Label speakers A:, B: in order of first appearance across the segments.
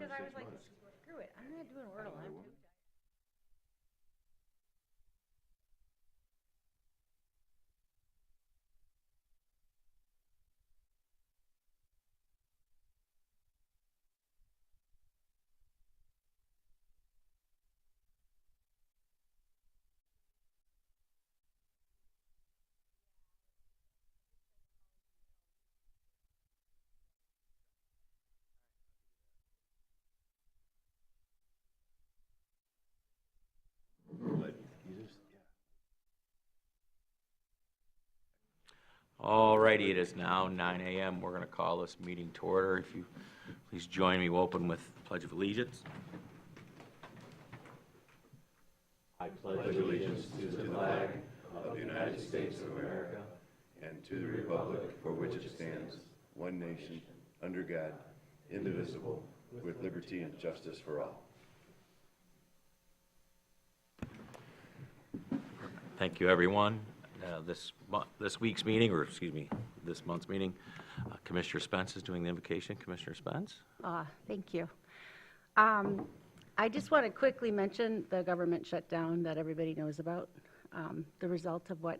A: because I was like, screw it, I'm not doing Wordle. I'm too
B: All righty, it is now 9 a.m. We're going to call this meeting to order. If you please join me, we'll open with the Pledge of Allegiance. I pledge allegiance to the flag of the United States of America
C: and to the republic for which it stands, one nation, under God, indivisible, with liberty and justice for all.
B: Thank you, everyone. This week's meeting, or excuse me, this month's meeting, Commissioner Spence is doing the invocation. Commissioner Spence?
A: Thank you. I just want to quickly mention the government shutdown that everybody knows about, the result of what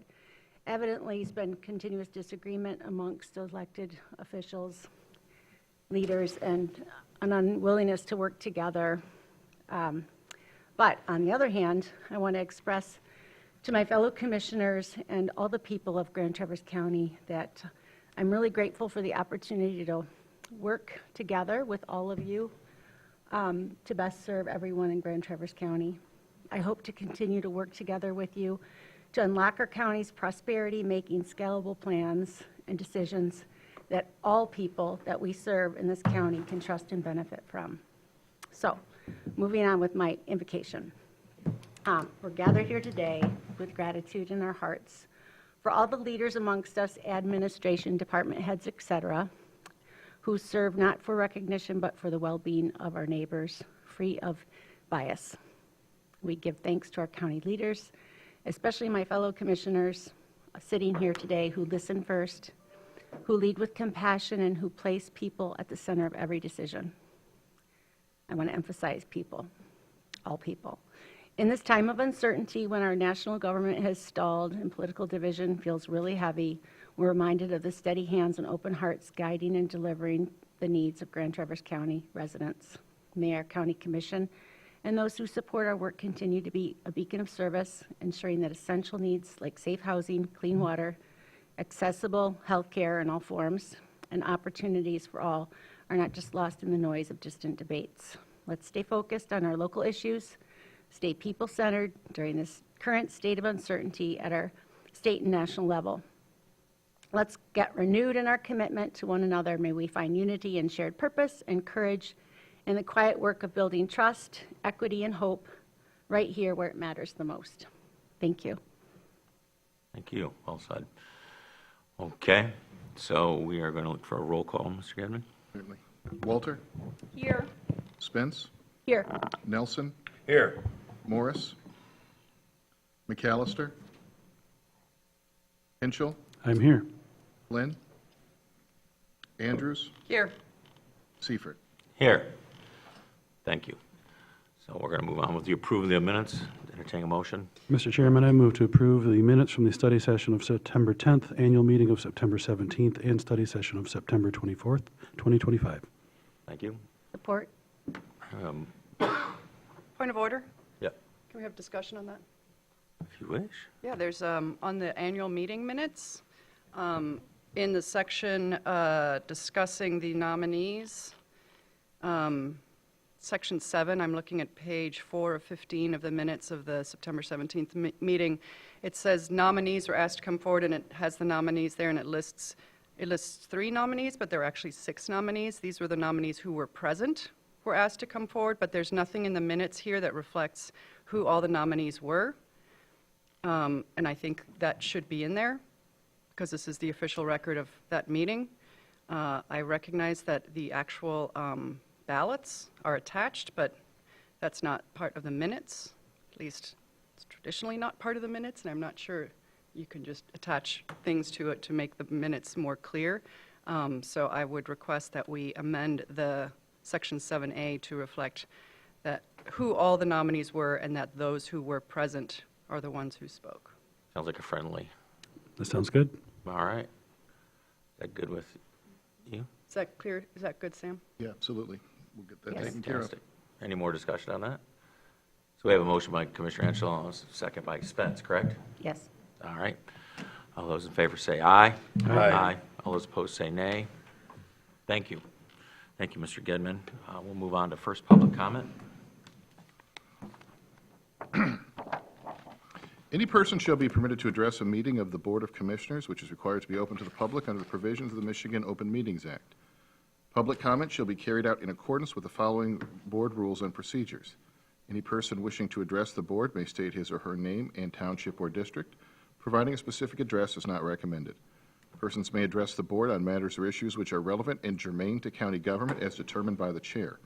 A: evidently has been continuous disagreement amongst elected officials, leaders, and an unwillingness to work together. But on the other hand, I want to express to my fellow commissioners and all the people of Grand Traverse County that I'm really grateful for the opportunity to work together with all of you to best serve everyone in Grand Traverse County. I hope to continue to work together with you to unlock our county's prosperity, making scalable plans and decisions that all people that we serve in this county can trust and benefit from. So, moving on with my invocation. We're gathered here today with gratitude in our hearts for all the leaders amongst us, administration, department heads, etc., who serve not for recognition but for the well-being of our neighbors, free of bias. We give thanks to our county leaders, especially my fellow commissioners sitting here today who listen first, who lead with compassion, and who place people at the center of every decision. I want to emphasize people, all people. In this time of uncertainty, when our national government has stalled and political division feels really heavy, we're reminded of the steady hands and open hearts guiding and delivering the needs of Grand Traverse County residents. May our county commission and those who support our work continue to be a beacon of service, ensuring that essential needs like safe housing, clean water, accessible health care in all forms, and opportunities for all are not just lost in the noise of distant debates. Let's stay focused on our local issues, stay people-centered during this current state of uncertainty at our state and national level. Let's get renewed in our commitment to one another. May we find unity and shared purpose and courage in the quiet work of building trust, equity, and hope right here where it matters the most. Thank you.
B: Thank you. Well said. Okay, so we are going to look for a roll call, Mr. Gedman.
D: Certainly. Walter?
A: Here.
D: Spence?
A: Here.
D: Nelson?
B: Here.
D: Morris? McAllister? Hinchell?
E: I'm here.
D: Lynn? Andrews?
A: Here.
D: Seifert?
B: Here. Thank you. So we're going to move on with the approval of the minutes. Entertain a motion.
E: Mr. Chairman, I move to approve the minutes from the study session of September 10th, annual meeting of September 17th, and study session of September 24th, 2025.
B: Thank you.
A: Support.
F: Point of order?
B: Yep,
F: Can we have discussion on that?
B: if you wish.
F: Yeah, there's, on the annual meeting minutes, in the section discussing the nominees, Section 7, I'm looking at page 4 of 15 of the minutes of the September 17th meeting. It says nominees were asked to come forward, and it has the nominees there, and it lists 3 nominees, but there are actually 6 nominees. These were the nominees who were present, were asked to come forward, but there's nothing in the minutes here that reflects who all the nominees were. And I think that should be in there, because this is the official record of that meeting. I recognize that the actual ballots are attached, but that's not part of the minutes. At least it's traditionally not part of the minutes, and I'm not sure you can just attach things to it to make the minutes more clear. So I would request that we amend the Section 7A to reflect that who all the nominees were and that those who were present are the ones who spoke.
B: Sounds like a friendly.
E: That sounds good.
B: All right. Is that good with you?
F: Is that clear? Is that good, Sam?
D: Yeah, absolutely. We'll get that
A: Yes.
D: taken care of.
B: Fantastic. Any more discussion on that? So we have a motion by Commissioner Angelotti, a second by Spence, correct?
A: Yes.
B: All right. All those in favor say aye.
C: Aye.
B: All those opposed say nay. Thank you. Thank you, Mr. Gedman. We'll move on to first public comment.
D: Any person shall be permitted to address a meeting of the Board of Commissioners, which is required to be open to the public under the provisions of the Michigan Open Meetings Act. Public comment shall be carried out in accordance with the following board rules and procedures. Any person wishing to address the board may state his or her name and township or district. Providing a specific address is not recommended. Persons may address the board on matters or issues which are relevant and germane to county government as determined by the chair.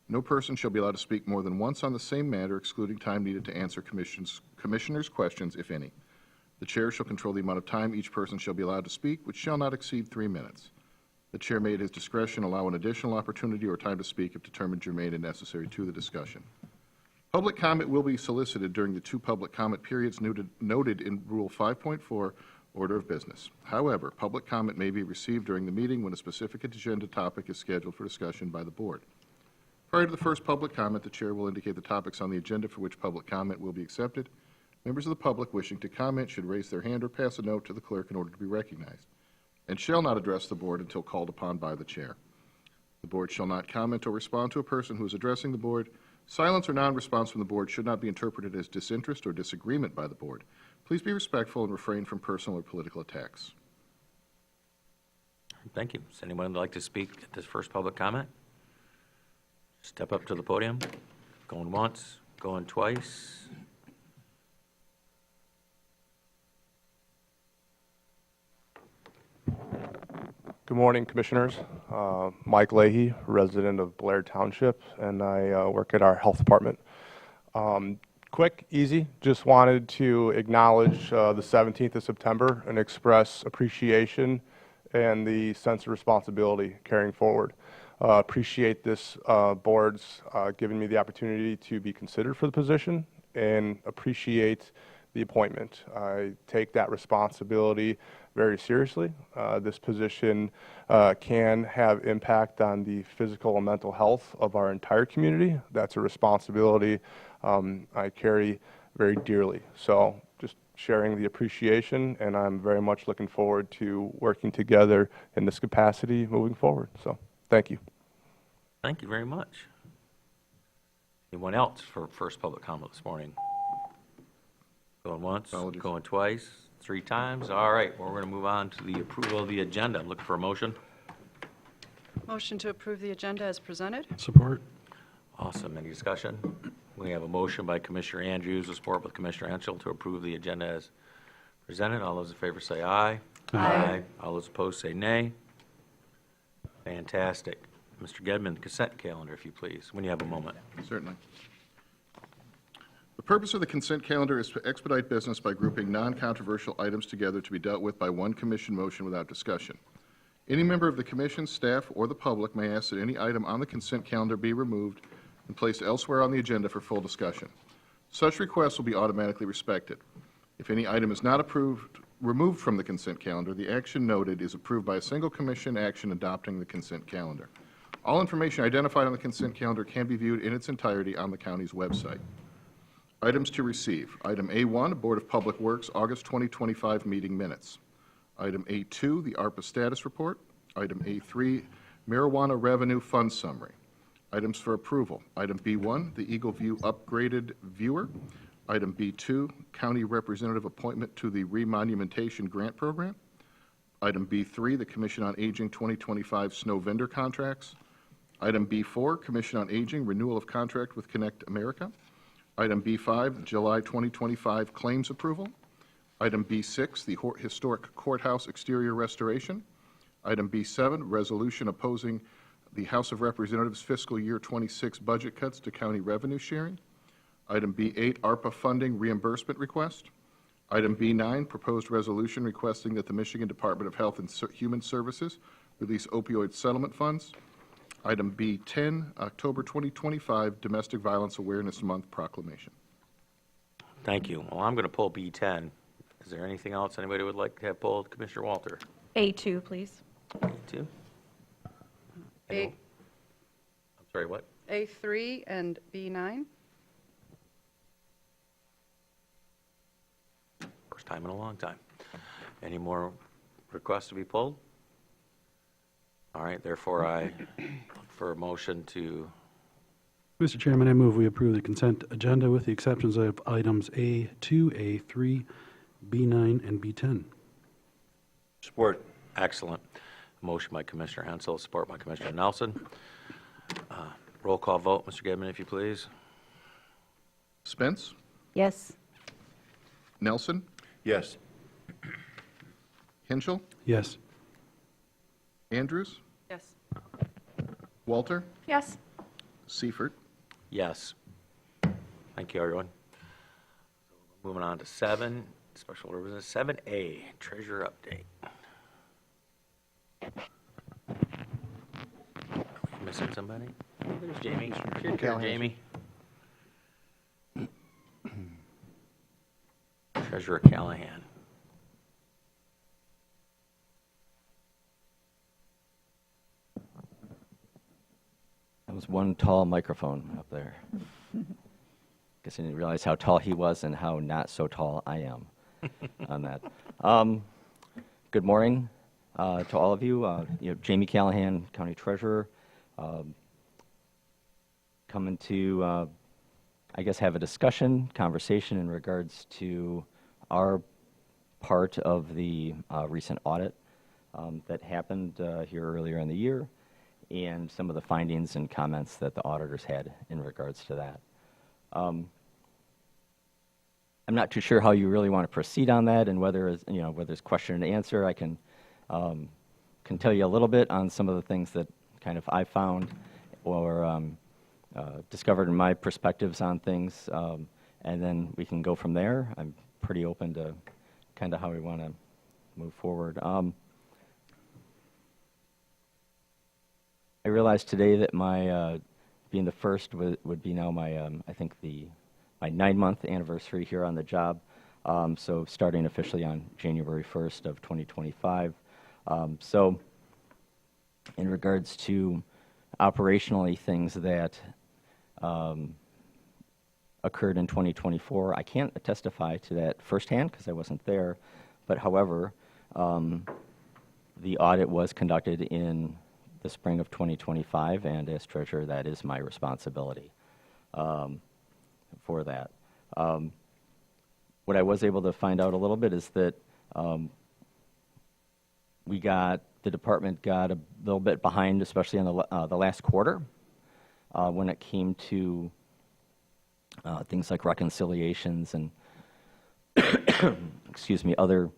D: No person shall be allowed to speak more than once on the same matter, excluding time needed to answer commissioners' questions, if any. The chair shall control the amount of time each person shall be allowed to speak, which shall not exceed 3 minutes. The chair may at his discretion allow an additional opportunity or time to speak if determined germane and necessary to the discussion. Public comment will be solicited during the 2 public comment periods noted in Rule 5.4, Order of Business. However, public comment may be received during the meeting when a specific agenda topic is scheduled for discussion by the board. Prior to the first public comment, the chair will indicate the topics on the agenda for which public comment will be accepted. Members of the public wishing to comment should raise their hand or pass a note to the clerk in order to be recognized, and shall not address the board until called upon by the chair. The board shall not comment or respond to a person who is addressing the board. Silence or non-response from the board should not be interpreted as disinterest or disagreement by the board. Please be respectful and refrain from personal or political attacks.
B: Thank you. Does anyone like to speak at this first public comment? Step up to the podium. Going once, going twice.
G: Good morning, Commissioners. Mike Leahy, resident of Blair Township, and I work at our health department. Quick, easy, just wanted to acknowledge the 17th of September and express appreciation and the sense of responsibility carrying forward. Appreciate this board's giving me the opportunity to be considered for the position and appreciate the appointment. I take that responsibility very seriously. This position can have impact on the physical and mental health of our entire community. That's a responsibility I carry very dearly. So just sharing the appreciation, and I'm very much looking forward to working together in this capacity moving forward. So thank you.
B: Thank you very much. Anyone else for first public comment this morning? Going once,
D: Apologies.
B: going twice, 3 times. All right, well, we're going to move on to the approval of the agenda. I'm looking for a motion.
F: Motion to approve the agenda as presented?
E: Support.
B: Awesome. Any discussion? We have a motion by Commissioner Andrews, a support with Commissioner Henschel to approve the agenda as presented. All those in favor say aye.
F: Aye.
B: All those opposed say nay. Fantastic. Mr. Gedman, consent calendar, if you please, when you have a moment.
D: Certainly. The purpose of the consent calendar is to expedite business by grouping non-controversial items together to be dealt with by one commission motion without discussion. Any member of the commission, staff, or the public may ask that any item on the consent calendar be removed and placed elsewhere on the agenda for full discussion. Such requests will be automatically respected. If any item is not removed from the consent calendar, the action noted is approved by a single commission action adopting the consent calendar. All information identified on the consent calendar can be viewed in its entirety on the county's website. Items to receive. Item A1, Board of Public Works, August 2025 meeting minutes. Item A2, the ARPA status report. Item A3, marijuana revenue fund summary. Items for approval. Item B1, the Eagle View upgraded viewer. Item B2, county representative appointment to the remonumentation grant program. Item B3, the Commission on Aging 2025 snow vendor contracts. Item B4, Commission on Aging renewal of contract with Connect America. Item B5, July 2025 claims approval. Item B6, the historic courthouse exterior restoration. Item B7, resolution opposing the House of Representatives fiscal year 26 budget cuts to county revenue sharing. Item B8, ARPA funding reimbursement request. Item B9, proposed resolution requesting that the Michigan Department of Health and Human Services release opioid settlement funds. Item B10, October 2025 Domestic Violence Awareness Month Proclamation.
B: Thank you. Well, I'm going to pull B10. Is there anything else anybody would like to have pulled? Commissioner Walter?
H: A2, please.
B: B2?
F: A-
B: I'm sorry, what?
F: A3 and B9?
B: First time in a long time. Any more requests to be pulled? All right, therefore, I look for a motion to,
E: Mr. Chairman, I move we approve the consent agenda with the exceptions of items A2, A3, B9, and B10.
C: Support.
B: excellent. Motion by Commissioner Hensel, support by Commissioner Nelson. Roll call vote, Mr. Gedman, if you please.
D: Spence?
A: Yes.
D: Nelson?
C: Yes.
D: Henschel?
E: Yes.
D: Andrews?
F: Yes.
D: Walter?
H: Yes.
D: Seifert?
B: Yes. Thank you, everyone. Moving on to 7, special order business, 7A, treasurer update. Are we missing somebody? Oh, there's Jamie. Here, Jamie. Treasurer Callahan.
I: That was one tall microphone up there. Guess I didn't realize how tall he was and how not so tall I am on that. Good morning to all of you. Jamie Callahan, County Treasurer, coming to, I guess, have a conversation in regards to our part of the recent audit that happened here earlier in the year, and some of the findings and comments that the auditors had in regards to that. I'm not too sure how you really want to proceed on that, and whether it's question and answer. I can tell you a little bit on some of the things that kind of I found or discovered in my perspectives on things, and then we can go from there. I'm pretty open to kind of how we want to move forward. I realized today that my being the first would be now my I think my 9-month anniversary here on the job. So starting officially on January 1st of 2025. So in regards to operationally things that occurred in 2024, I can't testify to that firsthand because I wasn't there. But however, the audit was conducted in the spring of 2025, and as treasurer, that is my responsibility for that. What I was able to find out a little bit is that the department got a little bit behind, especially in the last quarter, when it came to things like reconciliations and excuse me, other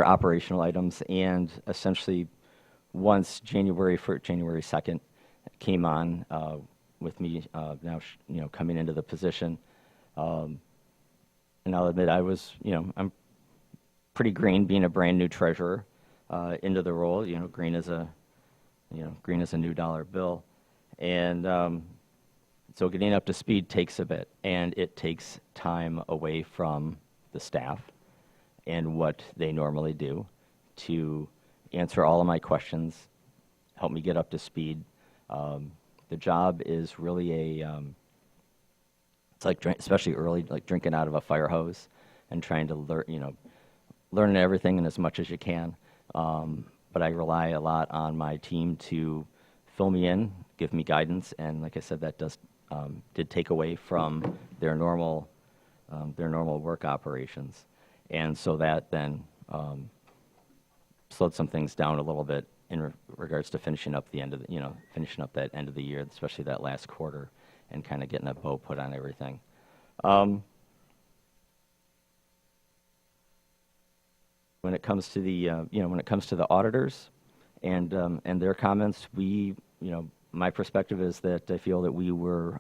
I: operational items. And essentially, once January 2nd came on with me now coming into the position, and I'll admit I'm pretty green, being a brand new treasurer into the role. Green as a new dollar bill, and so getting up to speed takes a bit, and it takes time away from the staff and what they normally do to answer all of my questions, help me get up to speed. The job is really it's like, especially early, like drinking out of a fire hose and trying to learn everything and as much as you can. But I rely a lot on my team to fill me in, give me guidance, and like I said, that did take away from their normal work operations. And so that then slowed some things down a little bit in regards to finishing up that end of the year, especially that last quarter, and kind of getting a bow put on everything. When it comes to the auditors and their comments, my perspective is that I feel that we were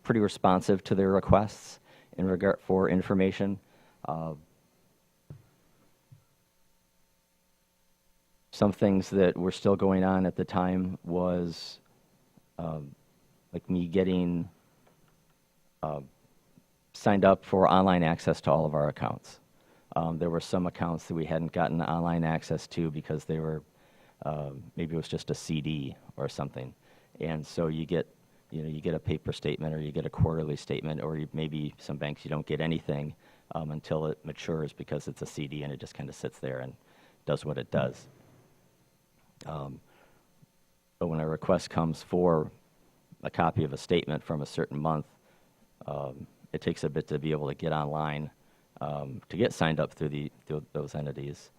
I: pretty responsive to their requests in regard for information. Some things that were still going on at the time was like me getting signed up for online access to all of our accounts. There were some accounts that we hadn't gotten online access to because they were, maybe it was just a CD or something. And so you get a paper statement or you get a quarterly statement, or maybe some banks you don't get anything until it matures because it's a CD and it just kind of sits there and does what it does. But when a request comes for a copy of a statement from a certain month, it takes a bit to be able to get online, to get signed up through those entities,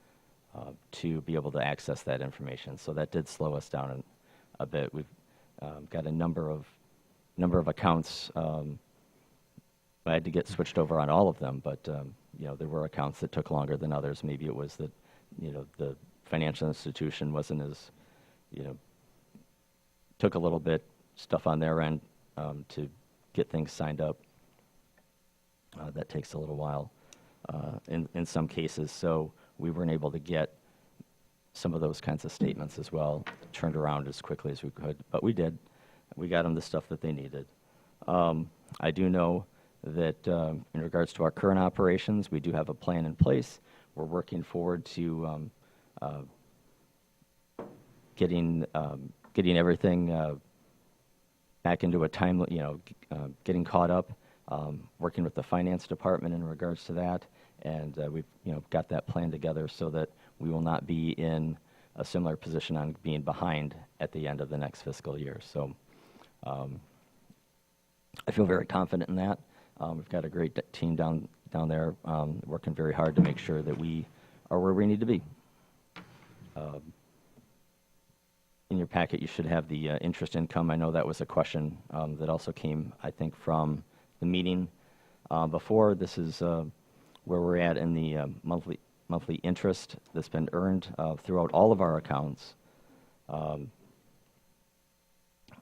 I: to be able to access that information. So that did slow us down a bit. We've got a number of accounts. I had to get switched over on all of them, but there were accounts that took longer than others. Maybe it was that the financial institution wasn't as took a little bit stuff on their end to get things signed up. That takes a little while in some cases, so we weren't able to get some of those kinds of statements as well turned around as quickly as we could, but we did. We got them the stuff that they needed. I do know that in regards to our current operations, we do have a plan in place. We're working forward to getting everything back into a time, getting caught up, working with the finance department in regards to that, and we've got that plan together so that we will not be in a similar position on being behind at the end of the next fiscal year. So I feel very confident in that. We've got a great team down there working very hard to make sure that we are where we need to be. In your packet, you should have the interest income. I know that was a question that also came, I think, from the meeting before. This is where we're at in the monthly interest that's been earned throughout all of our accounts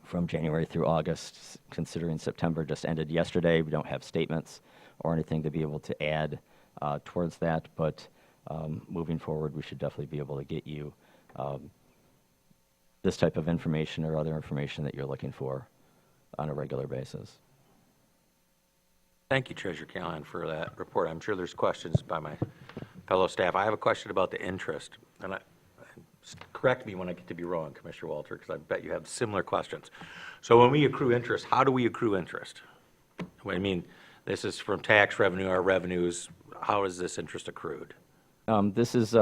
I: from January through August, considering September just ended yesterday. We don't have statements or anything to be able to add towards that, but moving forward, we should definitely be able to get you this type of information or other information that you're looking for on a regular basis.
B: Thank you, Treasurer Callahan, for that report. I'm sure there's questions by my fellow staff. I have a question about the interest, and correct me when I get to be wrong, Commissioner Walter, because I bet you have similar questions. So when we accrue interest, how do we accrue interest? I mean, this is from tax revenue, our revenues. How is this interest accrued?
I: This is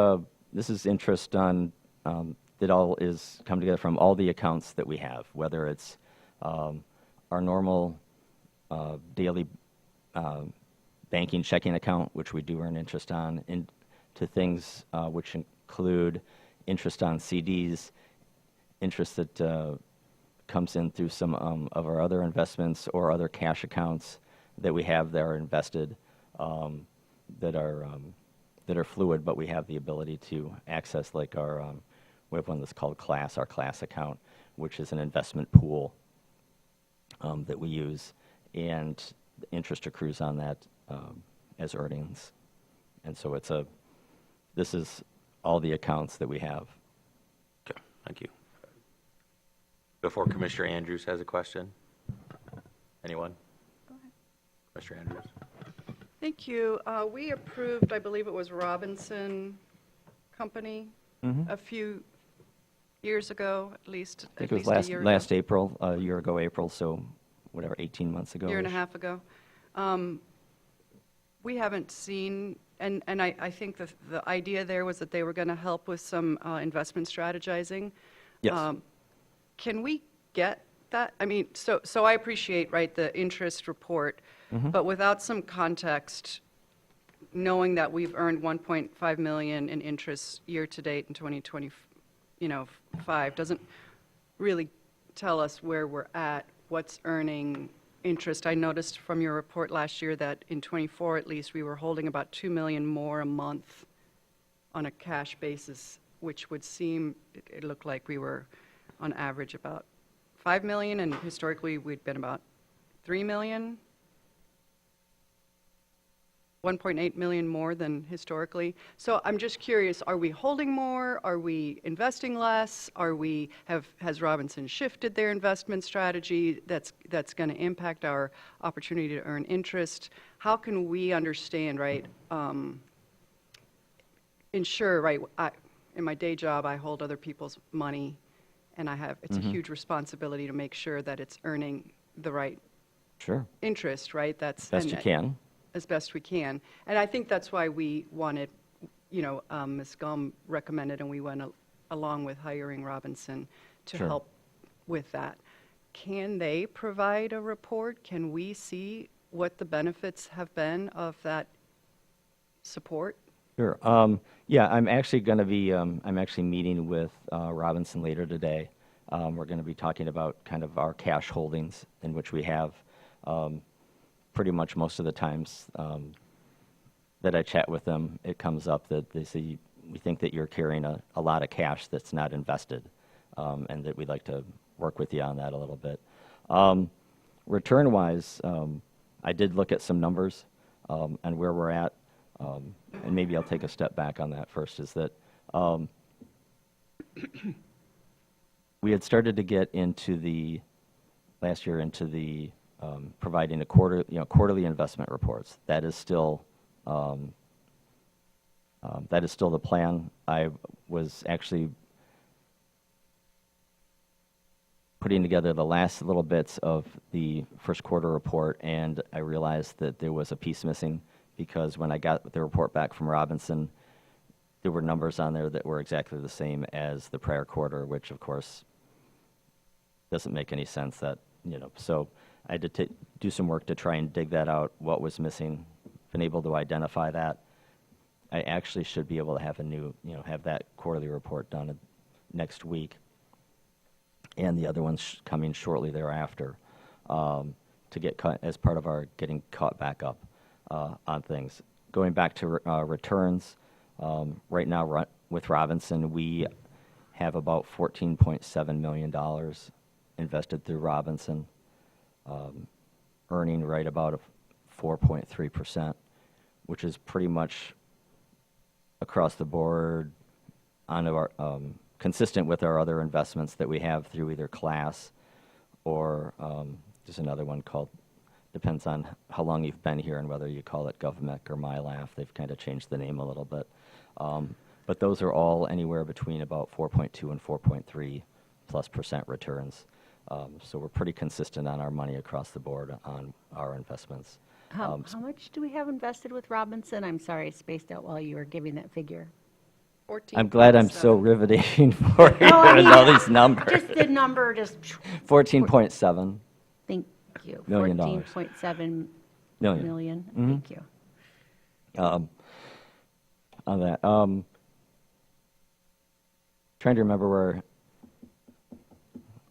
I: interest on that all is come together from all the accounts that we have, whether it's our normal daily banking checking account, which we do earn interest on, to things which include interest on CDs, interest that comes in through some of our other investments or other cash accounts that we have that are invested, that are fluid, but we have the ability to access, like our we have one that's called Class, our Class account, which is an investment pool that we use, and the interest accrues on that as earnings. And so this is all the accounts that we have.
B: Okay, thank you. Before Commissioner Andrews has a question? Anyone?
F: Go ahead.
B: Commissioner Andrews?
F: Thank you. We approved, I believe it was Robinson Company, a few years ago, at least.
I: I think it was last April, a year ago April, so whatever, 18 months ago.
F: Year and a half ago. We haven't seen, and I think the idea there was that they were going to help with some investment strategizing.
I: Yes.
F: Can we get that? I mean, so I appreciate, right, the interest report, but without some context, knowing that we've earned $1.5 million in interest year to date in 2025 doesn't really tell us where we're at, what's earning interest. I noticed from your report last year that in '24 at least we were holding about $2 million more a month on a cash basis, which would seem, it looked like we were on average about $5 million, and historically we'd been about $3 million. 1.8 million more than historically. So I'm just curious, are we holding more? Are we investing less? Has Robinson shifted their investment strategy that's going to impact our opportunity to earn interest? How can we understand, right, ensure, right, in my day job, I hold other people's money, and it's a huge responsibility to make sure that it's earning the right
I: Sure.
F: interest, right?
I: Best you can.
F: As best we can. And I think that's why we wanted, Ms. Gum recommended, and we went along with hiring Robinson to
I: Sure.
F: help with that. Can they provide a report? Can we see what the benefits have been of that support?
I: Sure. Yeah, I'm actually going to be, I'm actually meeting with Robinson later today. We're going to be talking about kind of our cash holdings, in which we have pretty much most of the times that I chat with them, it comes up that they say, we think that you're carrying a lot of cash that's not invested, and that we'd like to work with you on that a little bit. Return-wise, I did look at some numbers and where we're at, and maybe I'll take a step back on that first, is that we had started to get last year into the providing quarterly investment reports. That is still the plan. I was actually putting together the last little bits of the first quarter report, and I realized that there was a piece missing, because when I got the report back from Robinson, there were numbers on there that were exactly the same as the prior quarter, which of course doesn't make any sense. So I had to do some work to try and dig that out, what was missing, been able to identify that. I actually should be able to have have that quarterly report done next week, and the other one's coming shortly thereafter, to get cut as part of our getting caught back up on things. Going back to returns, right now with Robinson, we have about $14.7 million invested through Robinson, earning right about 4.3%, which is pretty much across the board consistent with our other investments that we have through either Class or there's another one called, depends on how long you've been here and whether you call it GovMec or MyLaugh. They've kind of changed the name a little bit. But those are all anywhere between about 4.2 and 4.3+% returns. So we're pretty consistent on our money across the board on our investments.
A: How much do we have invested with Robinson? I'm sorry, I spaced out while you were giving that figure.
I: I'm glad I'm so
F: 14.7.
I: riveting for you
A: No, I
I: with
A: mean,
I: all these numbers.
A: Just the number, just,
I: 14.7
A: thank you.
I: $million. dollars.
A: 14.7
I: Million.
A: million,
I: Mhm.
A: thank you.
I: On that. Trying to remember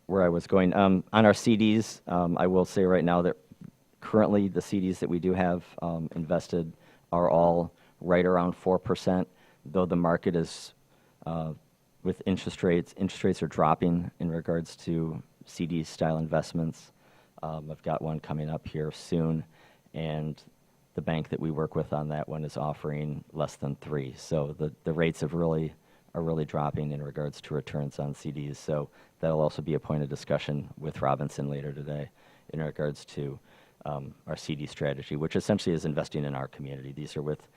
I: where I was going. On our CDs, I will say right now that currently the CDs that we do have invested are all right around 4%, though the market is, with interest rates are dropping in regards to CD-style investments. I've got one coming up here soon, and the bank that we work with on that one is offering less than 3. So the rates are really dropping in regards to returns on CDs. So that'll also be a point of discussion with Robinson later today in regards to our CD strategy, which essentially is investing in our community. These are with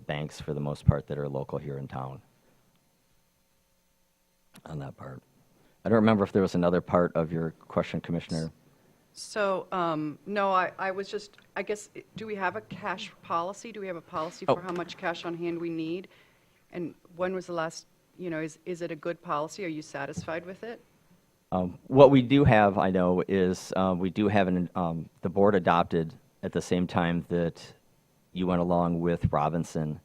I: banks for the most part that are local here in town on that part. I don't remember if there was another part of your question, Commissioner.
F: So, no, I was just, I guess, do we have a cash policy? Do we have a policy for how much cash on hand we need? And when was the last, is it a good policy? Are you satisfied with it?
I: What we do have, I know, is we do have the board adopted at the same time that you went along with Robinson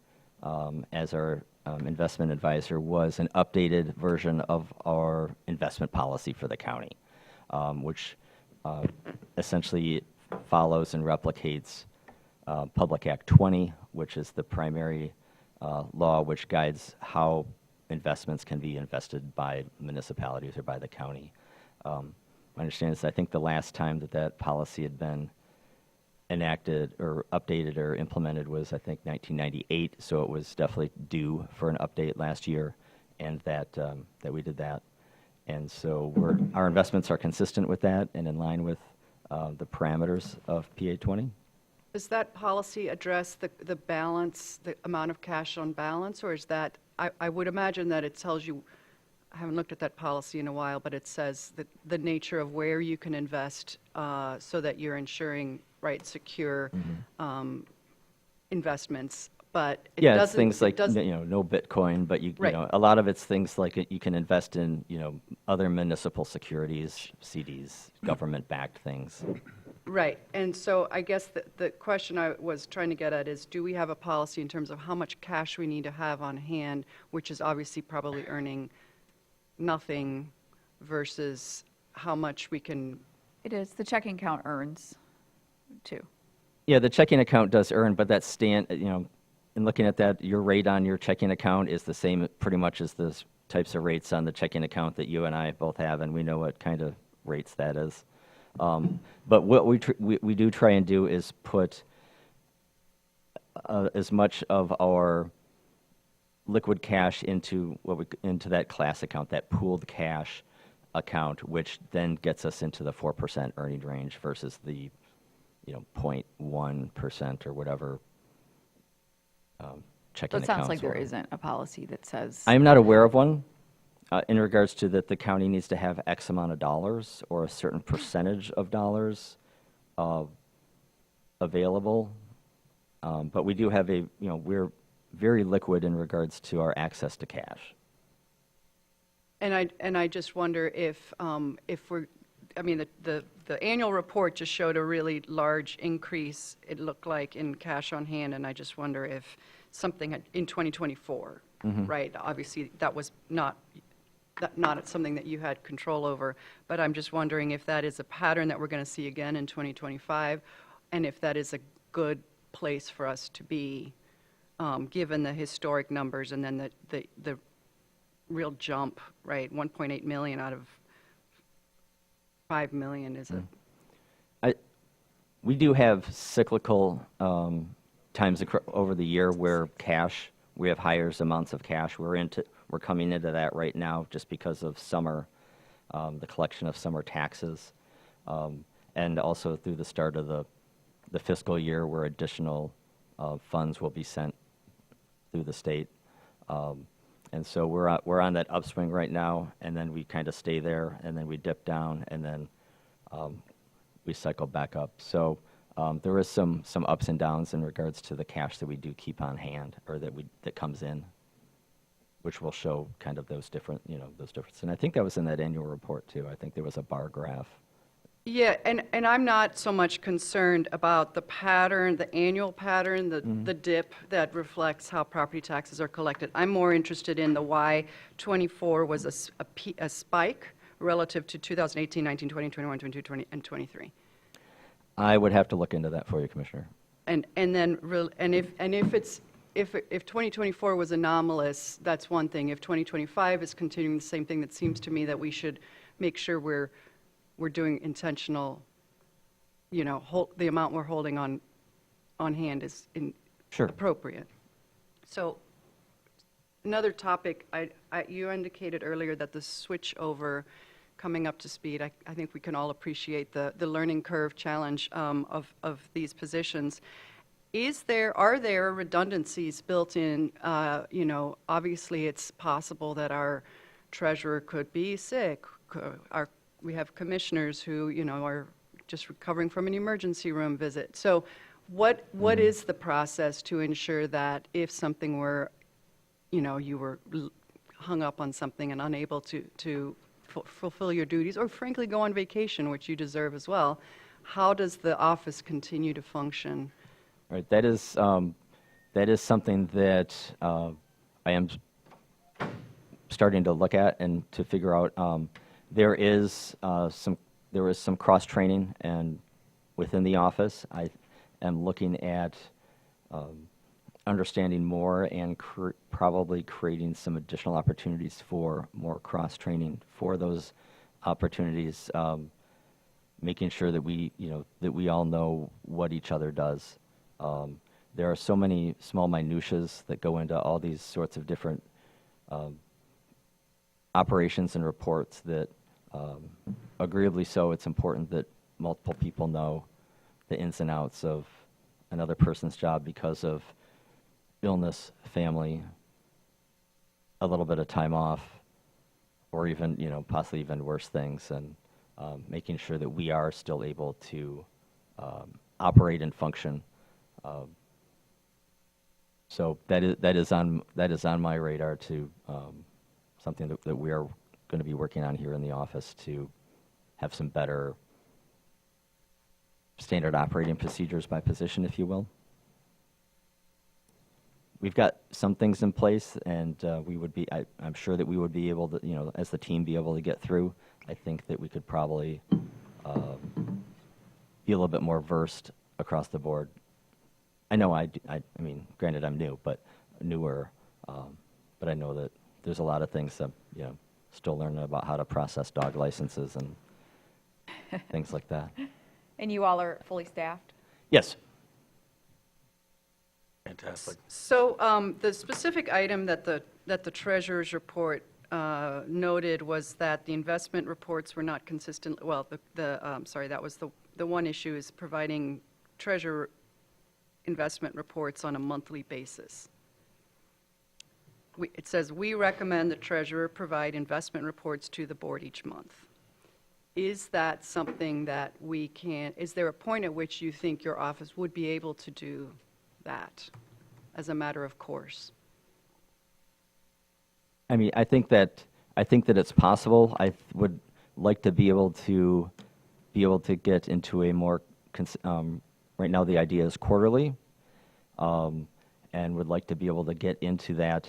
I: as our investment advisor, was an updated version of our investment policy for the county, which essentially follows and replicates Public Act 20, which is the primary law which guides how investments can be invested by municipalities or by the county. My understanding is I think the last time that policy had been enacted or updated or implemented was, I think, 1998, so it was definitely due for an update last year, and that we did that. And so our investments are consistent with that and in line with the parameters of PA 20.
F: Does that policy address the balance, the amount of cash on balance, or is that, I would imagine that it tells you, I haven't looked at that policy in a while, but it says that the nature of where you can invest so that you're ensuring, right, secure investments, but it
I: Yeah,
F: doesn't.
I: it's things like,
F: it doesn't-
I: no Bitcoin, but you
F: Right.
I: know, a lot of it's things like you can invest in, other municipal securities, CDs, government-backed things.
F: Right, and so I guess the question I was trying to get at is, do we have a policy in terms of how much cash we need to have on hand, which is obviously probably earning nothing, versus how much we can,
H: It is. The checking account earns too.
I: Yeah, the checking account does earn, but that's in looking at that, your rate on your checking account is the same pretty much as the types of rates on the checking account that you and I both have, and we know what kind of rates that is. But what we do try and do is put as much of our liquid cash into into that class account, that pooled cash account, which then gets us into the 4% earning range versus the 0.1% or whatever
H: So
I: checking
H: it
I: accounts.
H: sounds like there
I: were.
H: isn't a policy that says.
I: I'm not aware of one in regards to that the county needs to have X amount of dollars or a certain percentage of dollars available. But we do have we're very liquid in regards to our access to cash.
F: and I just wonder if we're, I mean, the annual report just showed a really large increase, it looked like, in cash on hand, and I just wonder if something had, in 2024, right? Obviously, that was not something that you had control over, but I'm just wondering if that is a pattern that we're going to see again in 2025, and if that is a good place for us to be, given the historic numbers and then the real jump, right? 1.8 million out of 5 million is a,
I: We do have cyclical times over the year where we have higher amounts of cash. We're coming into that right now just because of summer, the collection of summer taxes, and also through the start of the fiscal year where additional funds will be sent through the state. And so we're on that upswing right now, and then we kind of stay there, and then we dip down, and then we cycle back up. So there is some ups and downs in regards to the cash that we do keep on hand, or that comes in, which will show kind of those differences. And I think that was in that annual report too. I think there was a bar graph.
F: yeah, and I'm not so much concerned about the pattern, the annual pattern, the dip that reflects how property taxes are collected. I'm more interested in the why 24 was a spike relative to 2018, 19, 20, 21, 22, 20, and 23.
I: I would have to look into that for you, Commissioner.
F: And if 2024 was anomalous, that's one thing. If 2025 is continuing the same thing, that seems to me that we should make sure we're doing intentional, the amount we're holding on hand is
I: Sure.
F: appropriate. So another topic, you indicated earlier that the switch over coming up to speed, I think we can all appreciate the learning curve challenge of these positions. Are there redundancies built in? Obviously it's possible that our treasurer could be sick. We have commissioners who, are just recovering from an emergency room visit. So what is the process to ensure that if something were, you were hung up on something and unable to fulfill your duties, or frankly go on vacation, which you deserve as well, how does the office continue to function?
I: Right. That is something that I am starting to look at and to figure out. There is some cross training and within the office. I am looking at understanding more and probably creating some additional opportunities for more cross training for those opportunities. making sure that that we all know what each other does. There are so many small minutiae that go into all these sorts of different operations and reports that, agreeably so, it's important that multiple people know the ins and outs of another person's job because of illness, family, a little bit of time off, or even, possibly even worse things, and making sure that we are still able to operate and function. So that is on my radar to something that we are going to be working on here in the office to have some better standard operating procedures by position, if you will. We've got some things in place, and I'm sure that we would be able to, as the team, be able to get through. I think that we could probably be a little bit more versed across the board. I know I mean, granted, I'm new, but newer, but I know that there's a lot of things that, still learning about how to process dog licenses and things like that.
H: And you all are fully staffed?
I: Yes.
B: Fantastic.
F: So the specific item that the treasurer's report noted was that the investment reports were not consistent. Well, that was the one issue, is providing treasurer investment reports on a monthly basis. It says, we recommend the treasurer provide investment reports to the board each month. Is that something that we can, is there a point at which you think your office would be able to do that as a matter of course?
I: I mean, I think that it's possible. I would like to be able to get into a more right now the idea is quarterly, and would like to be able to get into that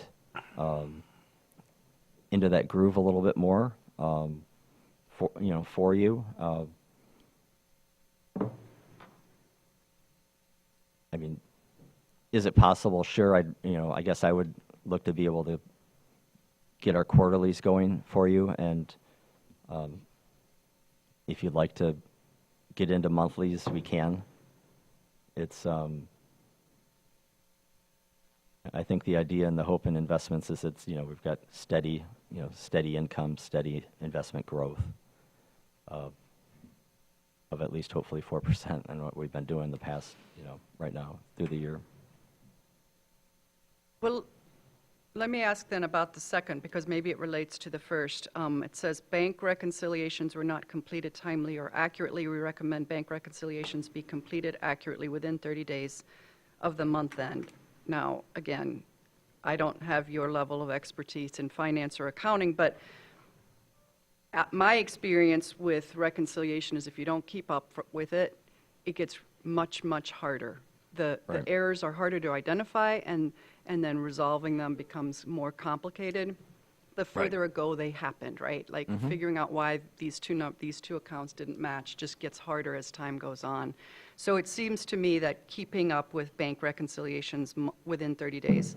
I: groove a little bit more for you. I mean, is it possible? Sure. I guess I would look to be able to get our quarterlies going for you, and if you'd like to get into monthlies, we can. It's I think the idea and the hope in investments is we've got steady income, steady investment growth of at least hopefully 4%, and what we've been doing the past, right now through the year.
F: Well, let me ask then about the second, because maybe it relates to the first. It says bank reconciliations were not completed timely or accurately. We recommend bank reconciliations be completed accurately within 30 days of the month end. Now, again, I don't have your level of expertise in finance or accounting, but my experience with reconciliation is if you don't keep up with it, it gets much, much harder. The errors are harder to identify, and then resolving them becomes more complicated the further ago they happened, right? Like figuring out why these two accounts didn't match just gets harder as time goes on. So it seems to me that keeping up with bank reconciliations within 30 days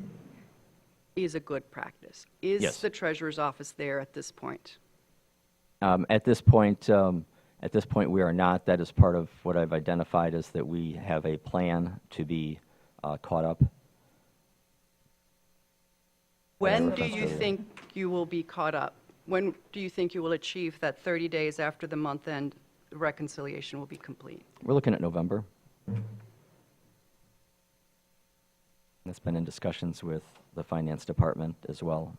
F: is a good practice. Is
I: Yes.
F: the treasurer's office there at this point?
I: At this point, we are not. That is part of what I've identified, is that we have a plan to be caught up.
F: When
I: Whatever
F: do you
I: reconciliation.
F: think you will be caught up? When do you think you will achieve that 30 days after the month end reconciliation will be complete?
I: We're looking at November. That's been in discussions with the finance department as well.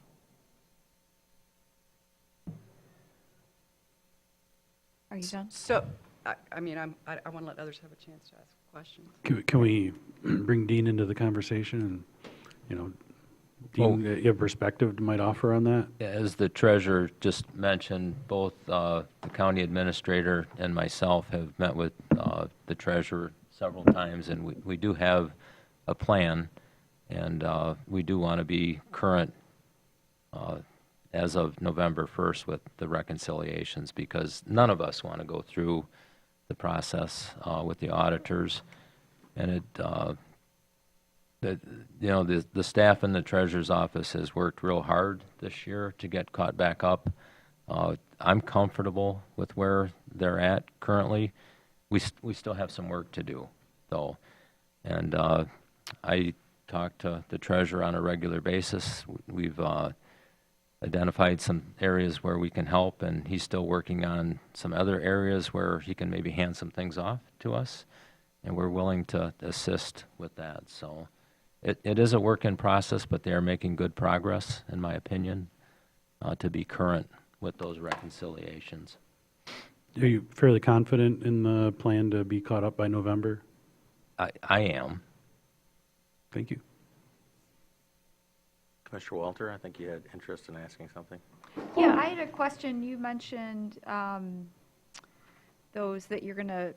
H: Are you done?
F: So, I mean, I want to let others have a chance to ask questions.
E: Can we bring Dean into the conversation and, Dean, you have perspective might offer on that?
J: As the treasurer just mentioned, both the county administrator and myself have met with the treasurer several times, and we do have a plan, and we do want to be current as of November 1st with the reconciliations, because none of us want to go through the process with the auditors, and the staff in the treasurer's office has worked real hard this year to get caught back up. I'm comfortable with where they're at currently. We still have some work to do, though. And I talk to the treasurer on a regular basis. We've identified some areas where we can help, and he's still working on some other areas where he can maybe hand some things off to us, and we're willing to assist with that. So it is a work in process, but they are making good progress, in my opinion, to be current with those reconciliations.
E: Are you fairly confident in the plan to be caught up by November?
J: I am.
E: Thank you.
B: Commissioner Walter, I think you had interest in asking something.
H: Yeah, I had a question. You mentioned those that you're going to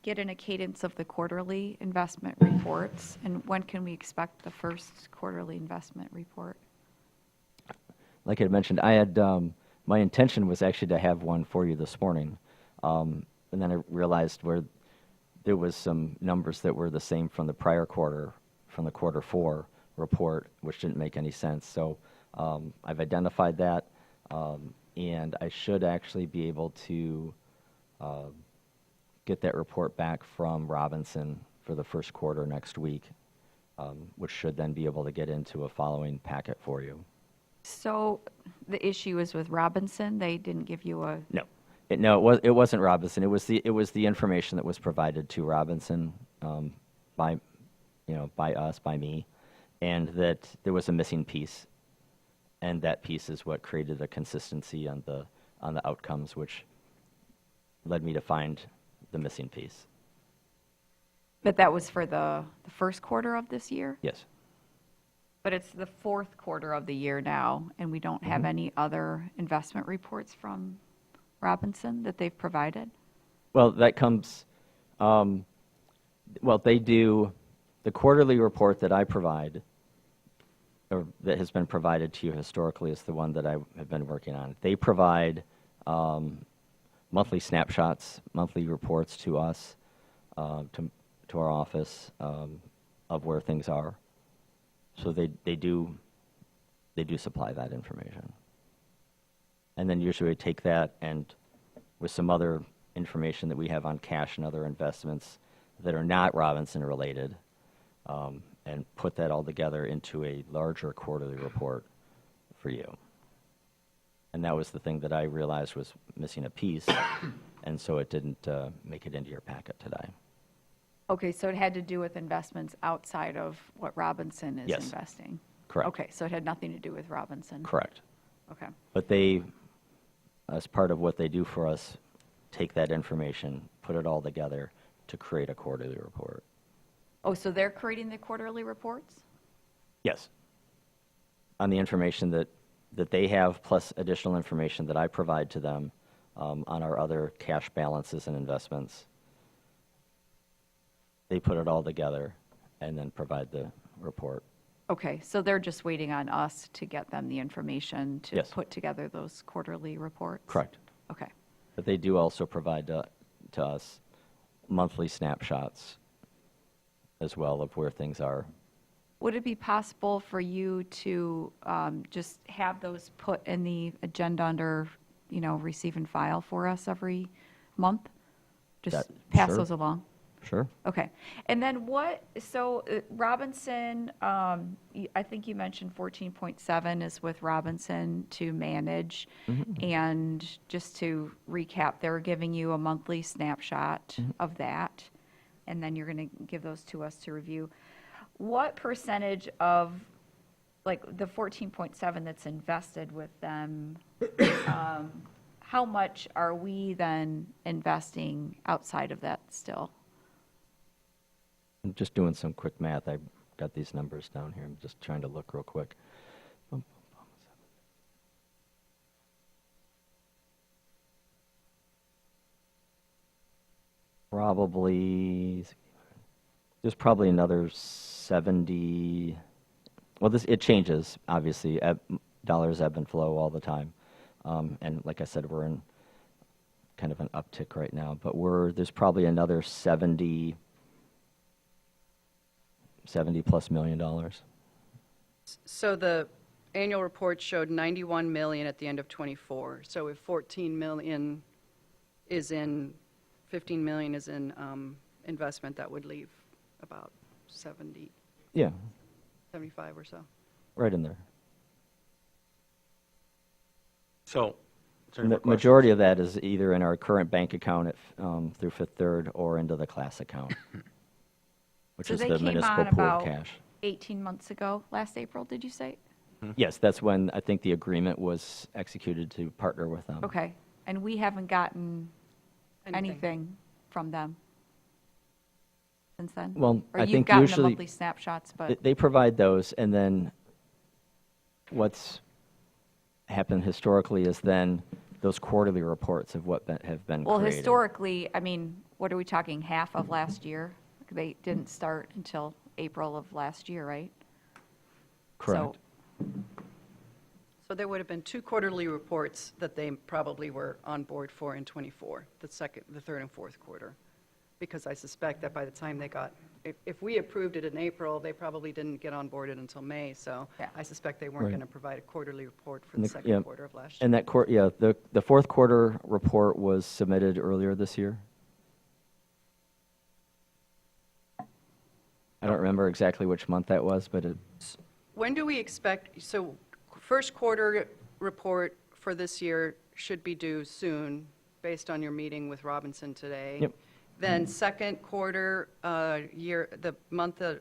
H: get in a cadence of the quarterly investment reports, and when can we expect the first quarterly investment report?
I: Like I had mentioned, I had, my intention was actually to have one for you this morning. And then I realized where there was some numbers that were the same from the prior quarter, from the quarter 4 report, which didn't make any sense. So I've identified that, and I should actually be able to get that report back from Robinson for the first quarter next week, which should then be able to get into a following packet for you.
H: So the issue is with Robinson, they didn't give you a...
I: No. It wasn't Robinson. It was the information that was provided to Robinson by us, by me, and that there was a missing piece, and that piece is what created a consistency on the outcomes, which led me to find the missing piece.
H: But that was for the first quarter of this year?
I: Yes.
H: But it's the fourth quarter of the year now, and we don't have any other investment reports from Robinson that they've provided?
I: Well, that comes, they do, the quarterly report that I provide, or that has been provided to you historically, is the one that I have been working on. They provide monthly snapshots, monthly reports to us, to our office, of where things are. So they do supply that information. And then usually we take that and with some other information that we have on cash and other investments that are not Robinson related, and put that all together into a larger quarterly report for you. And that was the thing that I realized was missing a piece, and so it didn't make it into your packet today.
H: Okay, so it had to do with investments outside of what Robinson is
I: Yes.
H: investing?
I: Correct.
H: Okay, so it had nothing to do with Robinson?
I: Correct.
H: Okay.
I: But they, as part of what they do for us, take that information, put it all together to create a quarterly report.
H: Oh, so they're creating the quarterly reports?
I: Yes. On the information that they have, plus additional information that I provide to them on our other cash balances and investments. They put it all together and then provide the report.
H: Okay, so they're just waiting on us to get them the information to
I: Yes.
H: put together those quarterly reports?
I: Correct.
H: Okay.
I: But they do also provide to us monthly snapshots as well of where things are.
H: Would it be possible for you to just have those put in the agenda under, receive and file for us every month? Just pass
I: sure.
H: those along?
I: Sure.
H: Okay. And then Robinson, I think you mentioned 14.7 is with Robinson to manage. And just to recap, they're giving you a monthly snapshot of that. And then you're going to give those to us to review. What percentage of, the 14.7 that's invested with them, how much are we then investing outside of that still?
I: I'm just doing some quick math. I got these numbers down here. I'm just trying to look real quick. There's probably another 70. Well, it changes, obviously. Dollars ebb and flow all the time. And like I said, we're in kind of an uptick right now. But there's probably another $70+ million.
F: So the annual report showed 91 million at the end of '24. So if 14 million is in, 15 million is in investment, that would leave about 70,
I: Yeah,
F: 75 or so.
I: right in there.
B: So, is there any more
I: Majority
B: questions?
I: of that is either in our current bank account through Fifth Third or into the class account, which
H: So
I: is
H: they
I: the
H: came
I: municipal
H: on
I: pool of
H: about
I: cash.
H: 18 months ago, last April, did you say?
I: Yes, that's when I think the agreement was executed to partner with them.
H: Okay, and we haven't gotten
F: Anything.
H: anything from them since then?
I: Well,
H: Or
I: I
H: you've
I: think
H: gotten the
I: usually
H: monthly snapshots, but,
I: they provide those, and then what's happened historically is then those quarterly reports of what have been
H: well,
I: created.
H: historically, I mean, what are we talking, half of last year? They didn't start until April of last year, right?
I: Correct.
F: So there would have been 2 quarterly reports that they probably were on board for in '24, the third and fourth quarter. Because I suspect that by the time they got, if we approved it in April, they probably didn't get on board until May. So
H: Yeah.
F: I suspect they weren't
I: Right.
F: going to provide a quarterly report for
I: And
F: the
I: the-
F: second
I: yeah,
F: quarter of last year.
I: And that the fourth quarter report was submitted earlier this year. I don't remember exactly which month that was, but it,
F: When do we expect, so first quarter report for this year should be due soon, based on your meeting with Robinson today.
I: Yep.
F: Then second quarter, the month of,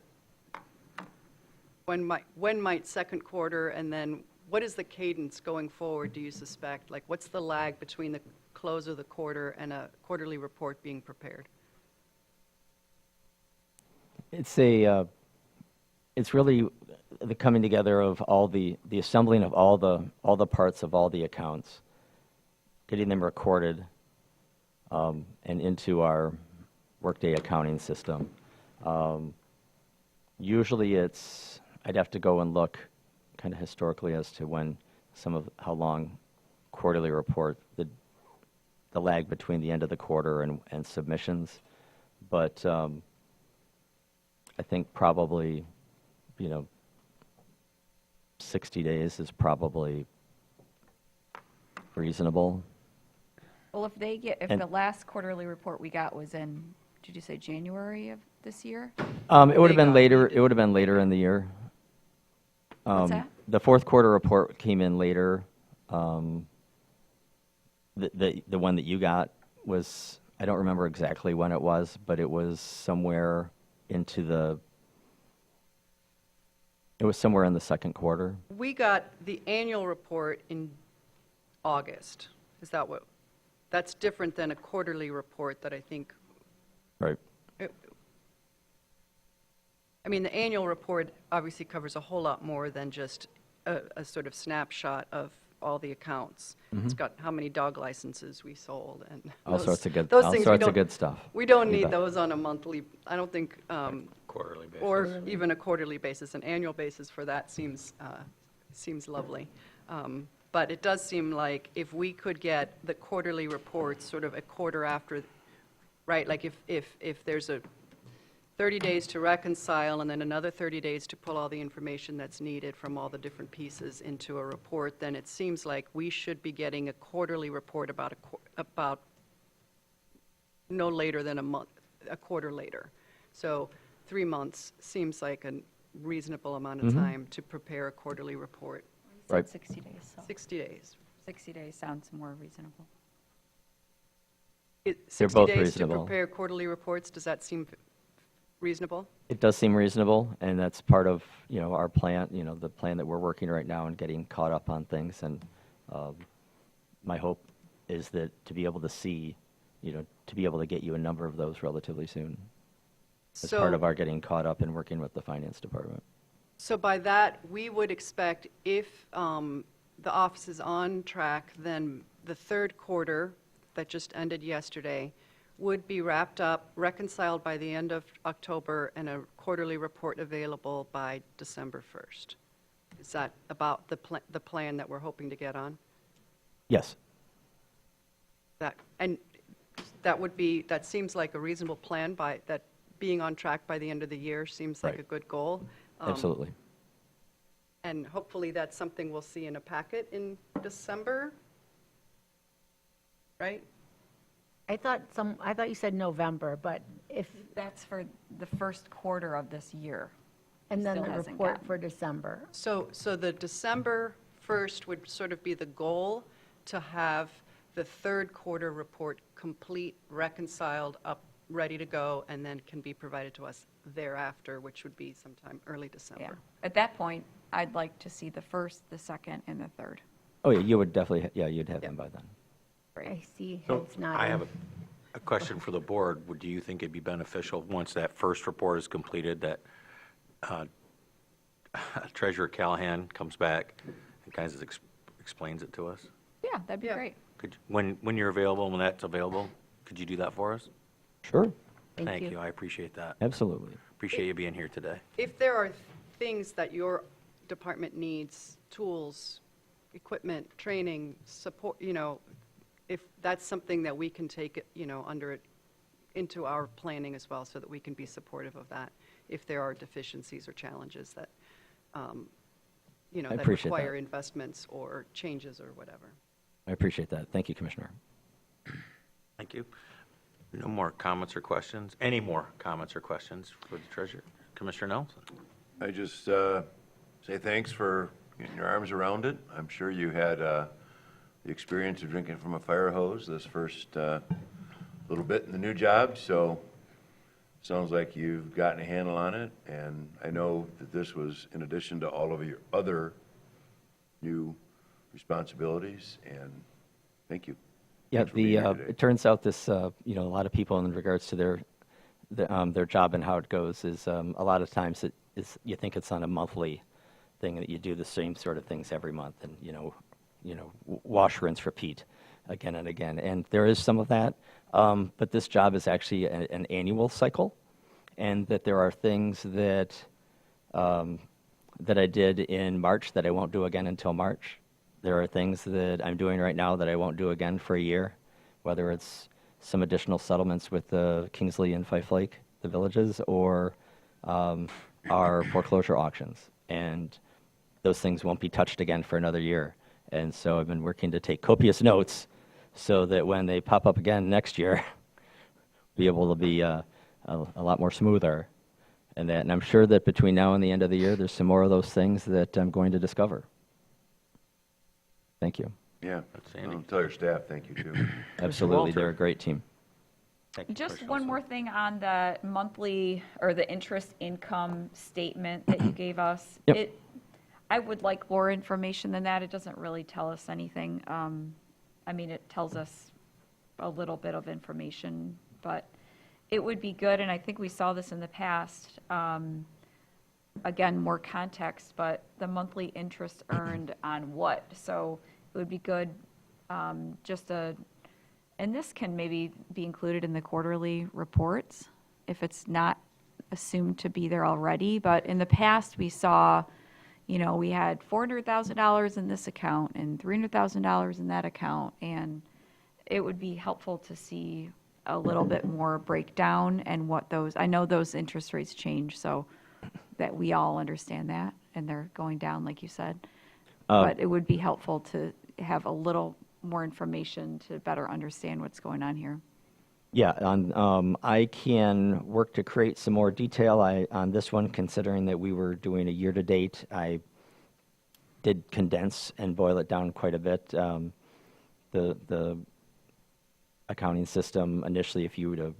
F: when might second quarter, and then what is the cadence going forward, do you suspect? Like, what's the lag between the close of the quarter and a quarterly report being prepared?
I: it's really the coming together of all the assembling of all the parts of all the accounts, getting them recorded, and into our Workday accounting system. Usually I'd have to go and look kind of historically as to how long quarterly report, the lag between the end of the quarter and submissions. But I think probably, 60 days is probably reasonable.
H: well, if
I: And-
H: the last quarterly report we got was in, did you say January of this year?
I: It would
F: They
I: have been
F: got-
I: later,
F: we did-
I: it would have been later in the year.
H: What's that?
I: The fourth quarter report came in later. The one that you got was, I don't remember exactly when it was, but it was somewhere it was somewhere in the second quarter.
F: We got the annual report in August. Is that that's different than a quarterly report that I think,
I: Right.
F: I mean, the annual report obviously covers a whole lot more than just a sort of snapshot of all the accounts. It's got how many dog licenses we sold and
I: All sorts of good,
F: those
I: all
F: things we
I: sorts of
F: don't-
I: good stuff.
F: We don't
I: You
F: need
I: bet.
F: those on a monthly, I don't think,
B: Quarterly basis.
F: or even a quarterly basis. An annual basis for that seems lovely. But it does seem like if we could get the quarterly reports sort of a quarter after, right? Like if there's a 30 days to reconcile and then another 30 days to pull all the information that's needed from all the different pieces into a report, then it seems like we should be getting a quarterly report about no later than a quarter later. So 3 months seems like a reasonable amount of time to prepare a quarterly report.
H: You said
I: Right.
H: 60 days, so
F: 60 days.
H: 60 days sounds more reasonable.
F: 60
I: both
F: days to
I: reasonable.
F: prepare quarterly reports, does that seem reasonable?
I: It does seem reasonable, and that's part of, our plan, the plan that we're working right now and getting caught up on things. And my hope is that to be able to see, to be able to get you a number of those relatively soon as part of our getting caught up and working with the finance department.
F: So by that, we would expect if the office is on track, then the third quarter that just ended yesterday would be wrapped up, reconciled by the end of October, and a quarterly report available by December 1st. Is that about the plan that we're hoping to get on?
I: Yes,
F: And that seems like a reasonable plan that being on track by the end of the year seems like
I: Right.
F: a good goal.
I: absolutely.
F: And hopefully that's something we'll see in a packet in December, right?
A: I thought you said November, but if,
H: That's for the first quarter of this year.
A: and then
H: Still
A: the
H: hasn't
A: report
H: gotten.
A: for December.
F: So the December 1st would sort of be the goal, to have the third quarter report complete, reconciled, up, ready to go, and then can be provided to us thereafter, which would be sometime early
H: Yeah.
F: December.
H: At that point, I'd like to see the first, the second, and the third.
I: Oh, yeah, you would definitely, yeah, you'd have them by then.
A: I see
B: So
A: heads nodding.
B: I have a question for the board. Do you think it'd be beneficial, once that first report is completed, that Treasurer Callahan comes back and kind of explains it to us?
H: Yeah, that'd be
F: Yeah.
H: great.
B: When you're available, when that's available, could you do that for us?
I: Sure,
A: Thank you.
B: I appreciate that.
I: absolutely.
B: Appreciate you being here today.
F: If there are things that your department needs, tools, equipment, training, support, if that's something that we can take, under it, into our planning as well, so that we can be supportive of that, if there are deficiencies or challenges that, that
I: appreciate
F: require
I: that.
F: investments or changes or whatever.
I: I appreciate that. Thank you, Commissioner.
B: Thank you. No more comments or questions? Any more comments or questions for the treasurer? Commissioner Nelson?
C: I just say thanks for getting your arms around it. I'm sure you had the experience of drinking from a fire hose this first little bit in the new job, so sounds like you've gotten a handle on it, and I know that this was in addition to all of your other new responsibilities, and thank you.
I: Yeah,
C: Thanks for being here today.
I: it turns out this, a lot of people in regards to their job and how it goes is, a lot of times you think it's on a monthly thing, that you do the same sort of things every month, and, wash, rinse, repeat again and again. And there is some of that, but this job is actually an annual cycle, and that there are things that I did in March that I won't do again until March. There are things that I'm doing right now that I won't do again for a year, whether it's some additional settlements with Kingsley and Fife Lake, the villages, or our foreclosure auctions. And those things won't be touched again for another year. And so I've been working to take copious notes so that when they pop up again next year, be able to be a lot more smoother. And I'm sure that between now and the end of the year, there's some more of those things that I'm going to discover. Thank you.
C: Yeah,
B: Outstanding.
C: I'll tell your staff thank you, too.
I: Absolutely,
B: Walter.
I: they're a great team.
B: Thank you,
H: Just
B: Commissioner
H: one
B: Nelson.
H: more thing on the monthly, or the interest income statement that you gave us.
I: Yep.
H: I would like more information than that. It doesn't really tell us anything. It tells us a little bit of information, but it would be good, and I think we saw this in the past, again, more context, but the monthly interest earned on what? So it would be good, and this can maybe be included in the quarterly reports if it's not assumed to be there already. But in the past, we saw, we had $400,000 in this account and $300,000 in that account. And it would be helpful to see a little bit more breakdown and what I know those interest rates change, so that we all understand that, and they're going down, like you said. But it would be helpful to have a little more information to better understand what's going on here.
I: Yeah, I can work to create some more detail on this one, considering that we were doing a year-to-date. I did condense and boil it down quite a bit. The accounting system, initially, if you were to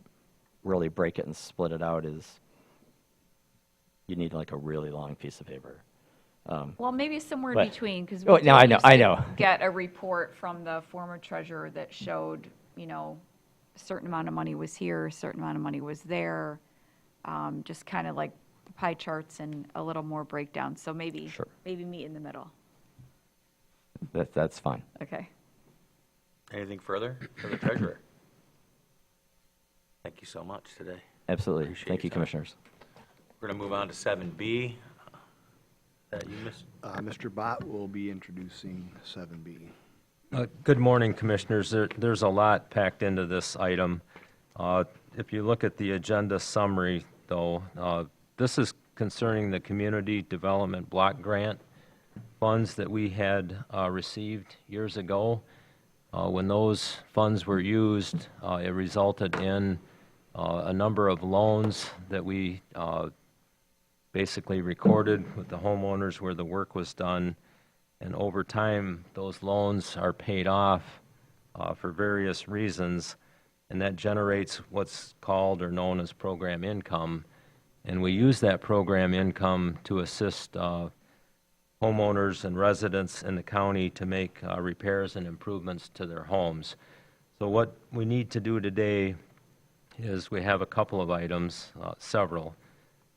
I: really break it and split it out, you need like a really long piece of paper.
H: Well, maybe somewhere in
I: But-
H: between, because
I: Oh,
H: we
I: no, I
H: did
I: know,
H: used
I: I
H: to
I: know.
H: get a report from the former treasurer that showed, a certain amount of money was here, a certain amount of money was there, just kind of like the pie charts and a little more breakdown. So maybe
I: Sure.
H: meet in the middle.
I: That's fine.
H: Okay.
B: Anything further for the treasurer? Thank you so much today.
I: Absolutely.
B: Appreciate
I: Thank you,
B: your time.
I: Commissioners.
B: We're going to move on to 7B. You missed.
K: Mr. Bott will be introducing 7B.
J: Good morning, Commissioners. There's a lot packed into this item. If you look at the agenda summary, though, this is concerning the Community Development Block Grant funds that we had received years ago. When those funds were used, it resulted in a number of loans that we basically recorded with the homeowners where the work was done. And over time, those loans are paid off for various reasons, and that generates what's called or known as program income. And we use that program income to assist homeowners and residents in the county to make repairs and improvements to their homes. So what we need to do today is we have a couple of items, several.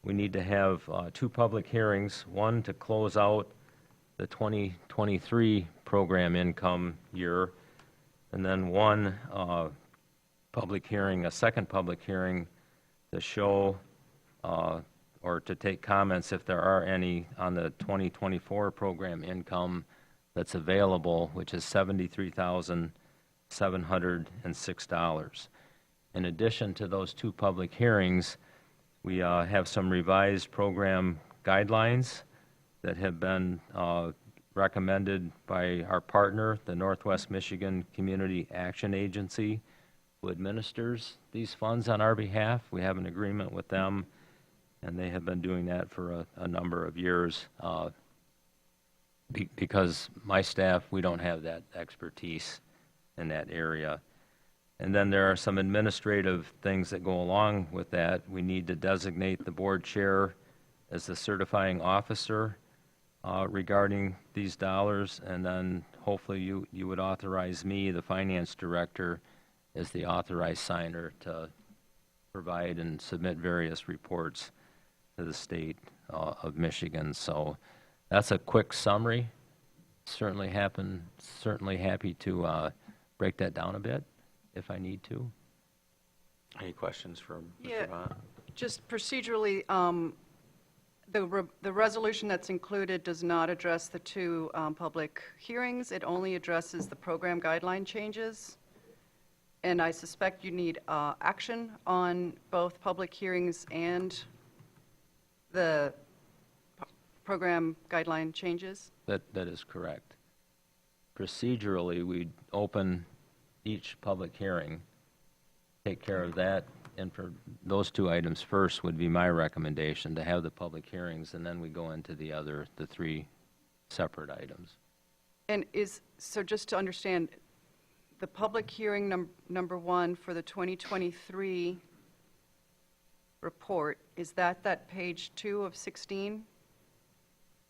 J: We need to have 2 public hearings, one to close out the 2023 program income year, and then one public hearing, a second public hearing to show or to take comments if there are any on the 2024 program income that's available, which is $73,706. In addition to those 2 public hearings, we have some revised program guidelines that have been recommended by our partner, the Northwest Michigan Community Action Agency, who administers these funds on our behalf. We have an agreement with them, and they have been doing that for a number of years. Because my staff, we don't have that expertise in that area. And then there are some administrative things that go along with that. We need to designate the board chair as the certifying officer regarding these dollars, and then hopefully you would authorize me, the finance director, as the authorized signer to provide and submit various reports to the state of Michigan. So that's a quick summary. Certainly happy to break that down a bit if I need to.
B: Any questions from Mr.
F: Yeah.
B: Vaughn?
F: Just procedurally, the resolution that's included does not address the 2 public hearings. It only addresses the program guideline changes. And I suspect you need action on both public hearings and the program guideline changes.
J: That is correct. Procedurally, we'd open each public hearing, take care of that, and for those 2 items first would be my recommendation, to have the public hearings, and then we go into the 3 separate items.
F: And so just to understand, the public hearing number 1 for the 2023 report, is that page 2 of 16?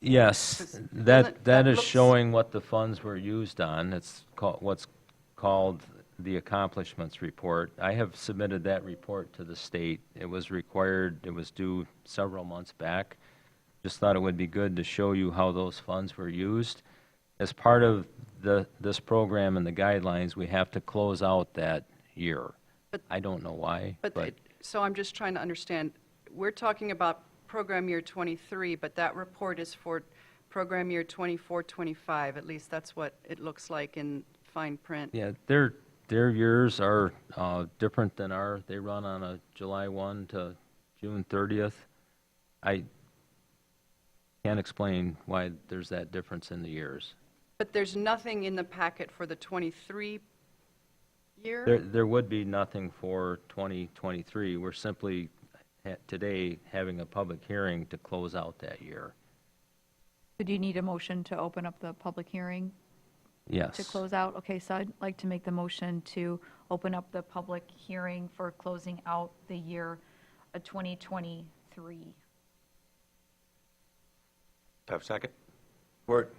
J: Yes,
F: that
J: that is
F: looks-
J: showing what the funds were used on. It's what's called the accomplishments report. I have submitted that report to the state. It was required, it was due several months back. Just thought it would be good to show you how those funds were used. As part of this program and the guidelines, we have to close out that year.
F: But-
J: I don't know why, but
F: So I'm just trying to understand, we're talking about program year 23, but that report is for program year 24-25. At least that's what it looks like in fine print.
J: yeah, their years are different than ours. They run on a July 1 to June 30th. I can't explain why there's that difference in the years.
F: But there's nothing in the packet for the 23 year?
J: There would be nothing for 2023. We're simply today having a public hearing to close out that year.
H: So do you need a motion to open up the public hearing
J: Yes.
H: to close out? Okay, so I'd like to make the motion to open up the public hearing for closing out the year 2023.
B: Do I have a second?
C: Support.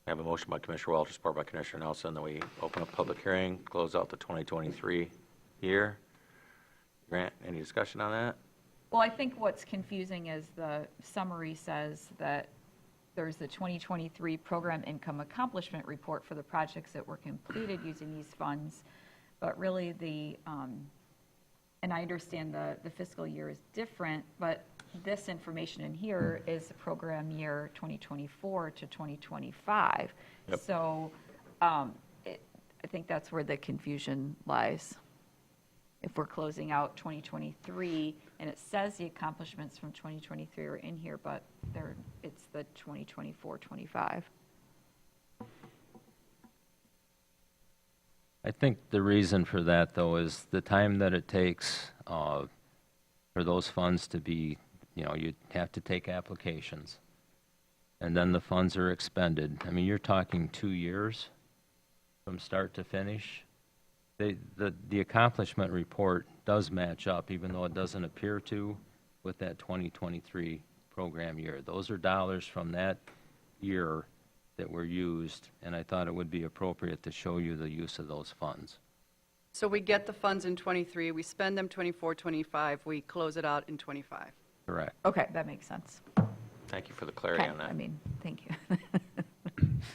B: I have a motion by Commissioner Walter, support by Commissioner Nelson, that we open up public hearing, close out the 2023 year. Grant, any discussion on that?
H: Well, I think what's confusing is the summary says that there's the 2023 program income accomplishment report for the projects that were completed using these funds, but really and I understand the fiscal year is different, but this information in here is the program year 2024 to 2025.
B: Yep.
H: So I think that's where the confusion lies. If we're closing out 2023, and it says the accomplishments from 2023 are in here, but it's the 2024-25.
J: I think the reason for that, though, is the time that it takes for those funds to be, you have to take applications, and then the funds are expended. I mean, you're talking 2 years from start to finish. The accomplishment report does match up, even though it doesn't appear to, with that 2023 program year. Those are dollars from that year that were used, and I thought it would be appropriate to show you the use of those funds.
F: So we get the funds in '23, we spend them '24, '25, we close it out in '25.
J: Correct.
H: Okay, that makes sense.
B: Thank you for the clarity
H: Okay,
B: on that.
H: I mean, thank you.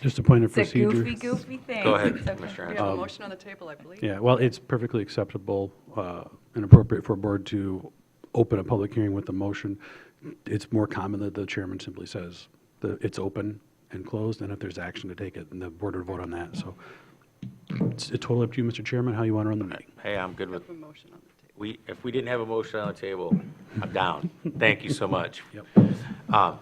E: Just a point of
H: It's a
E: procedure.
H: goofy thing.
B: Go ahead,
H: It's okay.
B: Commissioner
F: We
B: Ansel.
F: have a motion on the table, I believe.
E: Yeah, well, it's perfectly acceptable and appropriate for a board to open a public hearing with a motion. It's more common that the chairman simply says that it's open and closed, and if there's action to take it, then the board would vote on that. So it's totally up to you, Mr. Chairman, how you want to run the meeting.
B: Hey, I'm good
F: We
B: with,
F: have a motion on the table.
B: if we didn't have a motion on the table, I'm down. Thank you so much.
E: Yep.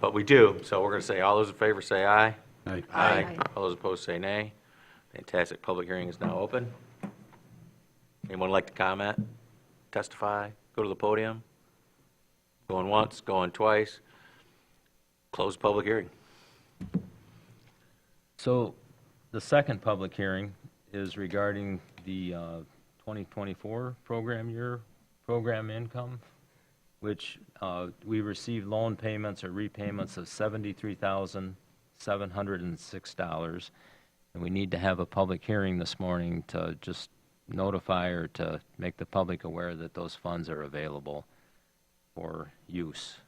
B: But we do, so we're going to say, all those in favor say aye.
E: Aye.
A: Aye.
B: All those opposed say nay. Fantastic. Public hearing is now open. Anyone like to comment, testify, go to the podium? Going once, going twice. Close public hearing.
J: So the second public hearing is regarding the 2024 program year program income, which we received loan payments or repayments of $73,706. And we need to have a public hearing this morning to just notify or to make the public aware that those funds are available for use.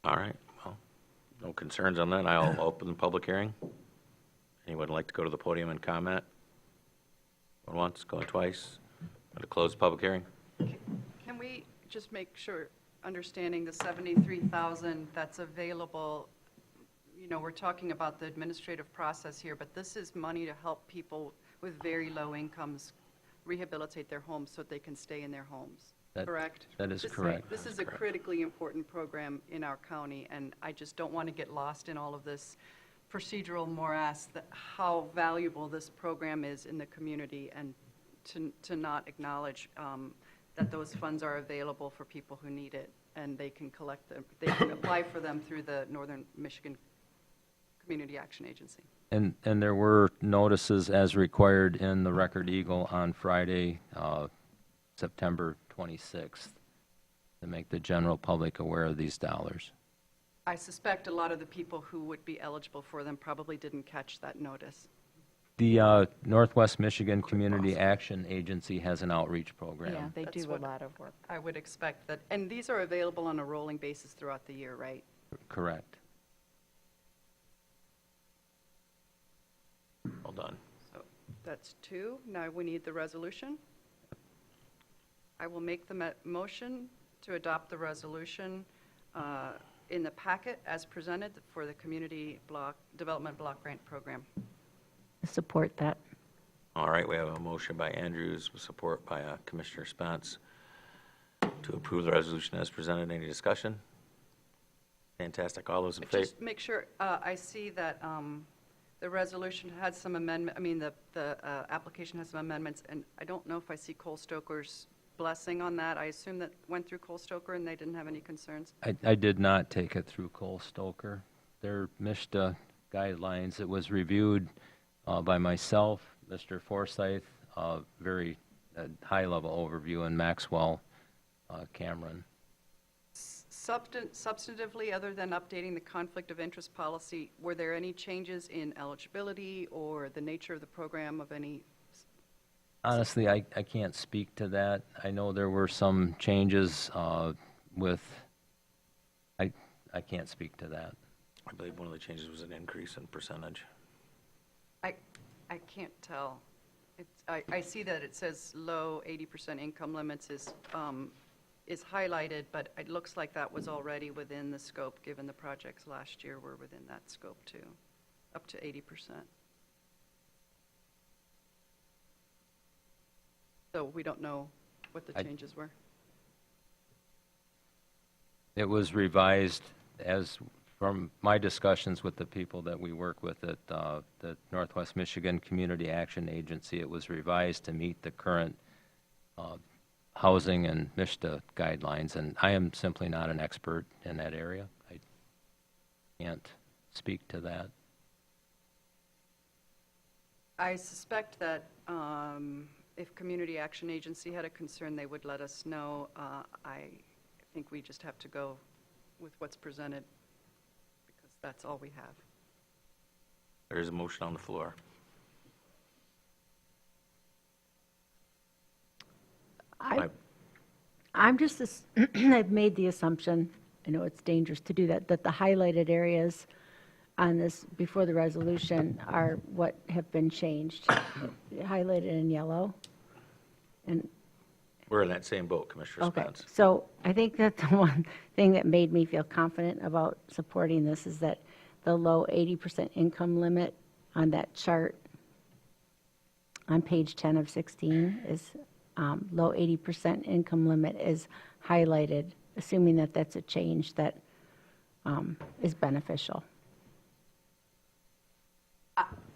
B: All right, well, no concerns on that. I'll open the public hearing. Anyone like to go to the podium and comment? Going once, going twice? Going to close the public hearing?
F: Can we just make sure, understanding the 73,000 that's available, we're talking about the administrative process here, but this is money to help people with very low incomes rehabilitate their homes so that they can stay in their homes,
J: That-
F: correct?
J: that is
F: This
J: correct.
F: This is a critically important program in our county, and I just don't want to get lost in all of this procedural morass, that how valuable this program is in the community, and to not acknowledge that those funds are available for people who need it, and they can collect them, they can apply for them through the Northern Michigan Community Action Agency.
J: And there were notices as required in the Record Eagle on Friday, September 26th, to make the general public aware of these dollars.
F: I suspect a lot of the people who would be eligible for them probably didn't catch that notice.
J: The Northwest Michigan Community Action Agency has an outreach program.
H: Yeah, they
F: That's
H: do a
F: what-
H: lot of work.
F: I would expect that, and these are available on a rolling basis throughout the year, right?
J: Correct.
B: Well done.
F: So that's two. Now we need the resolution. I will make the motion to adopt the resolution in the packet as presented for the Community Development Block Grant Program.
A: Support that.
B: All right, we have a motion by Andrews, with support by Commissioner Spence, to approve the resolution as presented. Any discussion? Fantastic. All those in favor?
F: Just make sure, I see that the resolution had some amendment, the application has some amendments, and I don't know if I see Cole Stoker's blessing on that. I assume that went through Cole Stoker and they didn't have any concerns?
J: I did not take it through Cole Stoker. They're MISHDA guidelines. It was reviewed by myself, Mr. Forsyth, very high-level overview, and Maxwell Cameron.
F: Substantively, other than updating the conflict of interest policy, were there any changes in eligibility or the nature of the program of any?
J: Honestly, I can't speak to that. I know there were some changes with, I can't speak to that.
B: I believe one of the changes was an increase in percentage.
F: I can't tell. I see that it says low 80% income limits is highlighted, but it looks like that was already within the scope, given the projects last year were within that scope too, up to 80%. So we don't know what the changes were.
J: It was revised from my discussions with the people that we work with at the Northwest Michigan Community Action Agency, it was revised to meet the current housing and MISHDA guidelines, and I am simply not an expert in that area. I can't speak to that.
F: I suspect that if Community Action Agency had a concern, they would let us know. I think we just have to go with what's presented because that's all we have.
B: There is a motion on the floor.
A: I'm just, I've made the assumption, I know it's dangerous to do that, that the highlighted areas on this, before the resolution, are what have been changed, highlighted in yellow. And,
B: We're in that same boat, Commissioner
A: okay,
B: Spence.
A: so I think that the one thing that made me feel confident about supporting this is that the low 80% income limit on that chart on page 10 of 16 is, low 80% income limit is highlighted, assuming that that's a change that is beneficial.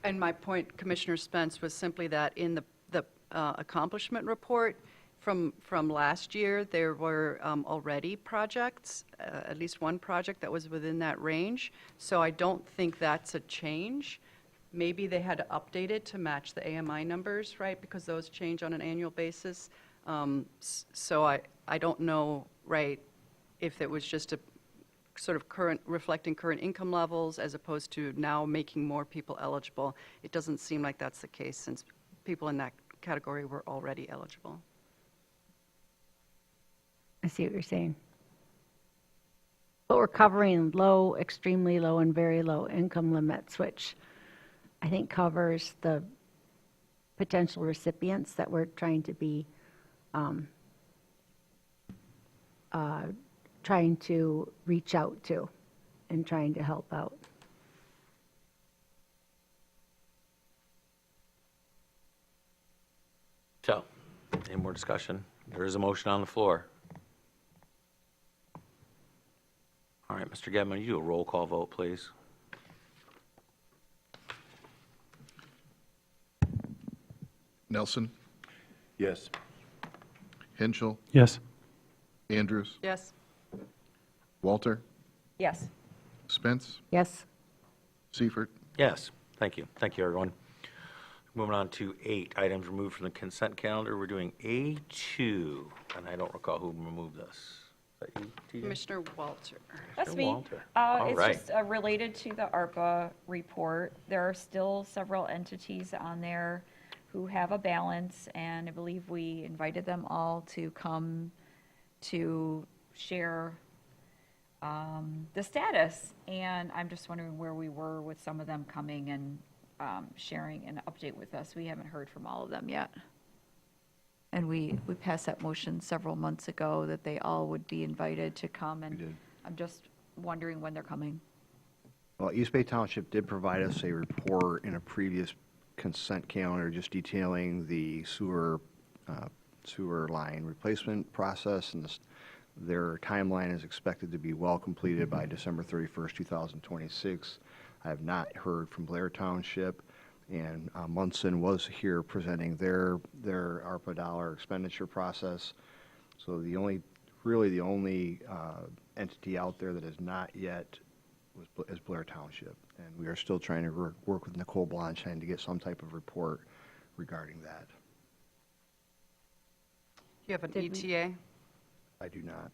F: And my point, Commissioner Spence, was simply that in the accomplishment report from last year, there were already projects, at least one project that was within that range. So I don't think that's a change. Maybe they had to update it to match the AMI numbers, right? Because those change on an annual basis. So I don't know, right, if it was just a sort of reflecting current income levels as opposed to now making more people eligible. It doesn't seem like that's the case since people in that category were already eligible.
A: I see what you're saying. But we're covering low, extremely low, and very low income limits, which I think covers the potential recipients that we're trying to be, trying to reach out to and trying to help out.
B: So, any more discussion? There is a motion on the floor. All right, Mr. Gedman, you do a roll call vote, please.
D: Nelson,
C: Yes.
D: Henschel,
E: Yes.
D: Andrews,
F: Yes?
D: Walter,
H: Yes.
D: Spence,
A: Yes?
D: Seifert.
B: Yes, thank you. Thank you, everyone. Moving on to 8, items removed from the consent calendar. We're doing A2, and I don't recall who removed this. Is that you, TJ?
F: Commissioner Walter.
H: That's
B: Mr.
H: me.
B: Walter. All right.
H: It's just related to the ARPA report. There are still several entities on there who have a balance, and I believe we invited them all to come to share the status. And I'm just wondering where we were with some of them coming and sharing an update with us. We haven't heard from all of them yet. And we passed that motion several months ago that they all would be invited to come, and
K: did.
H: I'm just wondering when they're coming.
K: Well, East Bay Township did provide us a report in a previous consent calendar just detailing the sewer line replacement process, and their timeline is expected to be well completed by December 31st, 2026. I have not heard from Blair Township, and Munson was here presenting their ARPA dollar expenditure process. So the only entity out there that is not yet is Blair Township, and we are still trying to work with Nicole Blanchine to get some type of report regarding that.
F: You have an
A: Did we-
F: ETA?
K: I do not.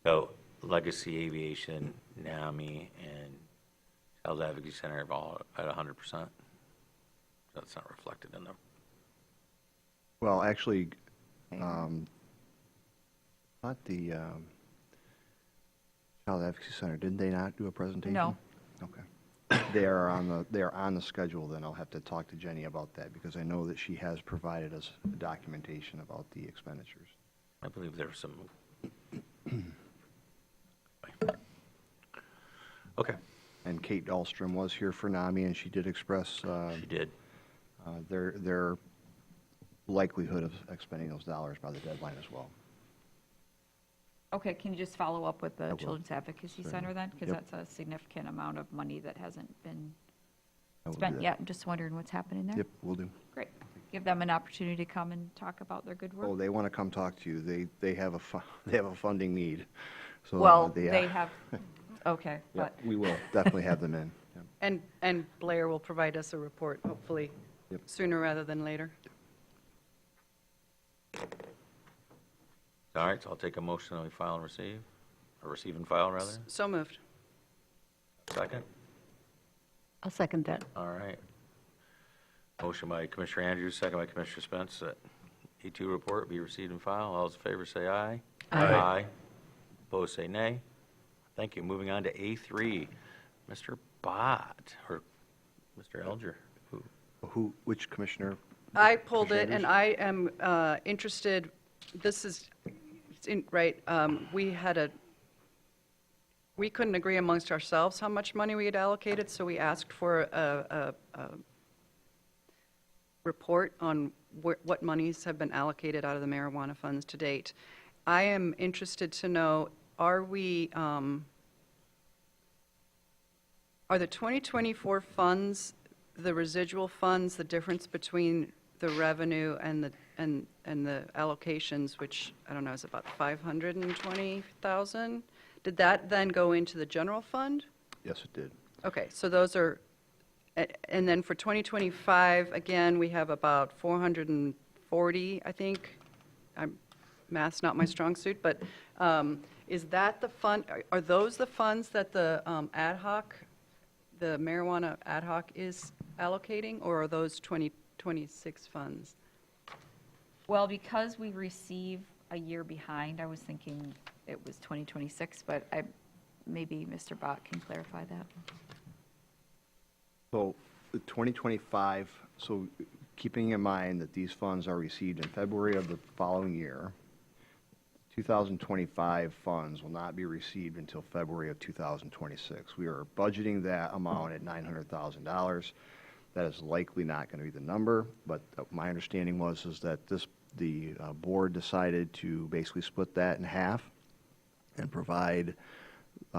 B: So, Legacy Aviation, NAMI, and Child Advocacy Center are all at 100%? That's not reflected in them.
K: Well, actually, not the Child Advocacy Center, didn't they not do a presentation?
H: No.
K: Okay. They are on the schedule, then I'll have to talk to Jenny about that, because I know that she has provided us documentation about the expenditures.
B: I believe there were some. Okay,
K: And Kate Dahlstrom was here for NAMI, and she did express
B: she did.
K: their likelihood of expending those dollars by the deadline as well.
H: Okay, can you just follow up with the
K: will.
H: Children's Advocacy
K: Certainly.
H: Center then? Because
K: Yep.
H: that's a significant amount of money that hasn't been
K: I will do
H: spent
K: that.
H: yet. I'm just wondering what's happening there.
K: Yep, will do.
H: Great. Give them an opportunity to come and talk about their good work.
K: Oh, they want to come talk to you. They have a, they have a funding need. So,
H: Well,
K: they
H: they have, okay,
K: Yep,
H: but,
K: we will definitely have them in. Yep.
F: And Blair will provide us a report, hopefully
K: Yep.
F: sooner rather than later.
B: All right, so I'll take a motion that we file and receive, or receive and file, rather.
F: So moved.
B: Second?
A: I'll second that.
B: All right. Motion by Commissioner Andrews, second by Commissioner Spence, that E2 report be received and filed. All those in favor say aye.
C: Aye.
B: Opposed, say nay. Thank you. Moving on to A3, Mr. Bott, or Mr. Elger.
K: Which commissioner?
F: I pulled it,
K: Commissioner
F: and I am interested, this is, right, we couldn't agree amongst ourselves how much money we had allocated, so we asked for a report on what monies have been allocated out of the marijuana funds to date. I am interested to know, are the 2024 funds, the residual funds, the difference between the revenue and the allocations, which, I don't know, is about 520,000? Did that then go into the general fund?
K: Yes, it did.
F: Okay, so those are, and then for 2025, again, we have about 440, I think. Math's not my strong suit, but is that the fund, are those the funds that the ad hoc, the marijuana ad hoc is allocating, or are those 2026 funds?
H: well, because we receive a year behind, I was thinking it was 2026, but maybe Mr. Bott can clarify that.
K: So the 2025, so keeping in mind that these funds are received in February of the following year, 2025 funds will not be received until February of 2026. We are budgeting that amount at $900,000. That is likely not going to be the number, but my understanding is that the board decided to basically split that in half and provide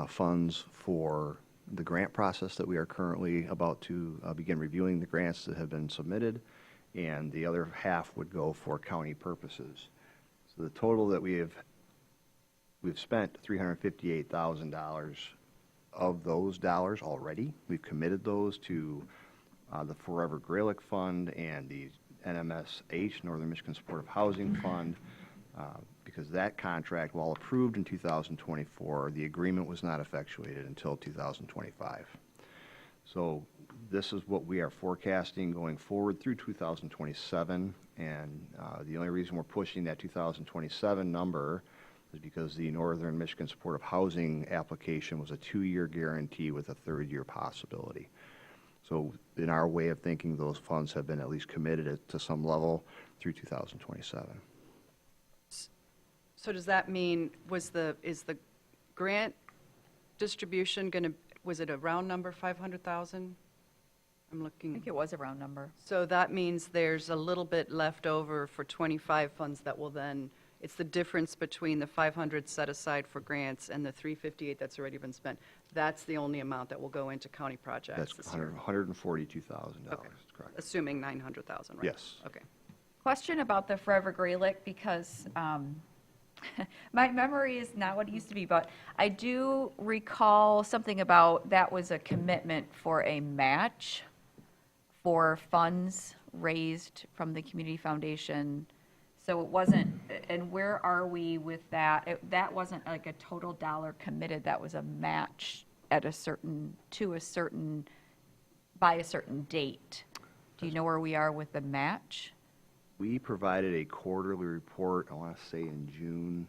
K: funds for the grant process that we are currently about to begin reviewing the grants that have been submitted, and the other half would go for county purposes. So the total that we've spent $358,000 of those dollars already. We've committed those to the Forever Graylick Fund and the NMSH, Northern Michigan Supportive Housing Fund, because that contract, while approved in 2024, the agreement was not effectuated until 2025. So this is what we are forecasting going forward through 2027, and the only reason we're pushing that 2027 number is because the Northern Michigan Supportive Housing application was a 2-year guarantee with a 3rd-year possibility. So in our way of thinking, those funds have been at least committed to some level through 2027.
F: So does that mean, is the grant distribution was it a round number, 500,000? I'm
H: I
F: looking.
H: think it was a round number.
F: So that means there's a little bit left over for 25 funds that will then, it's the difference between the 500 set aside for grants and the 358 that's already been spent. That's the only amount that will go into county projects
K: That's
F: this year.
K: $142,000,
F: Okay.
K: correct?
F: Assuming 900,000, right?
K: Yes.
F: Okay.
H: Question about the Forever Graylick, because my memory is not what it used to be, but I do recall something about that was a commitment for a match for funds raised from the community foundation. So it wasn't, and where are we with that? That wasn't like a total dollar committed, that was a match at a certain, by a certain date. Do you know where we are with the match?
K: We provided a quarterly report, I want to say in June.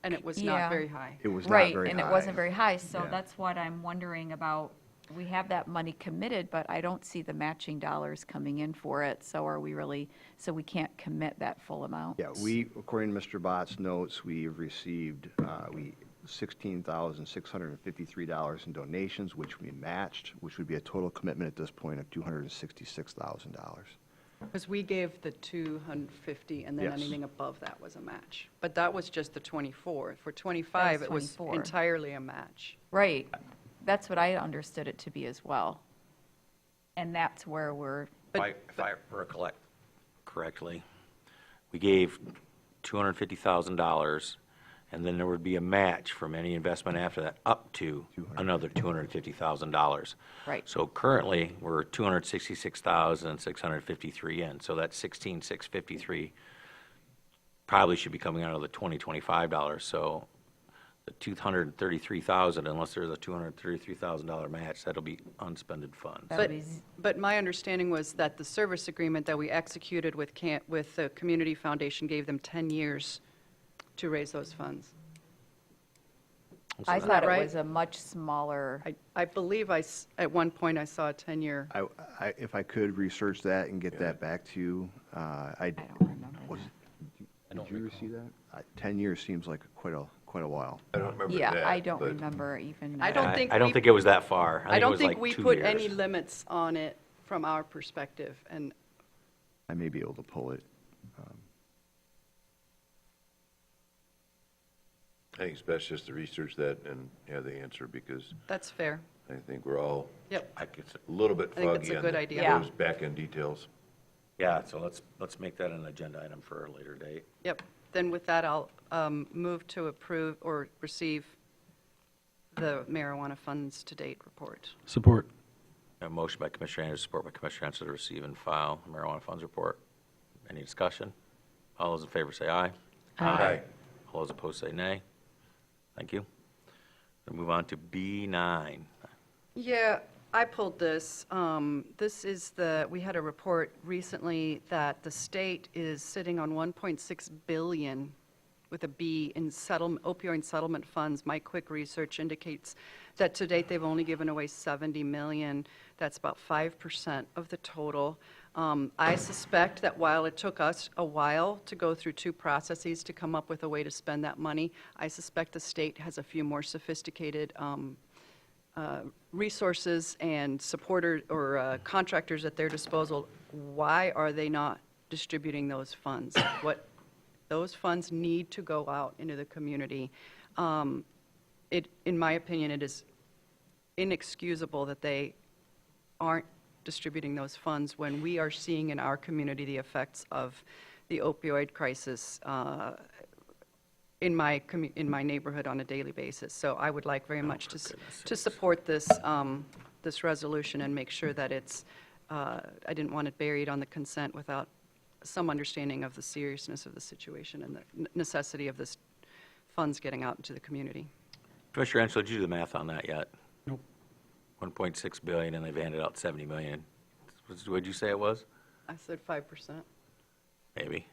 F: And it was
H: Yeah.
F: not very high.
K: It was not
H: Right,
K: very
H: and it
K: high.
H: wasn't very high, so
K: Yeah.
H: that's what I'm wondering about. We have that money committed, but I don't see the matching dollars coming in for it, so are we really, so we can't commit that full amount?
K: Yeah, according to Mr. Bott's notes, we have received $16,653 in donations, which we matched, which would be a total commitment at this point of $266,000.
F: Because we gave the 250, and then
K: Yes.
F: anything above that was a match. But that was just the 24. For 25, it was
H: 24.
F: entirely a match.
H: Right. That's what I understood it to be as well. And that's where we're,
B: If I recollect correctly, we gave $250,000, and then there would be a match from any investment after that, up to another $250,000.
H: Right.
B: So currently, we're 266,653 in, so that 16,653 probably should be coming out of the 2025 dollars. So the 233,000, unless there's a $233,000 match, that'll be unspended funds.
H: that
F: But,
H: would be,
F: but my understanding was that the service agreement that we executed with the Community Foundation gave them 10 years to raise those funds.
H: I
F: Isn't
H: thought
F: that
H: it
F: right?
H: was a much smaller,
F: I believe at one point I saw a 10-year.
K: If I could research that and get that back to you,
H: I don't remember.
K: Did you receive that? 10 years seems like quite a while.
C: I don't remember that.
H: Yeah, I don't
C: but
H: remember even.
F: I don't think
B: I don't
F: we-
B: think it was that far.
F: I
B: think it
F: don't
B: was
F: think
B: like
F: we
B: 2
F: put
B: years.
F: any limits on it from our perspective, and
K: I may be able to pull it.
C: I think it's best just to research that and have the answer, because
F: that's fair.
C: I think we're all
F: Yep.
B: I guess-
C: a little bit
F: I think that's
C: foggy
F: a
C: on
F: good idea.
H: Yeah.
C: those back-end details.
B: Yeah, so let's make that an agenda item for a later date.
F: Yep. Then with that, I'll move to approve or receive the marijuana funds to date report.
E: Support.
B: A motion by Commissioner Anderson, support by Commissioner Hensel to receive and file marijuana funds report. Any discussion? All those in favor say aye.
C: Aye.
B: All those opposed say nay. Thank you. We'll move on to B9.
F: Yeah, I pulled this. We had a report recently that the state is sitting on 1.6 billion with a B in opioid settlement funds. My quick research indicates that to date, they've only given away 70 million. That's about 5% of the total. I suspect that while it took us a while to go through 2 processes to come up with a way to spend that money, I suspect the state has a few more sophisticated resources and supporters or contractors at their disposal. Why are they not distributing those funds? Those funds need to go out into the community. In my opinion, it is inexcusable that they aren't distributing those funds when we are seeing in our community the effects of the opioid crisis in my neighborhood on a daily basis. So I would like very much to support this this resolution and make sure that it's. I didn't want it buried on the consent without some understanding of the seriousness of the situation and the necessity of this funds getting out into the community.
B: Commissioner Hensel, did you do the math on that yet?
E: Nope.
B: 1.6 billion, and they've handed out 70 million. What did you say it was?
F: I said 5%.
B: Maybe.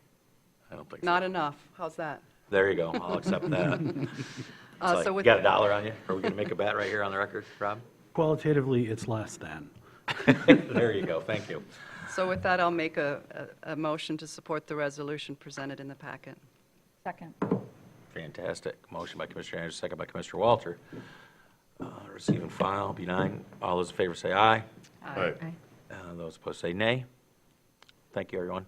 B: I don't think so.
F: Not enough. How's that?
B: There you go. I'll accept that. It's like,
F: So with
B: you got a dollar on you? Are we going to make a bet right here on the record, Rob?
E: Qualitatively, it's less than.
B: There you go. Thank you.
F: So with that, I'll make a motion to support the resolution presented in the packet.
H: Second.
B: Fantastic. Motion by Commissioner Anderson, second by Commissioner Walter. Receive and file, B9. All those in favor say aye.
C: Aye.
B: Those opposed say nay. Thank you, everyone.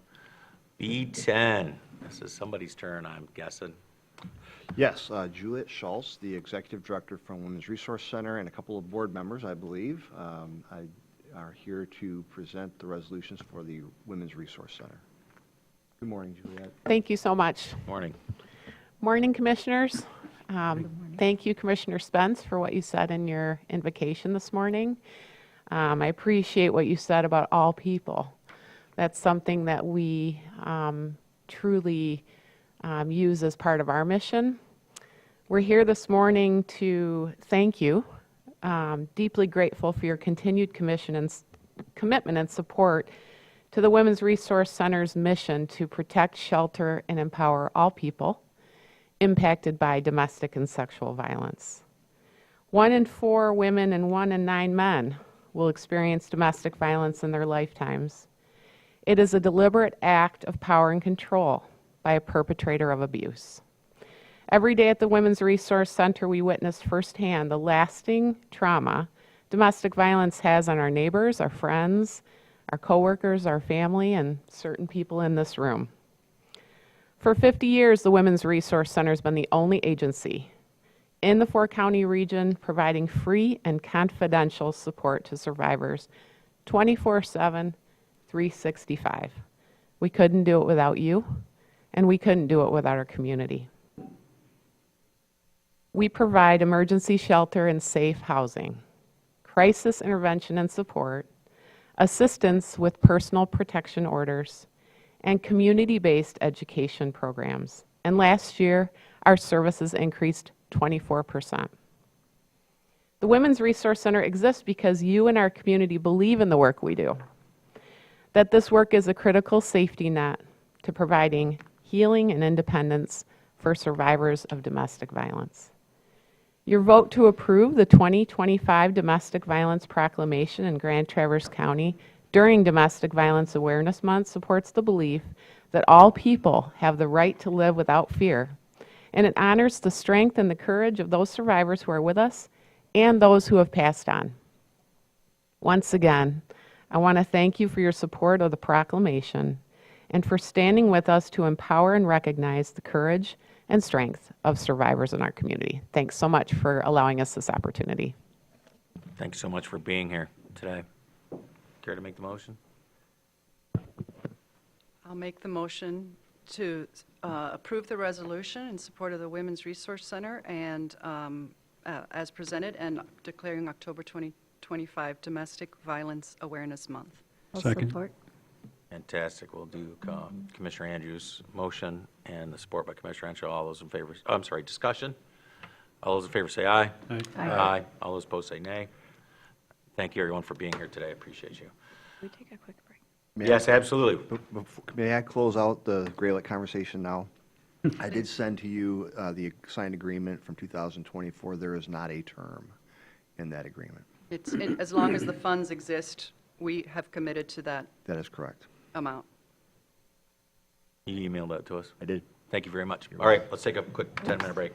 B: B10. This is somebody's turn, I'm guessing.
K: Yes, Juliet Schultz, the Executive Director from Women's Resource Center, and a couple of board members, I believe, are here to present the resolutions for the Women's Resource Center. Good morning, Juliet.
L: Thank you so much.
B: Morning.
L: Morning, Commissioners. Thank you, Commissioner Spence, for what you said in your invocation this morning. I appreciate what you said about all people. That's something that we truly use as part of our mission. We're here this morning to thank you. Deeply grateful for your continued commitment and support to the Women's Resource Center's mission to protect, shelter, and empower all people impacted by domestic and sexual violence. 1 in 4 women and 1 in 9 men will experience domestic violence in their lifetimes. It is a deliberate act of power and control by a perpetrator of abuse. Every day at the Women's Resource Center, we witness firsthand the lasting trauma domestic violence has on our neighbors, our friends, our coworkers, our family, and certain people in this room. For 50 years, the Women's Resource Center has been the only agency in the four-county region providing free and confidential support to survivors 24/7, 365. We couldn't do it without you, and we couldn't do it without our community. We provide emergency shelter and safe housing, crisis intervention and support, assistance with personal protection orders, and community-based education programs. And last year, our services increased 24%. The Women's Resource Center exists because you and our community believe in the work we do, that this work is a critical safety net to providing healing and independence for survivors of domestic violence. Your vote to approve the 2025 Domestic Violence Proclamation in Grand Traverse County during Domestic Violence Awareness Month supports the belief that all people have the right to live without fear, and it honors the strength and the courage of those survivors who are with us and those who have passed on. Once again, I want to thank you for your support of the proclamation and for standing with us to empower and recognize the courage and strength of survivors in our community. Thanks so much for allowing us this opportunity.
B: Thanks so much for being here today. Care to make the motion?
F: I'll make the motion to approve the resolution in support of the Women's Resource Center and as presented, and declaring October 2025 Domestic Violence Awareness Month.
A: I'll
E: Second.
A: support.
B: Fantastic. We'll do Commissioner Andrews' motion and the support by Commissioner Henshaw. All those in favor, I'm sorry, discussion? All those in favor say aye.
E: Aye.
B: Aye. All those opposed say nay. Thank you, everyone, for being here today. I appreciate you.
F: Can we take a quick break?
B: Yes, absolutely.
K: May I close out the Gray Lake conversation now? I did send to you the signed agreement from 2024. There is not a term in that agreement.
F: As long as the funds exist, we have committed to that
K: That is correct.
F: amount.
B: You emailed that to us.
K: I did.
B: Thank you very much. All right, let's take a quick 10-minute break.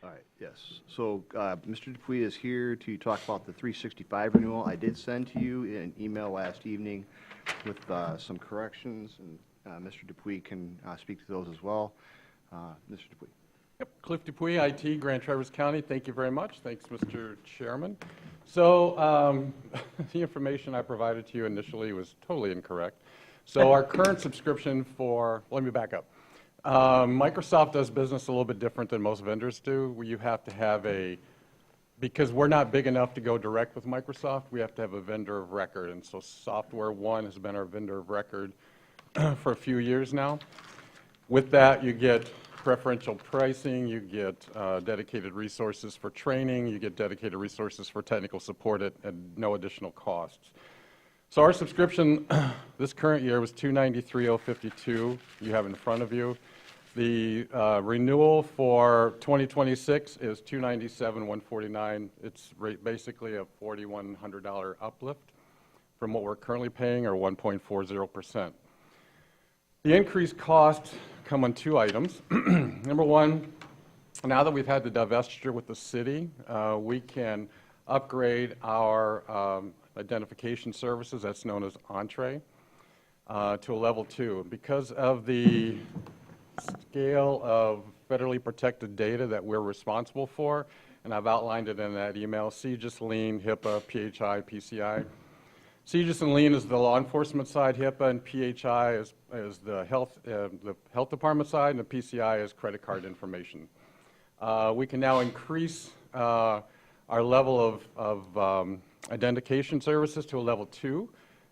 K: All right, yes. So Mr. Dupuy is here to talk about the 365 renewal. I did send to you an email last evening with some corrections, and Mr. Dupuy can speak to those as well. Mr. Dupuy.
M: Yep, Cliff Dupuy, IT, Grand Traverse County. Thank you very much. Thanks, Mr. Chairman. So the information I provided to you initially was totally incorrect. So our current subscription for, let me back up. Microsoft does business a little bit different than most vendors do, where you have to have because we're not big enough to go direct with Microsoft, we have to have a vendor of record. And so Software One has been our vendor of record for a few years now. With that, you get preferential pricing, you get dedicated resources for training, you get dedicated resources for technical support at no additional costs. So our subscription this current year was $293,052 you have in front of you. The renewal for 2026 is $297,149. It's basically a $4,100 uplift from what we're currently paying, or 1.40%. The increased costs come on two items. Number one, now that we've had the divestiture with the city, we can upgrade our identification services, that's known as Entree, to a level 2. Because of the scale of federally protected data that we're responsible for, and I've outlined it in that email, CJIS, LEAN, HIPAA, PHI, PCI. CJIS and LEAN is the law enforcement side, HIPAA and PHI is the health department side, and the PCI is credit card information. We can now increase our level of identification services to a level 2.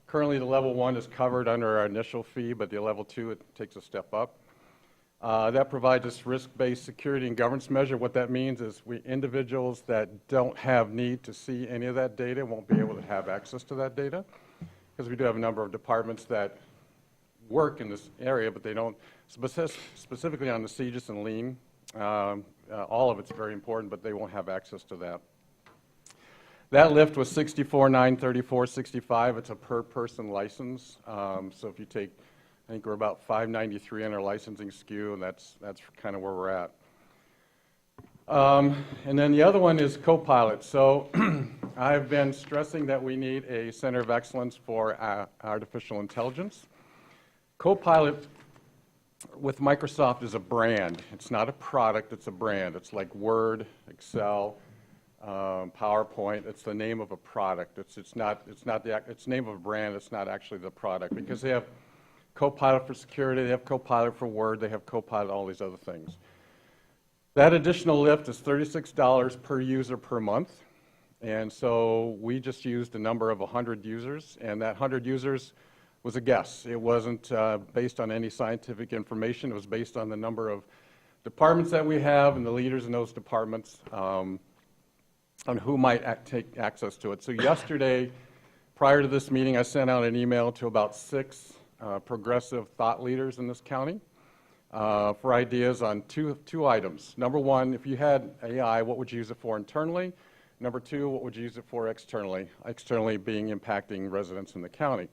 M: Currently, the level 1 is covered under our initial fee, but the level 2, it takes a step up. That provides us risk-based security and governance measure. What that means is individuals that don't have need to see any of that data won't be able to have access to that data, because we do have a number of departments that work in this area, but they don't, specifically on the CJIS and LEAN. All of it's very important, but they won't have access to that. That lift was $64,934.65. It's a per-person license. So if you take, I think we're about $593 on our licensing SKU, and that's kind of where we're at. And then the other one is Copilot. So I've been stressing that we need a center of excellence for artificial intelligence. Copilot with Microsoft is a brand. It's not a product, it's a brand. It's like Word, Excel, PowerPoint. It's the name of a product. It's the name of a brand. It's not actually the product, because they have Copilot for security, they have Copilot for Word, they have Copilot, all these other things. That additional lift is $36 per user per month. And so we just used a number of 100 users, and that 100 users was a guess. It wasn't based on any scientific information. It was based on the number of departments that we have and the leaders in those departments on who might take access to it. So yesterday, prior to this meeting, I sent out an email to about 6 progressive thought leaders in this county for ideas on two items. Number one, if you had AI, what would you use it for internally? Number two, what would you use it for externally? Externally being impacting residents in the county.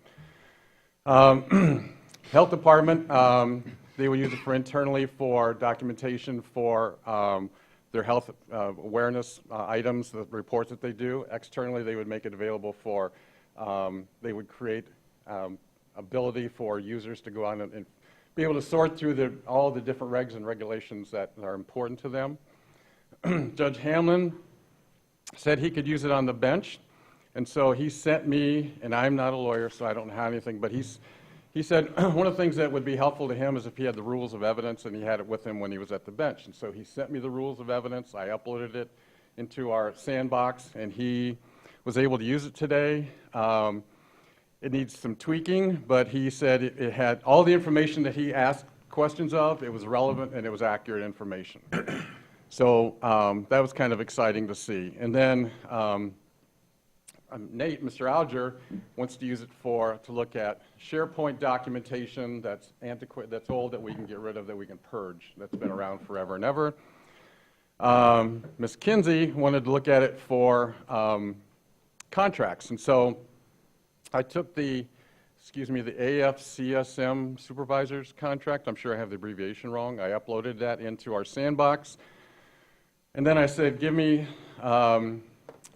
M: Health department, they would use it for internally for documentation for their health awareness items, the reports that they do. Externally, they would make it available for, they would create ability for users to go on and be able to sort through all the different regs and regulations that are important to them. Judge Hamlin said he could use it on the bench, and so he sent me, and I'm not a lawyer, so I don't know anything, but he said one of the things that would be helpful to him is if he had the rules of evidence and he had it with him when he was at the bench. And so he sent me the rules of evidence. I uploaded it into our sandbox, and he was able to use it today. It needs some tweaking, but he said it had all the information that he asked questions of. It was relevant and it was accurate information. So that was kind of exciting to see. And then Nate, Mr. Alger, wants to use it to look at SharePoint documentation that's antiquated, that's old, that we can get rid of, that we can purge, that's been around forever and ever. Ms. Kinsey wanted to look at it for contracts. And so I took the AFCSM supervisor's contract. I'm sure I have the abbreviation wrong. I uploaded that into our sandbox. And then I said, give me,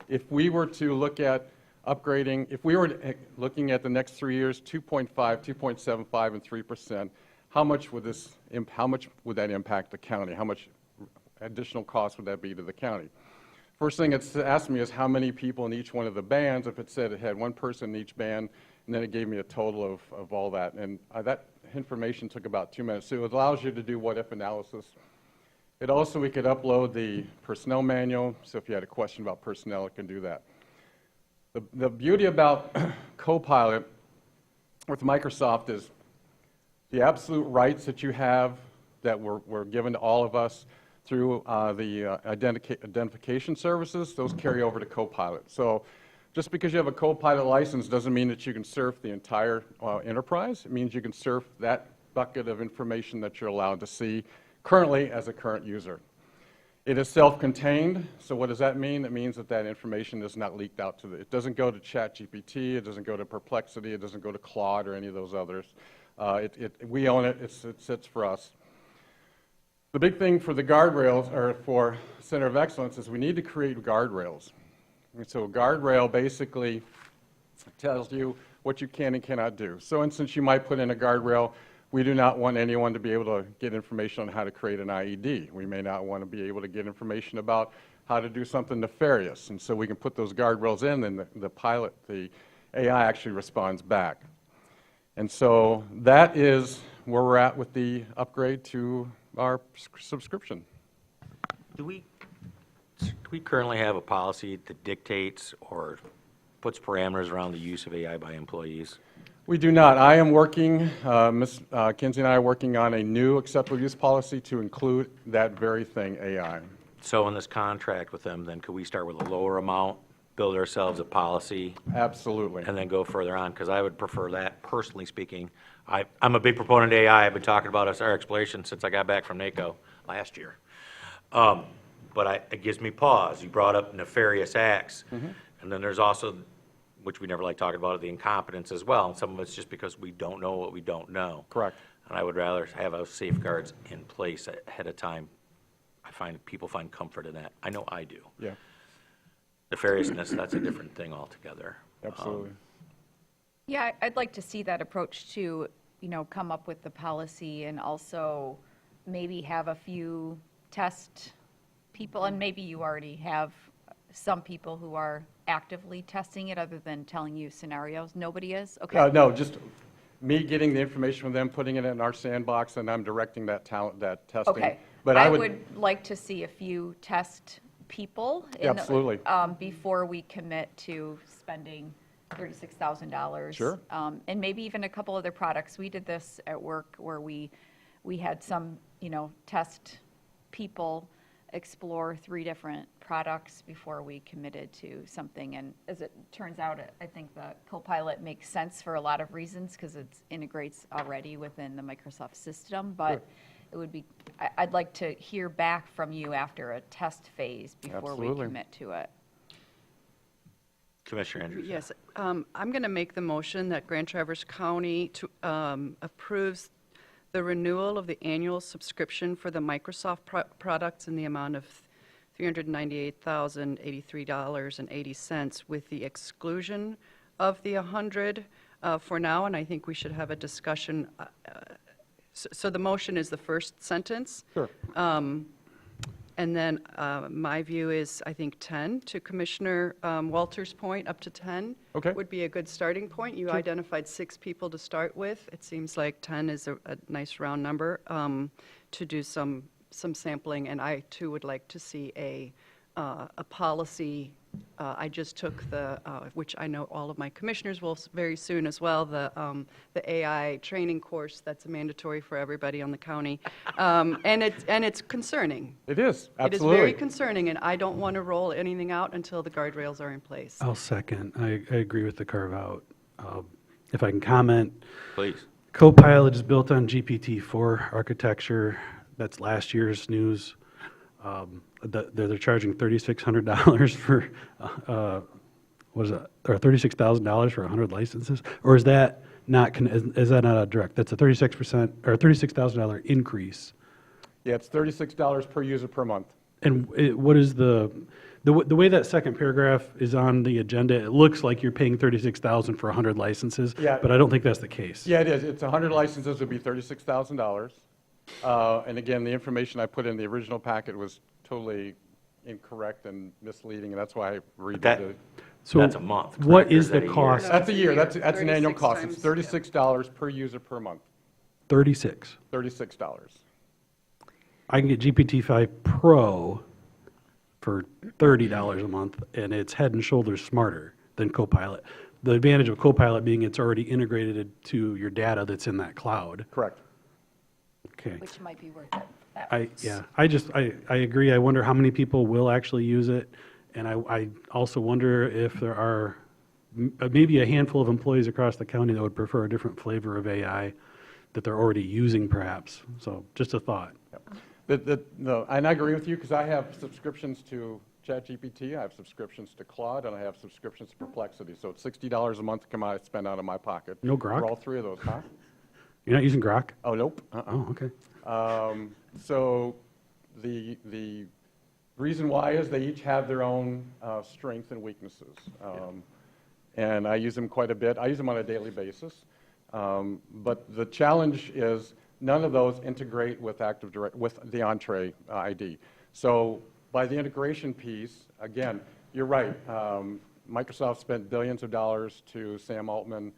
M: if we were to look at upgrading, if we were looking at the next 3 years, 2.5, 2.75, and 3%, how much would that impact the county? How much additional cost would that be to the county? First thing it's asked me is how many people in each one of the bands. If it said it had one person in each band, and then it gave me a total of all that. And that information took about 2 minutes. So it allows you to do what-if analysis. We could upload the personnel manual, so if you had a question about personnel, it can do that. The beauty about Copilot with Microsoft is the absolute rights that you have that were given to all of us through the identification services, those carry over to Copilot. So just because you have a Copilot license doesn't mean that you can surf the entire enterprise. It means you can surf that bucket of information that you're allowed to see currently as a current user. It is self-contained, so what does that mean? It means that that information is not leaked out to it doesn't go to ChatGPT, it doesn't go to Perplexity, it doesn't go to Claude or any of those others. We own it, it sits for us. The big thing for the guardrails, or for Center of Excellence, is we need to create guardrails. And so a guardrail basically tells you what you can and cannot do. So, for instance, you might put in a guardrail, we do not want anyone to be able to get information on how to create an IED. We may not want to be able to get information about how to do something nefarious. And so we can put those guardrails in, and the AI actually responds back. And so that is where we're at with the upgrade to our subscription.
B: Do we currently have a policy that dictates or puts parameters around the use of AI by employees?
M: We do not. I am working, Ms. Kinsey and I are working on a new acceptable use policy to include that very thing, AI.
B: So in this contract with them, then could we start with a lower amount, build ourselves a policy?
M: Absolutely.
B: And then go further on? Because I would prefer that, personally speaking. I'm a big proponent of AI. I've been talking about our exploration since I got back from NACO last year. But it gives me pause. You brought up nefarious acts.
M: Mm-hmm.
B: And then there's also, which we never like talking about, the incompetence as well. And some of it's just because we don't know what we don't know.
M: Correct.
B: And I would rather have those safeguards in place ahead of time. I find people find comfort in that. I know I do.
M: Yeah,
B: Nefariousness, that's a different thing altogether.
M: absolutely.
H: Yeah, I'd like to see that approach to, come up with the policy and also maybe have a few test people, and maybe you already have some people who are actively testing it other than telling you scenarios. Nobody is? Okay.
M: No, just me getting the information from them, putting it in our sandbox, and I'm directing that testing.
H: Okay.
M: But
H: I would like to see a few test people
M: Absolutely.
H: Before we commit to spending $36,000.
M: Sure.
H: And maybe even a couple other products. We did this at work where we had some, test people explore 3 different products before we committed to something. And as it turns out, I think the Copilot makes sense for a lot of reasons because it integrates already within the Microsoft system. But it would be, I'd like to hear back from you after a test phase before we
M: Absolutely.
H: commit to it.
B: Commissioner Andrews?
F: Yes, I'm going to make the motion that Grand Traverse County approves the renewal of the annual subscription for the Microsoft products in the amount of $398,083.80 with the exclusion of the 100 for now, and I think we should have a discussion. So the motion is the first sentence.
M: Sure.
F: And then my view is, I think 10, to Commissioner Walter's point, up to 10
M: Okay.
F: would be a good starting point. You identified 6 people to start with. It seems like 10 is a nice round number to do some sampling. And I, too, would like to see a policy. I just took which I know all of my commissioners will very soon as well, the AI training course that's mandatory for everybody on the county. And it's concerning.
M: It is,
F: It is
M: absolutely.
F: very concerning, and I don't want to roll anything out until the guardrails are in place.
E: I'll second. I agree with the carve-out. If I can comment,
B: Please.
E: Copilot is built on GPT-4 architecture. That's last year's news. They're charging $3,600 for, what is it, or $36,000 for 100 licenses? Or is that not, is that not a direct? That's a 36% or $36,000 increase.
M: Yeah, it's $36 per user per month.
E: And what is the way that second paragraph is on the agenda, it looks like you're paying $36,000 for 100 licenses,
M: Yeah.
E: but I don't think that's the case.
M: Yeah, it is. It's 100 licenses would be $36,000. And again, the information I put in the original packet was totally incorrect and misleading, and that's why I redid
B: That-
M: it.
E: So
B: That's a month,
E: what
B: correct, or
E: is
B: is
E: the
B: that a year?
E: cost?
M: That's a year. That's an annual
F: 36
M: cost. It's
F: times, yeah.
M: $36 per user per month.
E: 36.
M: $36.
E: I can get GPT-5 Pro for $30 a month, and it's head and shoulders smarter than Copilot. The advantage of Copilot being it's already integrated to your data that's in that cloud.
M: Correct.
E: Okay.
H: Which might be worth it.
E: I agree. I wonder how many people will actually use it. And I also wonder if there are maybe a handful of employees across the county that would prefer a different flavor of AI that they're already using perhaps. So just a thought.
M: No, and I agree with you because I have subscriptions to ChatGPT, I have subscriptions to Claude, and I have subscriptions to Perplexity. So it's $60 a month to come out, spend out of my pocket.
E: No Grok?
M: For all three of those, huh?
E: You're not using Grok?
M: Oh, nope.
E: Oh, okay.
M: So the reason why is they each have their own strengths and weaknesses. And I use them quite a bit. I use them on a daily basis. But the challenge is none of those integrate with with the Entree ID. So by the integration piece, again, you're right. Microsoft spent billions of dollars to Sam Altman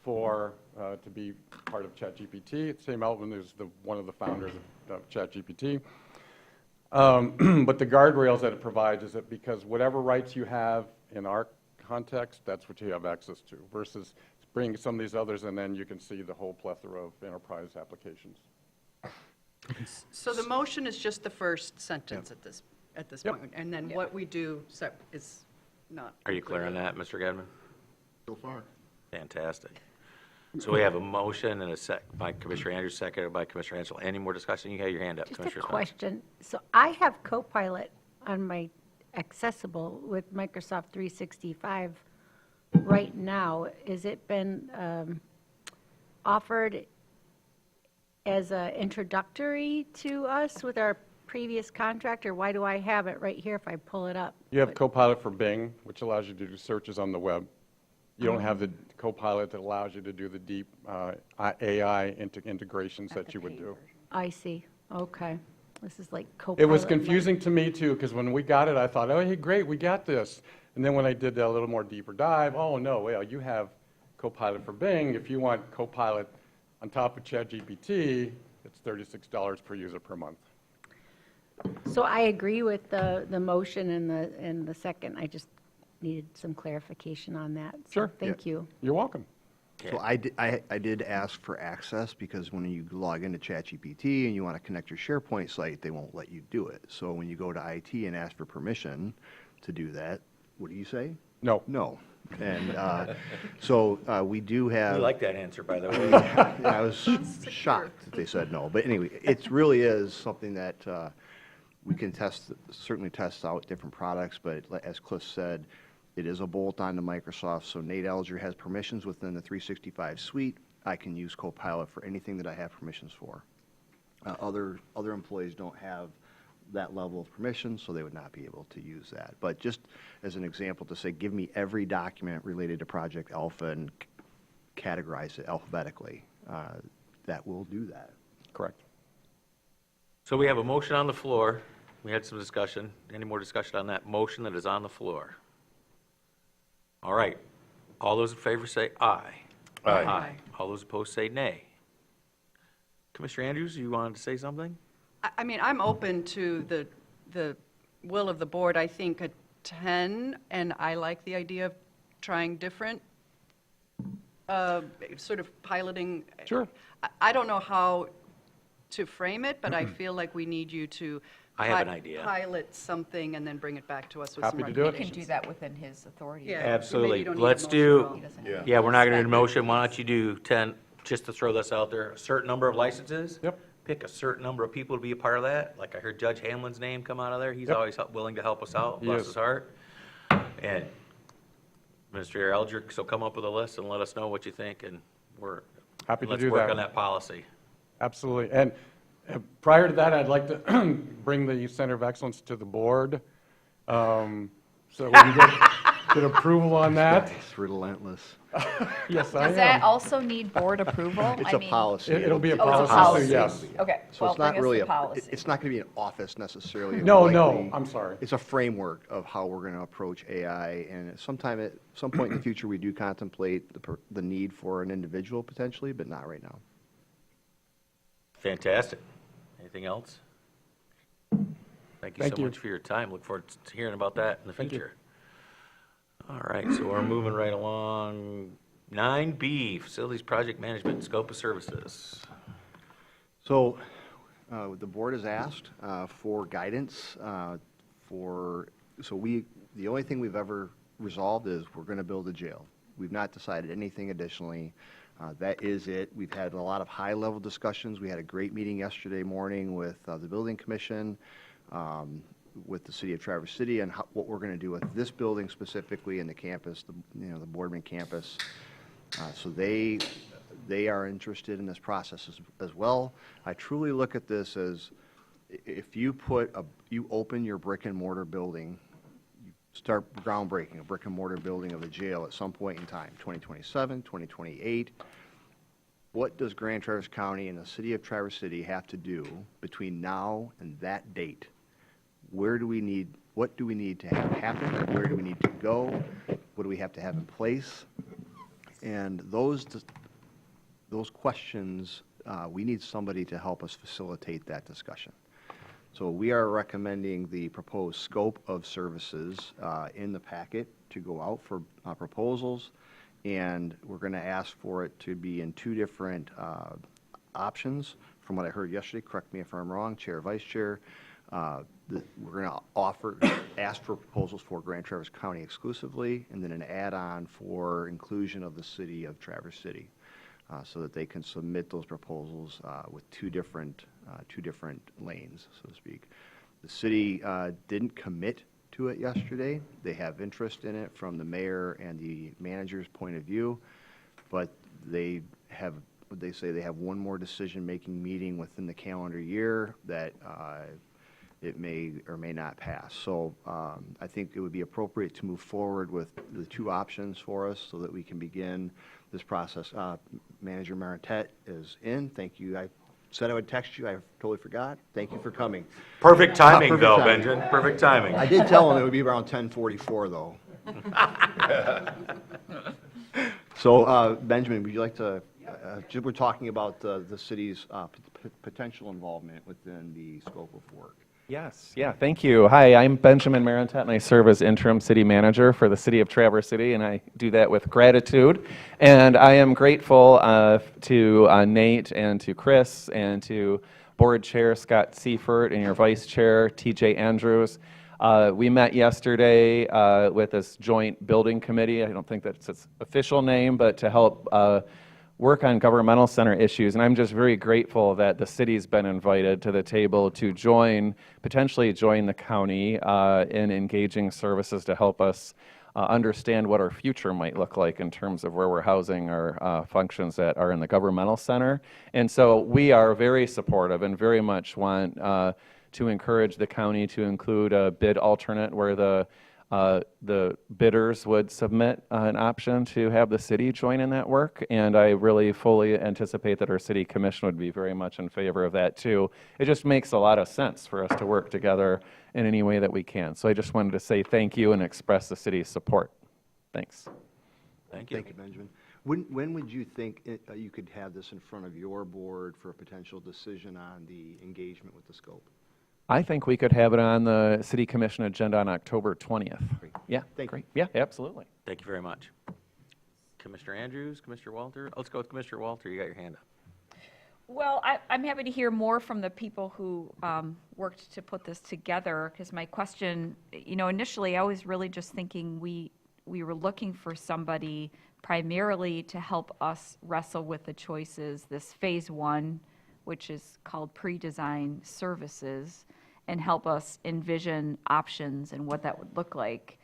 M: to be part of ChatGPT. Sam Altman is one of the founders of ChatGPT. But the guardrails that it provides is that because whatever rights you have in our context, that's what you have access to, versus bringing some of these others and then you can see the whole plethora of enterprise applications.
F: So the motion is just the first sentence at this
M: Yep.
F: point, and then what we do is not.
B: Are you clear on that, Mr. Gedman?
D: So far.
B: Fantastic. So we have a motion and a by Commissioner Andrews, seconded by Commissioner Hansel. Any more discussion? You have your hand up,
A: Just a
B: Commissioner Spence.
A: question. So I have Copilot on my accessible with Microsoft 365 right now. Has it been offered as an introductory to us with our previous contract, or why do I have it right here if I pull it up?
M: You have Copilot for Bing, which allows you to do searches on the web. You don't have the Copilot that allows you to do the deep AI integrations that you would do.
A: I see. Okay. This is like Copilot.
M: It was confusing to me too, because when we got it, I thought, oh, hey, great, we got this. And then when I did a little more deeper dive, oh, no, well, you have Copilot for Bing. If you want Copilot on top of ChatGPT, it's $36 per user per month.
A: So I agree with the motion and the second. I just needed some clarification on that. So
M: Sure.
A: Thank you.
M: You're welcome.
K: So I did ask for access because when you log into ChatGPT and you want to connect your SharePoint site, they won't let you do it. So when you go to IT and ask for permission to do that, what do you say?
M: No.
K: No. And so we do have.
B: We like that answer, by the way.
K: Yeah, I was shocked that they said no. But anyway, it really is something that we can certainly test out different products. But as Cliff said, it is a bolt-on to Microsoft. So Nate Elger has permissions within the 365 suite. I can use Copilot for anything that I have permissions for. Other employees don't have that level of permission, so they would not be able to use that. But just as an example to say, give me every document related to Project Alpha and categorize it alphabetically, that will do that.
M: Correct.
B: So we have a motion on the floor. We had some discussion. Any more discussion on that motion that is on the floor? All right. All those in favor say aye.
C: Aye.
B: All those opposed say nay. Commissioner Andrews, you wanted to say something?
F: I mean, I'm open to the will of the board. I think a 10, and I like the idea of trying different, sort of piloting.
M: Sure.
F: I don't know how to frame it, but I feel like we need you to.
B: I have an idea.
F: Pilot something and then bring it back to us with
M: Happy
F: some
M: to do it.
H: He can
F: recommendations.
H: do that within his authority.
F: Yeah.
B: Absolutely.
F: Maybe you don't need a
B: Let's
F: motion
B: do,
F: at all.
H: He doesn't
C: Yeah.
H: have
B: yeah, we're not going to do a
H: spend
B: motion. Why
H: it.
B: don't you do 10, just to throw this out there, a certain number of licenses?
M: Yep.
B: Pick a certain number of people to be a part of that. Like I heard Judge Hamlin's name come out of there. He's
M: Yep.
B: always willing to help us out,
M: He
B: bless
M: is.
B: his heart. And Administrator Elger, so come up with a list and let us know what you think, and
M: Happy to
B: let's
M: do
B: work
M: that.
B: on that policy.
M: Absolutely. And Prior to that, I'd like to bring the Center of Excellence to the board. So we can get approval on that.
K: It's relentless.
M: Yes, I
H: Does that
M: am.
H: also need board approval?
K: It's
H: I
K: a
H: mean-
K: policy.
M: It'll be a
H: Oh, it's a
M: policy, so
H: policy.
M: yes.
H: Okay,
K: So
H: well,
K: it's not
H: bring us
K: really
H: the policy.
K: it's not going to be an office necessarily. It
M: No,
K: will
M: no,
K: likely-
M: I'm sorry.
K: It's a framework of how we're going to approach AI, and at some point in the future, we do contemplate the need for an individual potentially, but not right now.
B: Fantastic. Anything else? Thank you
M: Thank
B: so
M: you.
B: much for your time. Look forward to hearing about that in the
M: Thank you.
B: future. All right, so we're moving right along. 9B, Facilities Project Management and Scope of Services.
K: So the board has asked for guidance the only thing we've ever resolved is we're going to build a jail. We've not decided anything additionally. That is it. We've had a lot of high-level discussions. We had a great meeting yesterday morning with the Building Commission, with the City of Traverse City, and what we're going to do with this building specifically and the campus, the Boardman campus. So they are interested in this process as well. I truly look at this as if you open your brick and mortar building, you start groundbreaking a brick and mortar building of a jail at some point in time, 2027, 2028. What does Grand Traverse County and the City of Traverse City have to do between now and that date? What do we need to have happen? Where do we need to go? What do we have to have in place? And those questions, we need somebody to help us facilitate that discussion. So we are recommending the proposed scope of services in the packet to go out for proposals, and we're going to ask for it to be in two different options. From what I heard yesterday, correct me if I'm wrong, Chair, Vice Chair, we're going to ask for proposals for Grand Traverse County exclusively, and then an add-on for inclusion of the City of Traverse City, so that they can submit those proposals with two different lanes, so to speak. The city didn't commit to it yesterday. They have interest in it from the mayor and the manager's point of view, but they say they have one more decision-making meeting within the calendar year that it may or may not pass. So I think it would be appropriate to move forward with the two options for us so that we can begin this process. Manager Marantet is in. Thank you. I said I would text you. I totally forgot. Thank you for coming.
B: Perfect timing,
K: Perfect
B: though,
K: timing.
B: Benjamin. Perfect timing.
K: I did tell him it would be around 10:44, though. So, Benjamin, would you like to, we're talking about the city's potential involvement within the scope of work.
N: Yes, yeah, thank you. Hi, I'm Benjamin Marantet, and I serve as interim city manager for the City of Traverse City, and I do that with gratitude. And I am grateful to Nate and to Chris and to Board Chair Scott Seifert and your Vice Chair TJ Andrews. We met yesterday with this joint building committee. I don't think that's its official name, but to help work on governmental center issues, and I'm just very grateful that the city's been invited to the table to potentially join the county in engaging services to help us understand what our future might look like in terms of where we're housing our functions that are in the governmental center. And so we are very supportive and very much want to encourage the county to include a bid alternate where the bidders would submit an option to have the city join in that work, and I really fully anticipate that our city commission would be very much in favor of that too. It just makes a lot of sense for us to work together in any way that we can. So I just wanted to say thank you and express the city's support. Thanks.
B: Thank you.
K: Thank you, Benjamin. When would you think you could have this in front of your board for a potential decision on the engagement with the scope?
N: I think we could have it on the city commission agenda on October 20th.
K: Great.
N: Yeah,
K: Thank
N: great.
K: you.
N: Yeah, absolutely.
B: Thank you very much. Commissioner Andrews, Commissioner Walter? Let's go with Commissioner Walter. You got your hand up.
H: Well, I'm happy to hear more from the people who worked to put this together, because my question, initially I was really just thinking we were looking for somebody primarily to help us wrestle with the choices, this phase one, which is called pre-design services, and help us envision options and what that would look like.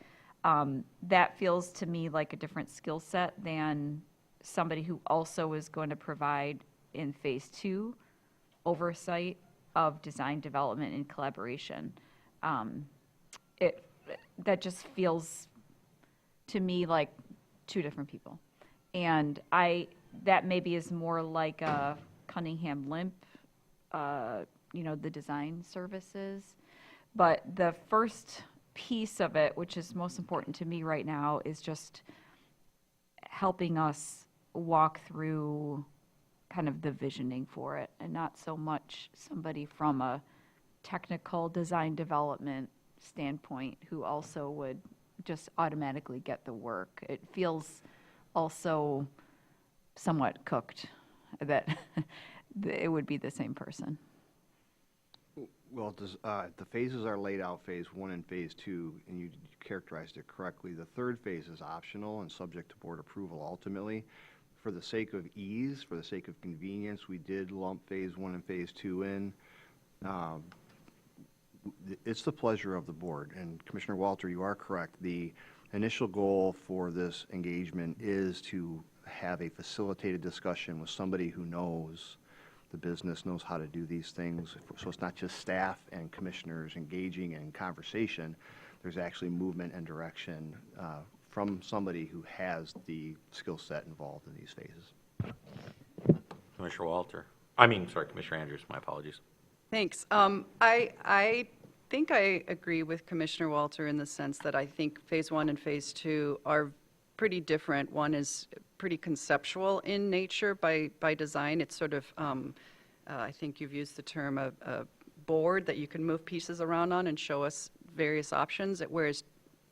H: That feels to me like a different skill set than somebody who also is going to provide in phase two oversight of design development and collaboration. That just feels to me like two different people. And that maybe is more like a Cunningham Limp, the design services. But the first piece of it, which is most important to me right now, is just helping us walk through kind of the visioning for it, and not so much somebody from a technical design development standpoint who also would just automatically get the work. It feels also somewhat cooked that it would be the same person.
K: Well, the phases are laid out, phase 1 and phase 2, and you characterized it correctly. The third phase is optional and subject to board approval ultimately. For the sake of ease, for the sake of convenience, we did lump phase 1 and phase 2 in. It's the pleasure of the board. And Commissioner Walter, you are correct. The initial goal for this engagement is to have a facilitated discussion with somebody who knows the business, knows how to do these things. So it's not just staff and commissioners engaging in conversation. There's actually movement and direction from somebody who has the skill set involved in these phases.
B: Commissioner Andrews, my apologies.
F: Thanks. I think I agree with Commissioner Walter in the sense that I think phase 1 and phase 2 are pretty different. One is pretty conceptual in nature by design. It's sort of, I think you've used the term a board that you can move pieces around on and show us various options, whereas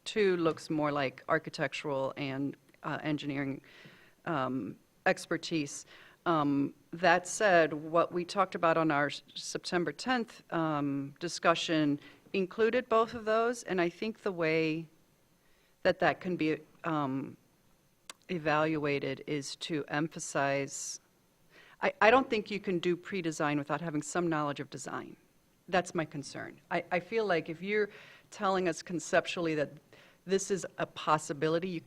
F: 2 looks more like architectural and engineering expertise. That said, what we talked about on our September 10th discussion included both of those, and I think the way that can be evaluated is to emphasize, I don't think you can do pre-design without having some knowledge of design. That's my concern. I feel like if you're telling us conceptually that this is a possibility,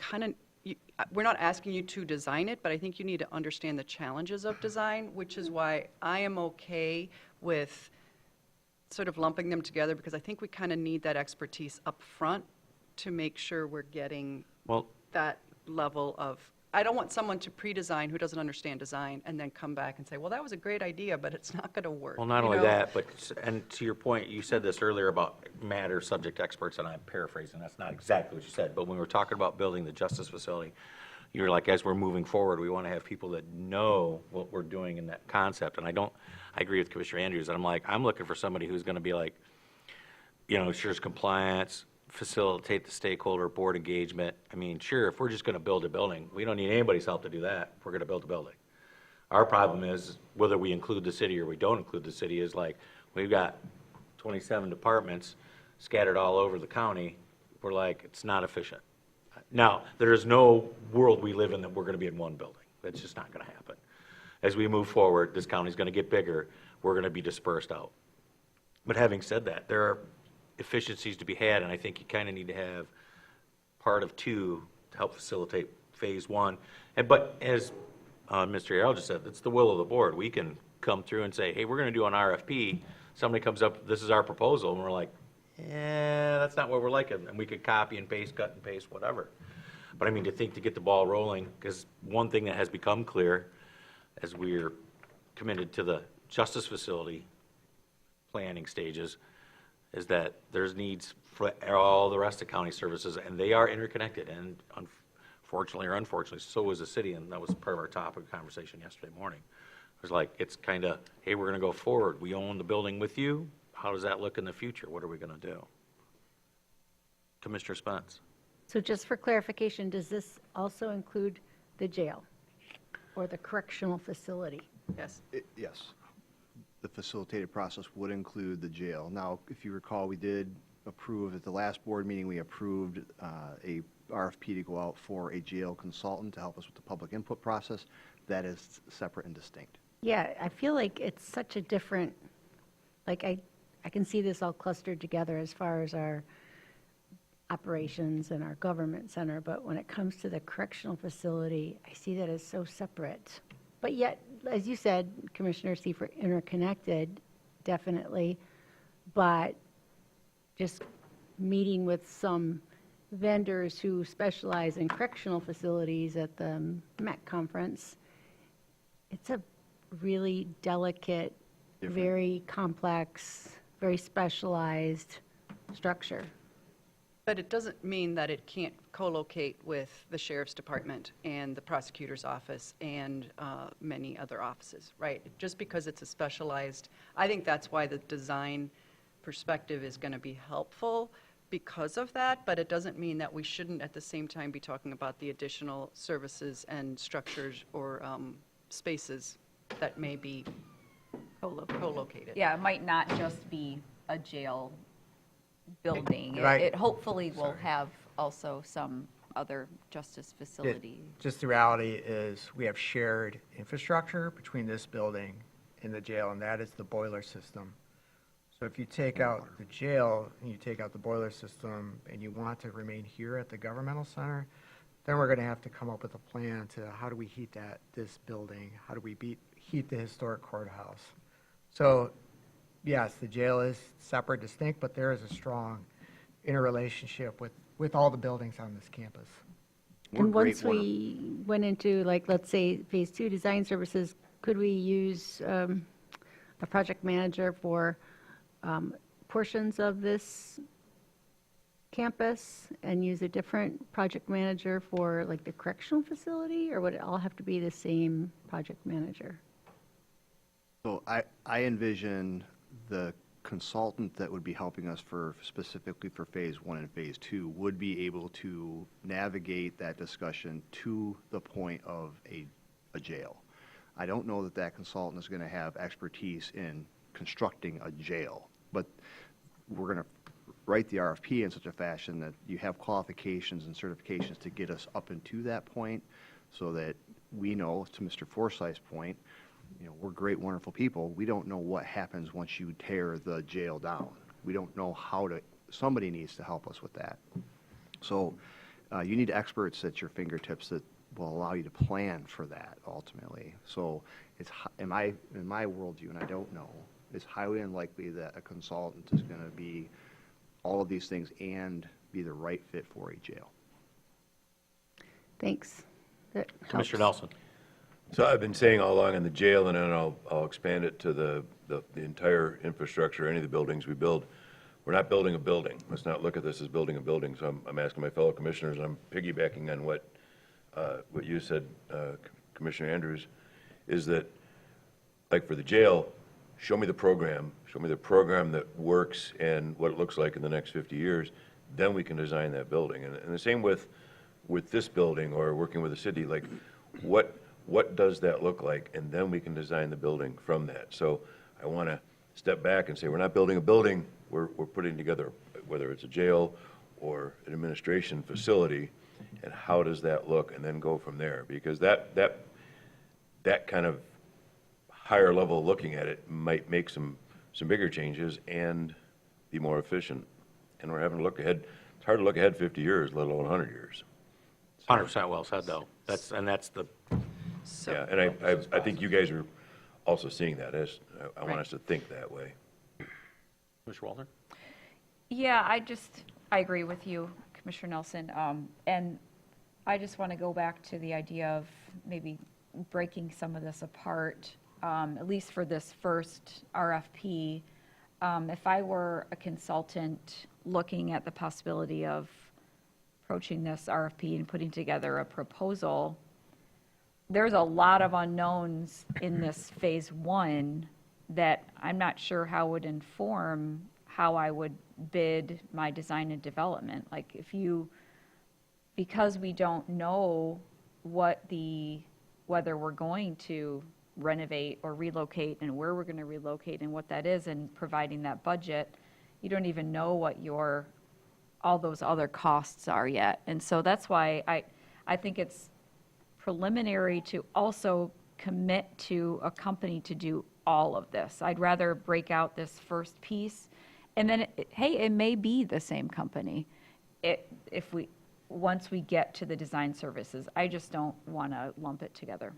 F: we're not asking you to design it, but I think you need to understand the challenges of design, which is why I am okay with sort of lumping them together, because I think we kind of need that expertise up front to make sure we're getting that level of, I don't want someone to pre-design who doesn't understand design and then come back and say, well, that was a great idea, but it's not going to work.
B: Well, not only that, and to your point, you said this earlier about matter subject experts, and I'm paraphrasing, that's not exactly what you said, but when we were talking about building the justice facility, you were like, as we're moving forward, we want to have people that know what we're doing in that concept, and I agree with Commissioner Andrews, and I'm looking for somebody who's going to be like, ensures compliance, facilitate the stakeholder board engagement. I mean, sure, if we're just going to build a building, we don't need anybody's help to do that if we're going to build a building. Our problem is whether we include the city or we don't include the city is like, we've got 27 departments scattered all over the county. We're like, it's not efficient. Now, there is no world we live in that we're going to be in one building. That's just not going to happen. As we move forward, this county's going to get bigger. We're going to be dispersed out. But having said that, there are efficiencies to be had, and I think you kind of need to have part of 2 to help facilitate phase 1. But as Mr. Yarrow just said, it's the will of the board. We can come through and say, hey, we're going to do an RFP. Somebody comes up, this is our proposal, and we're like, that's not what we're liking. And we could copy and paste, cut and paste, whatever. But I mean, to get the ball rolling, because one thing that has become clear as we're committed to the justice facility planning stages is that there's needs for all the rest of county services, and they are interconnected, and unfortunately or unfortunately, so is the city, and that was part of our topic of conversation yesterday morning. It was like, it's kind of, hey, we're going to go forward. We own the building with you. How does that look in the future? What are we going to do? Commissioner Spence.
A: So just for clarification, does this also include the jail or the correctional facility?
F: Yes.
K: Yes. The facilitated process would include the jail. Now, if you recall, we did approve, at the last board meeting, we approved a RFP to go out for a jail consultant to help us with the public input process. That is separate and distinct.
A: Yeah, I feel like it's such a different, like I can see this all clustered together as far as our operations and our government center, but when it comes to the correctional facility, I see that as so separate. But yet, as you said, Commissioner Seifert, interconnected, definitely. But just meeting with some vendors who specialize in correctional facilities at the MEC conference, it's a really delicate, very complex, very specialized structure.
F: But it doesn't mean that it can't co-locate with the sheriff's department and the prosecutor's office and many other offices, right? Just because it's a specialized, I think that's why the design perspective is going to be helpful because of that, but it doesn't mean that we shouldn't at the same time be talking about the additional services and structures or spaces that may be co-located.
H: Yeah, it might not just be a jail building.
O: Right.
H: It hopefully will have also some other justice facility.
O: Just the reality is we have shared infrastructure between this building and the jail, and that is the boiler system. So if you take out the jail and you take out the boiler system and you want to remain here at the governmental center, then we're going to have to come up with a plan to how do we heat this building? How do we heat the historic courthouse? So yes, the jail is separate, distinct, but there is a strong interrelationship with all the buildings on this campus.
A: And once we went into, like, let's say, Phase 2 design services, could we use a project manager for portions of this campus and use a different project manager for, like, the correctional facility? Or would it all have to be the same project manager?
K: So I envision the consultant that would be helping us specifically for Phase 1 and Phase 2 would be able to navigate that discussion to the point of a jail. I don't know that consultant is going to have expertise in constructing a jail, but we're going to write the RFP in such a fashion that you have qualifications and certifications to get us up into that point so that we know, to Mr. Forsythe's point, we're great, wonderful people. We don't know what happens once you tear the jail down. We don't know somebody needs to help us with that. So you need experts at your fingertips that will allow you to plan for that ultimately. So in my worldview, and I don't know, it's highly unlikely that a consultant is going to be all of these things and be the right fit for a jail.
A: Thanks. That
B: Commissioner
A: helps.
B: Nelson.
C: So I've been saying all along in the jail, and then I'll expand it to the entire infrastructure, any of the buildings we build. We're not building a building. Let's not look at this as building a building. So I'm asking my fellow commissioners, and I'm piggybacking on what you said, Commissioner Andrews, is that, like for the jail, show me the program that works and what it looks like in the next 50 years, then we can design that building. And the same with this building or working with the city, like what does that look like? And then we can design the building from that. So I want to step back and say, we're not building a building, we're putting together, whether it's a jail or an administration facility, and how does that look, and then go from there. Because that kind of higher level of looking at it might make some bigger changes and be more efficient. And we're having to look ahead. It's hard to look ahead 50 years, let alone 100 years.
B: 100% well said, though. That's the.
C: Yeah, and I think you guys are also seeing that. I want us to think that way.
B: Commissioner Walter?
H: Yeah, I agree with you, Commissioner Nelson. And I just want to go back to the idea of maybe breaking some of this apart, at least for this first RFP. If I were a consultant looking at the possibility of approaching this RFP and putting together a proposal, there's a lot of unknowns in this Phase 1 that I'm not sure how would inform how I would bid my design and development. Like because we don't know whether we're going to renovate or relocate and where we're going to relocate and what that is, and providing that budget, you don't even know what all those other costs are yet. And so that's why I think it's preliminary to also commit to a company to do all of this. I'd rather break out this first piece, and then, it may be the same company once we get to the design services. I just don't want to lump it together.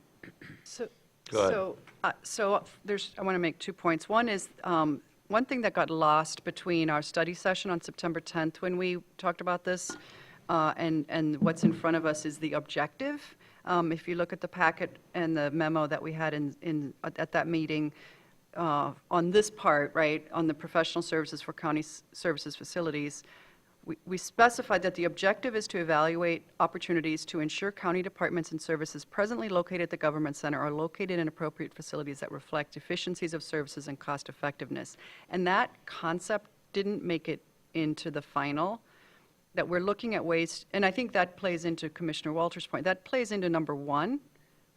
F: So
B: Go ahead.
F: I want to make 2 points. One is, one thing that got lost between our study session on September 10th when we talked about this and what's in front of us is the objective. If you look at the packet and the memo that we had at that meeting, on this part, right, on the professional services for county services facilities, we specified that the objective is to evaluate opportunities to ensure county departments and services presently located at the government center are located in appropriate facilities that reflect efficiencies of services and cost effectiveness. And that concept didn't make it into the final, that we're looking at ways, and I think that plays into Commissioner Walter's point, that plays into number one,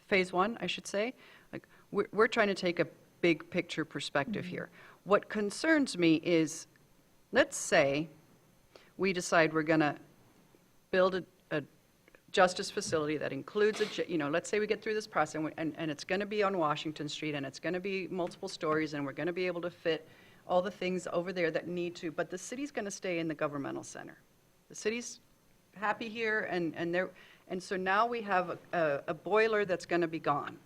F: phase one, I should say. Like, we're trying to take a big picture perspective here. What concerns me is, let's say we decide we're going to build a justice facility that includes let's say we get through this process and it's going to be on Washington Street and it's going to be multiple stories and we're going to be able to fit all the things over there that need to, but the city's going to stay in the governmental center. The city's happy here and so now we have a boiler that's going to be gone.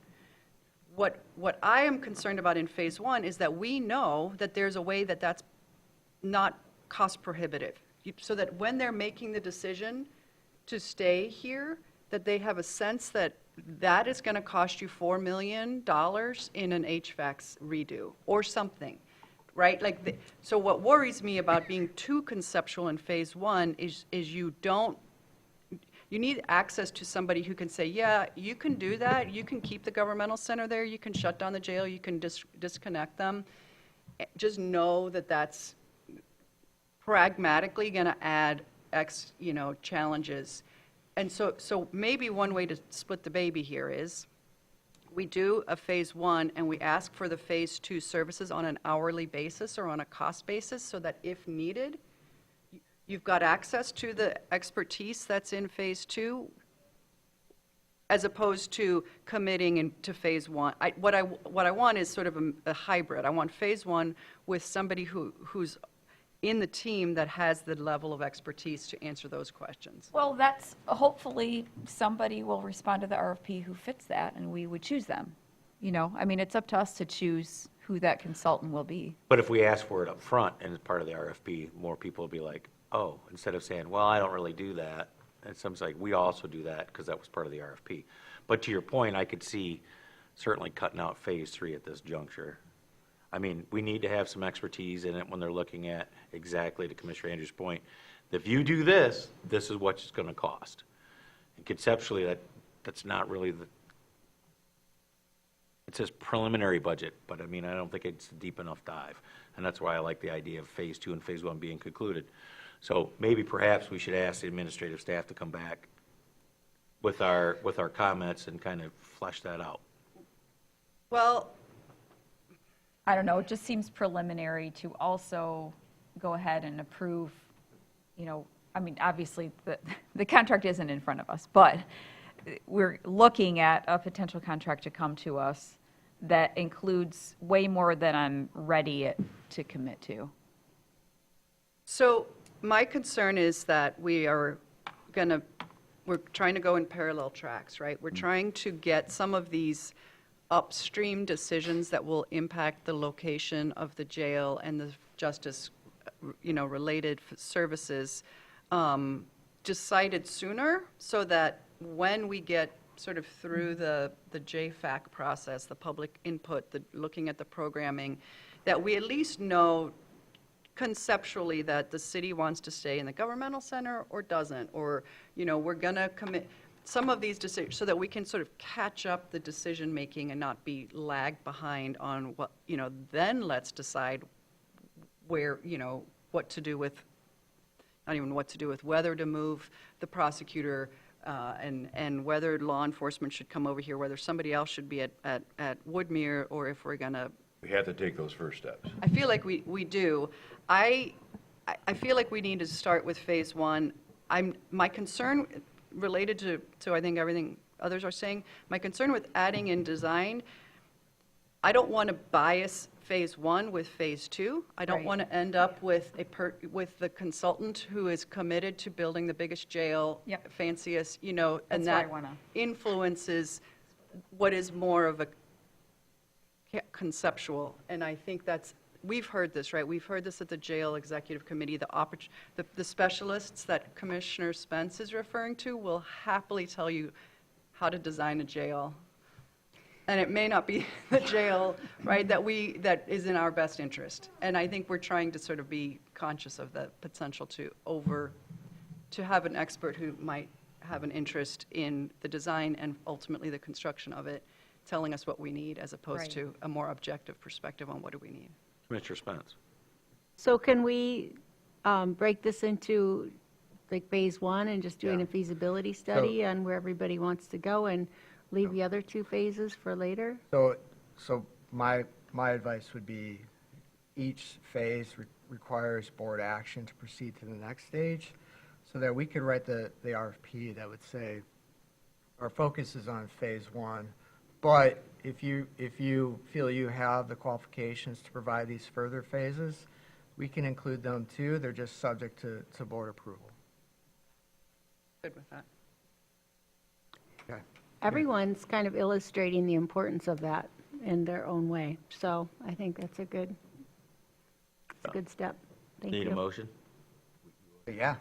F: What I am concerned about in phase one is that we know that there's a way that that's not cost prohibitive, so that when they're making the decision to stay here, that they have a sense that that is going to cost you $4 million in an HVAC redo or something, right? So what worries me about being too conceptual in phase one is you need access to somebody who can say, yeah, you can do that. You can keep the governmental center there. You can shut down the jail. You can disconnect them. Just know that that's pragmatically going to add X, challenges. And so maybe one way to split the baby here is we do a phase one and we ask for the phase two services on an hourly basis or on a cost basis so that if needed, you've got access to the expertise that's in phase two as opposed to committing to phase one. What I want is sort of a hybrid. I want phase one with somebody who's in the team that has the level of expertise to answer those questions.
H: Well, that's, hopefully, somebody will respond to the RFP who fits that, and we would choose them. It's up to us to choose who that consultant will be.
B: But if we ask for it up front and it's part of the RFP, more people will be like, oh, instead of saying, well, I don't really do that. And someone's like, we also do that because that was part of the RFP. But to your point, I could see certainly cutting out phase three at this juncture. I mean, we need to have some expertise in it when they're looking at exactly, to Commissioner Andrews' point, if you do this, this is what it's going to cost. And conceptually, that's not really it says preliminary budget, but I mean, I don't think it's a deep enough dive. And that's why I like the idea of phase two and phase one being concluded. So maybe perhaps we should ask the administrative staff to come back with our comments and kind of flesh that out.
F: Well,
H: I don't know, it just seems preliminary to also go ahead and approve, obviously, the contract isn't in front of us, but we're looking at a potential contract to come to us that includes way more than I'm ready to commit to.
F: So my concern is that we're trying to go in parallel tracks, right? We're trying to get some of these upstream decisions that will impact the location of the jail and the justice, related services decided sooner so that when we get sort of through the JFAC process, the public input, looking at the programming, that we at least know conceptually that the city wants to stay in the governmental center or doesn't, or, we're going to commit some of these decisions so that we can sort of catch up the decision making and not be lagged behind on what, then let's decide where, what to do with, not even what to do with, whether to move the prosecutor and whether law enforcement should come over here, whether somebody else should be at Woodmere, or if we're going to.
C: We have to take those first steps.
F: I feel like we do. I feel like we need to start with phase one. My concern related to I think everything others are saying, my concern with adding in design, I don't want to bias phase one with phase two. I don't want to end up with with the consultant who is committed to building the biggest jail, fanciest, and that influences what is more of conceptual, and I think we've heard this, right? We've heard this at the jail executive committee. The specialists that Commissioner Spence is referring to will happily tell you how to design a jail. And it may not be the jail, right, that is in our best interest. And I think we're trying to sort of be conscious of the potential to have an expert who might have an interest in the design and ultimately the construction of it, telling us what we need as opposed
A: Right.
F: to a more objective perspective on what do we need.
B: Commissioner Spence.
A: So can we break this into like phase one and just doing
O: Yeah.
A: a feasibility study on where everybody wants to go and leave the other two phases for later?
O: So my advice would be each phase requires board action to proceed to the next stage, so that we could write the RFP that would say, our focus is on phase one, but if you feel you have the qualifications to provide these further phases, we can include them too. They're just subject to board approval.
F: Good with that.
O: Okay.
A: Everyone's kind of illustrating the importance of that in their own way. So I think that's a good step. Thank you.
B: Need a motion?
O: Yeah.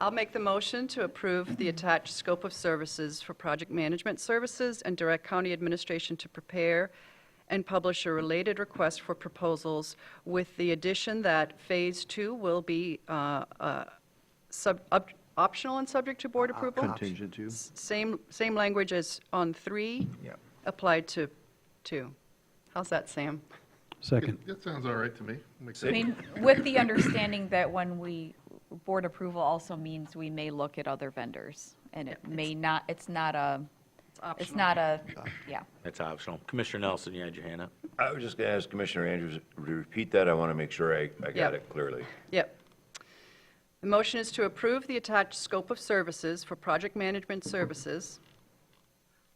F: I'll make the motion to approve the attached scope of services for project management services and direct county administration to prepare and publish a related request for proposals with the addition that Phase 2 will be optional and subject to board approval.
K: Contingent to.
F: Same language as on 3,
O: Yep.
F: applied to 2. How's that, Sam?
E: Second.
D: That sounds all right to me. Makes
H: I
D: sense.
H: mean, with the understanding that when board approval also means we may look at other vendors, and it may not, it's not a, yeah.
B: It's optional. Commissioner Nelson, you had your hand up.
C: I was just going to ask Commissioner Andrews to repeat that. I want to make sure I got
F: Yep.
C: it clearly.
F: Yep. The motion is to approve the attached scope of services for project management services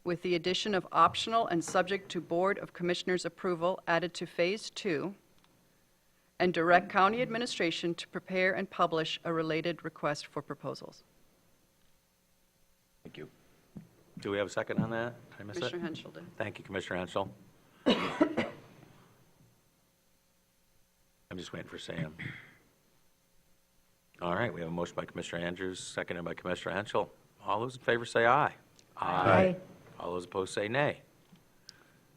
F: with the addition of optional and subject to Board of Commissioners approval added to Phase 2, and direct county administration to prepare and publish a related request for proposals.
C: Thank you.
B: Do we have a second on that? Did I miss it?
F: Commissioner Henschel did.
B: Thank you, Commissioner Henschel. I'm just waiting for Sam. All right, we have a motion by Commissioner Andrews, seconded by Commissioner Henschel. All those in favor say aye.
A: Aye.
B: All those opposed say nay.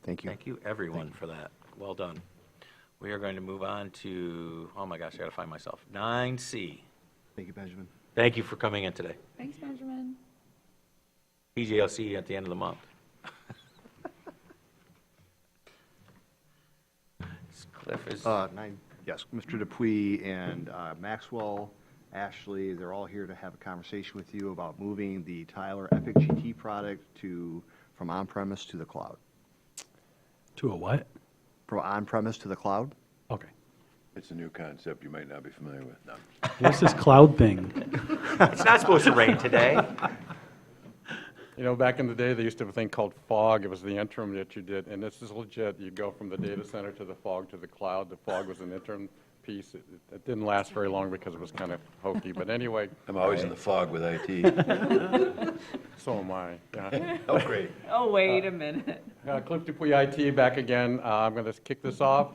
K: Thank you.
B: Thank you, everyone, for that. Well done. We are going to move on to, oh my gosh, I got to find myself, 9C.
K: Thank you, Benjamin.
B: Thank you for coming in today.
H: Thanks, Benjamin.
B: PJ, I'll see you at the end of the month. Cliff is,
K: Yes, Mr. Dupuy and Maxwell, Ashley, they're all here to have a conversation with you about moving the Tyler Epic GT product from on-premise to the cloud.
E: To a what?
K: From on-premise to the cloud?
E: Okay.
C: It's a new concept you might not be familiar with. No.
E: What's this cloud thing?
B: it's not supposed to rain today.
M: You know, back in the day, they used to have a thing called fog. It was the interim that you did, and this is legit. You go from the data center to the fog to the cloud. The fog was an interim piece. It didn't last very long because it was kind of hokey, but anyway.
C: I'm always in the fog with IT.
M: So am I, yeah.
C: Oh, great.
H: Oh, wait a minute.
M: Cliff Dupuy, IT, back again. I'm going to kick this off.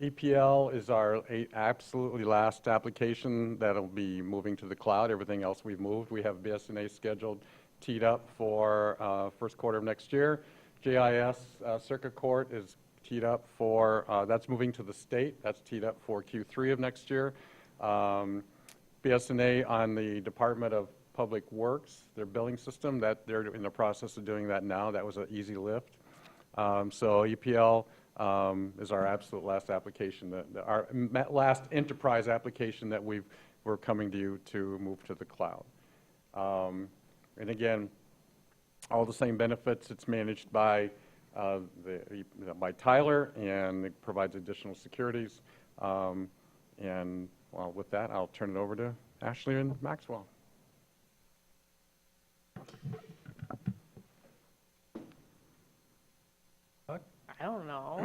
M: EPL is our absolutely last application that'll be moving to the cloud. Everything else we've moved. We have BSNA scheduled, teed up for first quarter of next year. JIS Circuit Court is teed up for, that's moving to the state. That's teed up for Q3 of next year. BSNA on the Department of Public Works, their billing system, that they're in the process of doing that now. That was an easy lift. So EPL is our absolute last application, our last enterprise application that we're coming to you to move to the cloud. And again, all the same benefits. It's managed by by Tyler, and it provides additional securities. And well, with that, I'll turn it over to Ashley and Maxwell.
L: I don't know.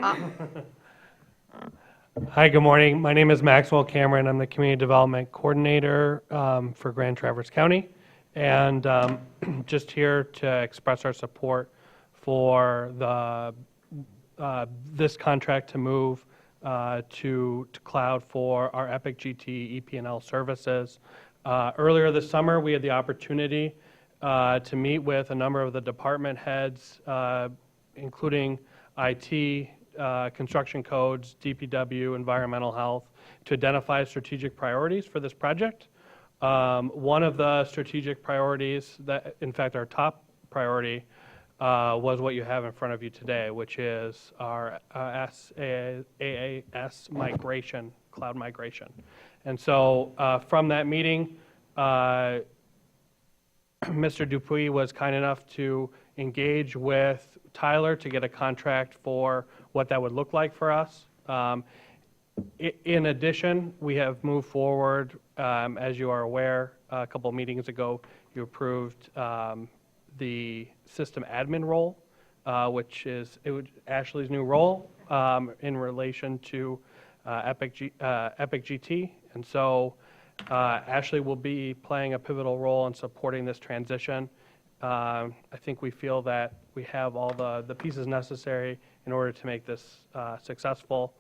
P: Hi, good morning. My name is Maxwell Cameron. I'm the Community Development Coordinator for Grand Traverse County, and just here to express our support for this contract to move to cloud for our Epic GT EP&L services. Earlier this summer, we had the opportunity to meet with a number of the department heads, including IT, construction codes, DPW, environmental health, to identify strategic priorities for this project. One of the strategic priorities, that, in fact, our top priority, was what you have in front of you today, which is our AAS migration, cloud migration. And so from that meeting, Mr. Dupuy was kind enough to engage with Tyler to get a contract for what that would look like for us. In addition, we have moved forward, as you are aware, a couple of meetings ago, you approved the system admin role, which is Ashley's new role in relation to Epic GT. And so Ashley will be playing a pivotal role in supporting this transition. I think we feel that we have all the pieces necessary in order to make this successful.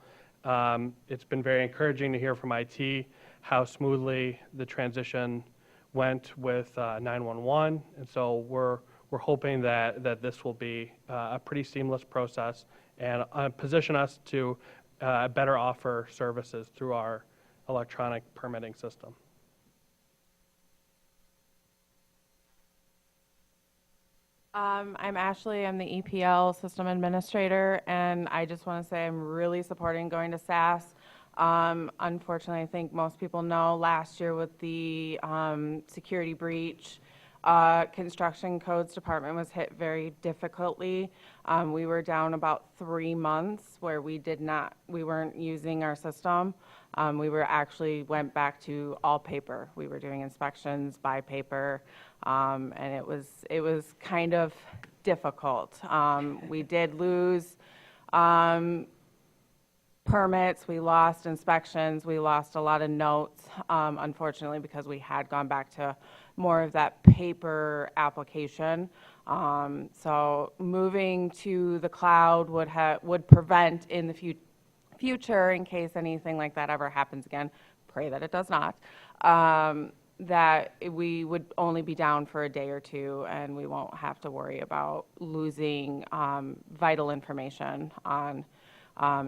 P: It's been very encouraging to hear from IT how smoothly the transition went with 911, and so we're hoping that this will be a pretty seamless process and position us to better offer services through our electronic permitting system.
Q: I'm Ashley. I'm the EPL system administrator, and I just want to say I'm really supporting going to SAS. Unfortunately, I think most people know last year with the security breach, construction codes department was hit very difficultly. We were down about 3 months where we weren't using our system. We went back to all paper. We were doing inspections by paper, and it was kind of difficult. We did lose permits, we lost inspections, we lost a lot of notes, unfortunately, because we had gone back to more of that paper application. So moving to the cloud would prevent in the future, in case anything like that ever happens again, pray that it does not, that we would only be down for a day or two, and we won't have to worry about losing vital information on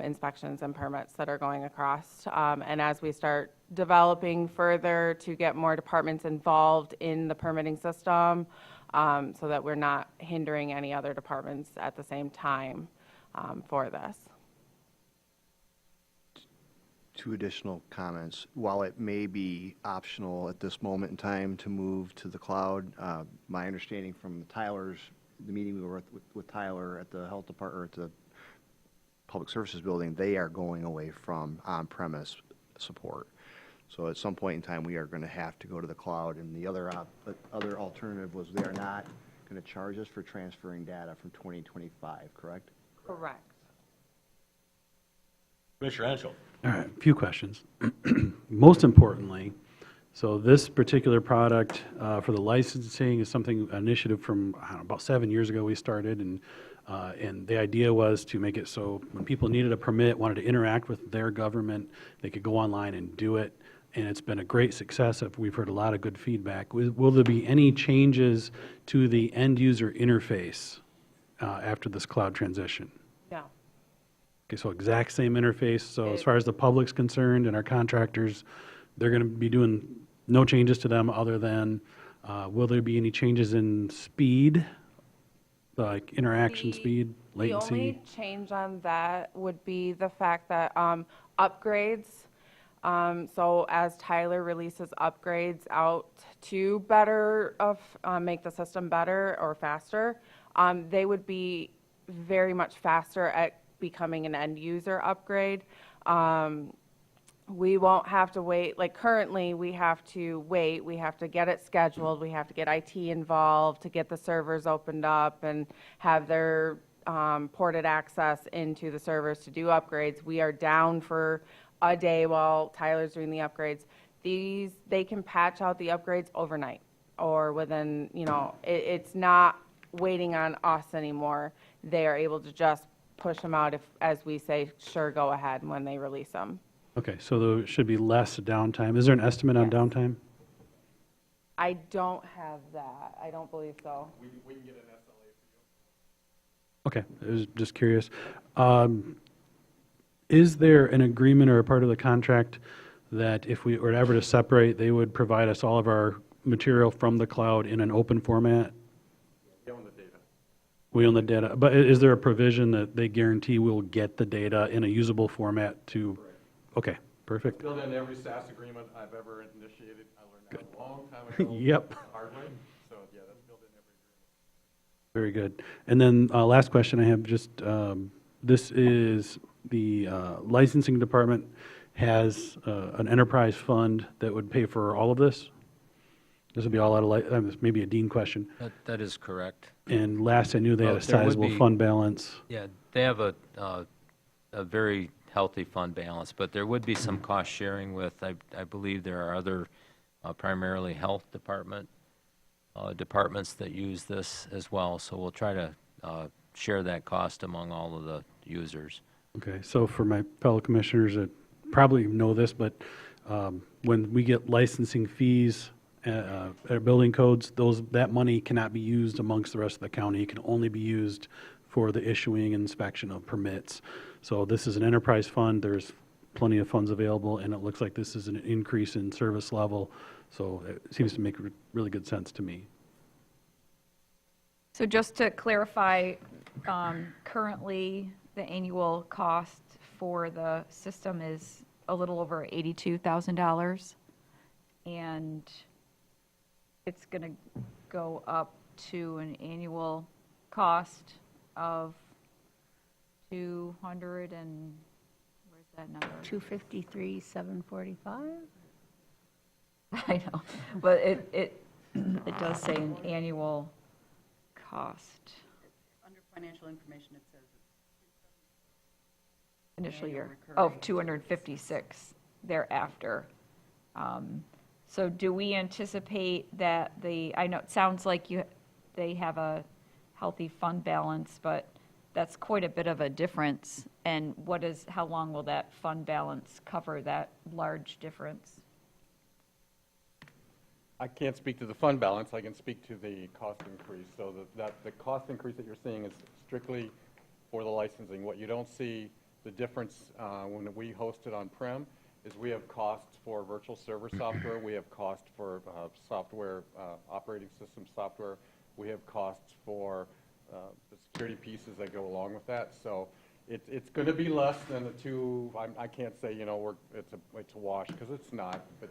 Q: inspections and permits that are going across. And as we start developing further to get more departments involved in the permitting system, so that we're not hindering any other departments at the same time for this.
K: 2 additional comments. While it may be optional at this moment in time to move to the cloud, my understanding from the meeting we were with Tyler at the health department, or at the public services building, they are going away from on-premise support. So at some point in time, we are going to have to go to the cloud. And the other alternative was they are not going to charge us for transferring data from 2025, correct?
Q: Correct.
B: Commissioner Henschel.
E: All right, a few questions. Most importantly, so this particular product for the licensing is an initiative from about 7 years ago we started, and the idea was to make it so when people needed a permit, wanted to interact with their government, they could go online and do it, and it's been a great success. We've heard a lot of good feedback. Will there be any changes to the end user interface after this cloud transition?
Q: No.
E: Okay, so exact same interface. So as far as the public's concerned and our contractors, they're going to be doing no changes to them other than, will there be any changes in speed, like interaction speed, latency?
Q: The only change on that would be the fact that upgrades, so as Tyler releases upgrades out to make the system better or faster, they would be very much faster at becoming an end user upgrade. We won't have to wait. Like currently, we have to wait. We have to get it scheduled. We have to get IT involved to get the servers opened up and have their ported access into the servers to do upgrades. We are down for a day while Tyler's doing the upgrades. They can patch out the upgrades overnight or within, it's not waiting on us anymore. They are able to just push them out if, as we say, sure, go ahead when they release them.
E: Okay, so there should be less downtime. Is there an estimate on downtime?
Q: I don't have that. I don't believe so.
M: We can get an SLA
E: Okay, I was just curious. Is there an agreement or a part of the contract that if we were ever to separate, they would provide us all of our material from the cloud in an open format?
M: We own the data.
E: We own the data, but is there a provision that they guarantee we'll get the data in a usable format to? Okay, perfect.
M: Built in every SaaS agreement I've ever initiated. I learned that a long time ago.
E: Yep.
M: The hard way. So yeah, that's built in every agreement.
E: Very good. And then last question I have, just this is the licensing department has an enterprise fund that would pay for all of this? This would be all out of, maybe a Dean question.
J: That is correct.
E: And last I knew, they had a
J: There would
E: sizable
J: be-
E: fund balance.
J: Yeah, they have a very healthy fund balance, but there would be some cost sharing with, I believe there are other primarily health departments that use this as well. So we'll try to share that cost among all of the users.
E: Okay, so for my fellow commissioners that probably know this, but when we get licensing fees, building codes, that money cannot be used amongst the rest of the county. It can only be used for the issuing and inspection of permits. So this is an enterprise fund. There's plenty of funds available, and it looks like this is an increase in service level. So it seems to make really good sense to me.
H: So just to clarify, currently, the annual cost for the system is a little over $82,000. And it's going to go up to an annual cost of 200 and, where's that number?
A: 253,745?
H: I know, but it does say an annual cost.
F: Under financial information, it says
H: Initial
F: Annual
H: year,
F: recurring.
H: oh, 256 thereafter. So do we anticipate that I know it sounds like they have a healthy fund balance, but that's quite a bit of a difference. And how long will that fund balance cover that large difference?
M: I can't speak to the fund balance. I can speak to the cost increase. So the cost increase that you're seeing is strictly for the licensing. What you don't see, the difference when we host it on-prem, is we have costs for virtual server software. We have cost for software, operating system software. We have costs for the security pieces that go along with that. So it's going to be less than the two. I can't say, it's a wash, because it's not. But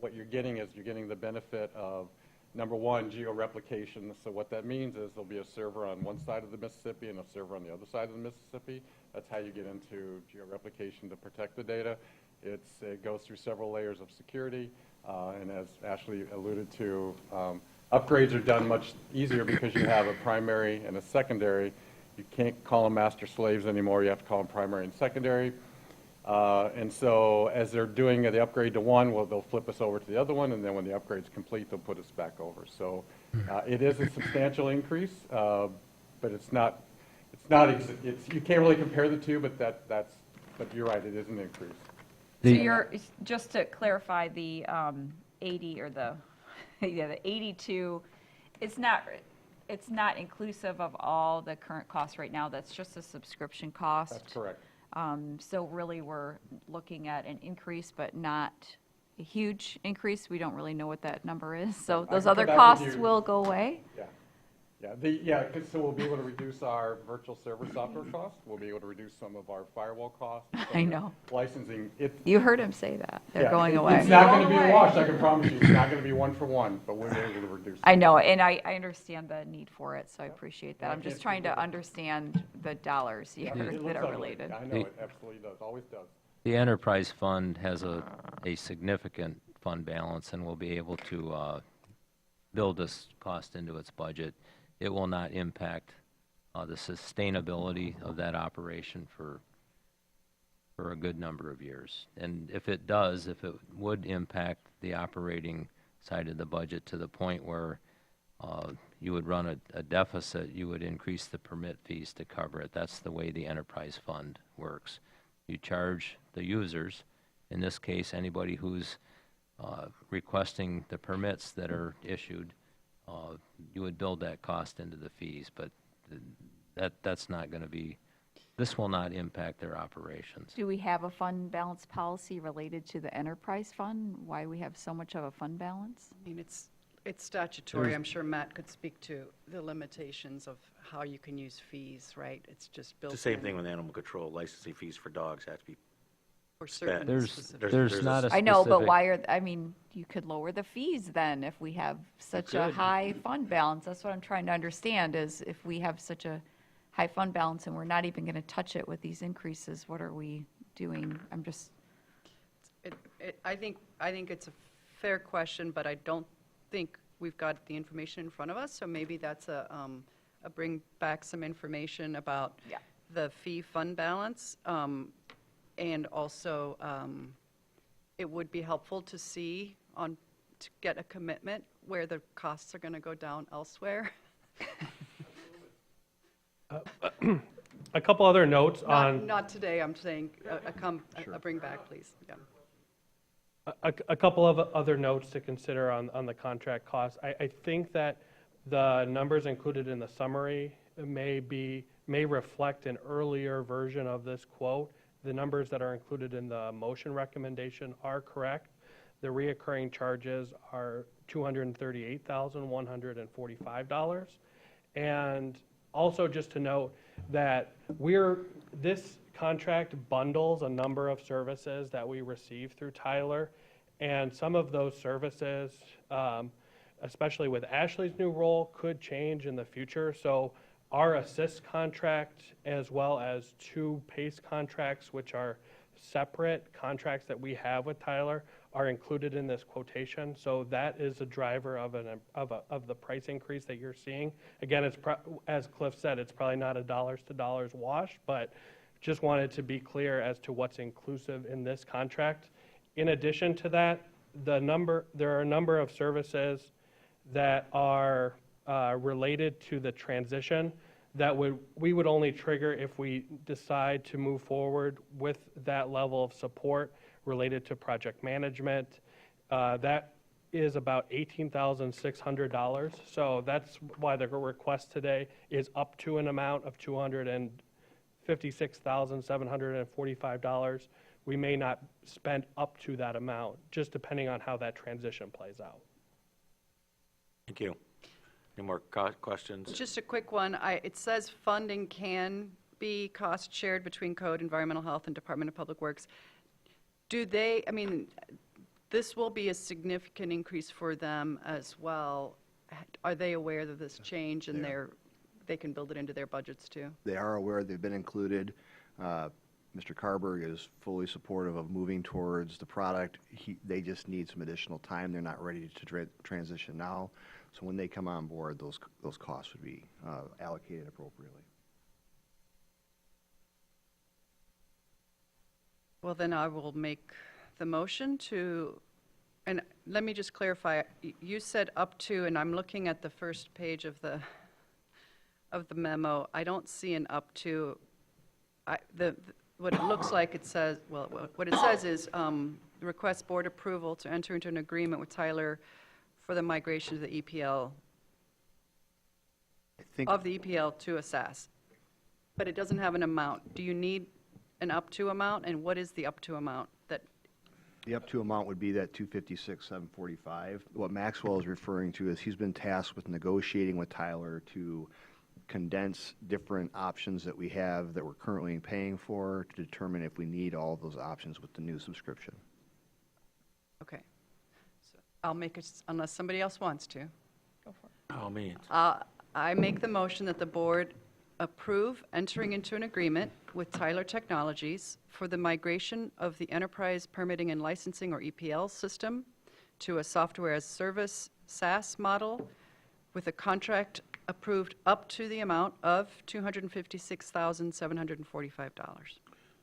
M: what you're getting is you're getting the benefit of, number one, geo-replication. So what that means is there'll be a server on one side of the Mississippi and a server on the other side of the Mississippi. That's how you get into geo-replication to protect the data. It goes through several layers of security, and as Ashley alluded to, upgrades are done much easier because you have a primary and a secondary. You can't call them master slaves anymore. You have to call them primary and secondary. And so as they're doing the upgrade to one, well, they'll flip us over to the other one, and then when the upgrade's complete, they'll put us back over. So it is a substantial increase, but you can't really compare the two, but but you're right, it is an increase.
H: So just to clarify, the 80 or the 82, it's not inclusive of all the current costs right now. That's just a subscription cost.
M: That's correct.
H: So really, we're looking at an increase, but not a huge increase. We don't really know what that number is. So
M: I
H: those
M: can
H: other
M: come back with
H: costs
M: you.
H: will go away?
M: So we'll be able to reduce our virtual server software costs. We'll be able to reduce some of our firewall costs.
H: I know.
M: Licensing.
H: You heard him say that. They're going away.
M: It's not going to be a wash, I can promise you. It's not going to be one for one, but we'll be able to reduce it.
H: I know, and I understand the need for it, so I appreciate that.
M: Yeah, I
H: I'm
M: can't
H: just trying
M: speak
H: to
M: to it.
H: understand the dollars here
M: It
H: that
M: looks
H: are
M: ugly.
H: related.
M: I know, it absolutely does, always does.
J: The enterprise fund has a significant fund balance and will be able to build this cost into its budget. It will not impact the sustainability of that operation for a good number of years. And if it would impact the operating side of the budget to the point where you would run a deficit, you would increase the permit fees to cover it. That's the way the enterprise fund works. You charge the users, in this case, anybody who's requesting the permits that are issued, you would build that cost into the fees, but that's not going to be, this will not impact their operations.
H: Do we have a fund balance policy related to the enterprise fund? Why we have so much of a fund balance?
F: I mean, it's statutory. I'm sure Matt could speak to the limitations of how you can use fees, right? It's just built in.
B: It's the same thing with animal control. Licensing fees for dogs have to be
F: For certain
J: There's
F: specific.
J: not a
H: I know, but
J: specific-
H: why are, I mean, you could lower the fees then if we have such a
B: could.
H: high fund balance. That's what I'm trying to understand is if we have such a high fund balance and we're not even going to touch it with these increases, what are we doing? I'm just,
F: I think it's a fair question, but I don't think we've got the information in front of us, so maybe that's a bring back some information about
H: Yeah.
F: the fee fund balance. And also, it would be helpful to see to get a commitment where the costs are going to go down elsewhere.
P: A couple other notes on.
F: Not today, I'm saying, a bring back, please. Yeah.
P: A couple of other notes to consider on the contract costs. I think that the numbers included in the summary may reflect an earlier version of this quote. The numbers that are included in the motion recommendation are correct. The reoccurring charges are $238,145. And also just to note that this contract bundles a number of services that we receive through Tyler, and some of those services, especially with Ashley's new role, could change in the future. So our assist contract, as well as 2 PACE contracts, which are separate contracts that we have with Tyler, are included in this quotation. So that is a driver of the price increase that you're seeing. Again, as Cliff said, it's probably not a dollars to dollars wash, but just wanted to be clear as to what's inclusive in this contract. In addition to that, there are a number of services that are related to the transition that we would only trigger if we decide to move forward with that level of support related to project management. That is about $18,600. So that's why the request today is up to an amount of $256,745. We may not spend up to that amount, just depending on how that transition plays out.
B: Thank you. Any more questions?
F: Just a quick one. It says funding can be cost shared between Code, Environmental Health, and Department of Public Works. This will be a significant increase for them as well. Are they aware of this change and they can build it into their budgets too?
K: They are aware, they've been included. Mr. Carberg is fully supportive of moving towards the product. They just need some additional time. They're not ready to transition now. So when they come on board, those costs would be allocated appropriately.
F: Well, then I will make the motion to, and let me just clarify, you said up to, and I'm looking at the first page of the memo. I don't see an up to. What it looks like it says, well, what it says is request board approval to enter into an agreement with Tyler for the migration of the EPL, of the EPL to a SAS. But it doesn't have an amount. Do you need an up to amount, and what is the up to amount?
K: The up to amount would be that $256,745. What Maxwell is referring to is he's been tasked with negotiating with Tyler to condense different options that we have that we're currently paying for to determine if we need all of those options with the new subscription.
F: Okay. So I'll make it, unless somebody else wants to.
H: go for it.
B: By all means.
F: I make the motion that the board approve entering into an agreement with Tyler Technologies for the migration of the Enterprise Permitting and Licensing, or EPL, system to a software as service SaaS model with a contract approved up to the amount of $256,745.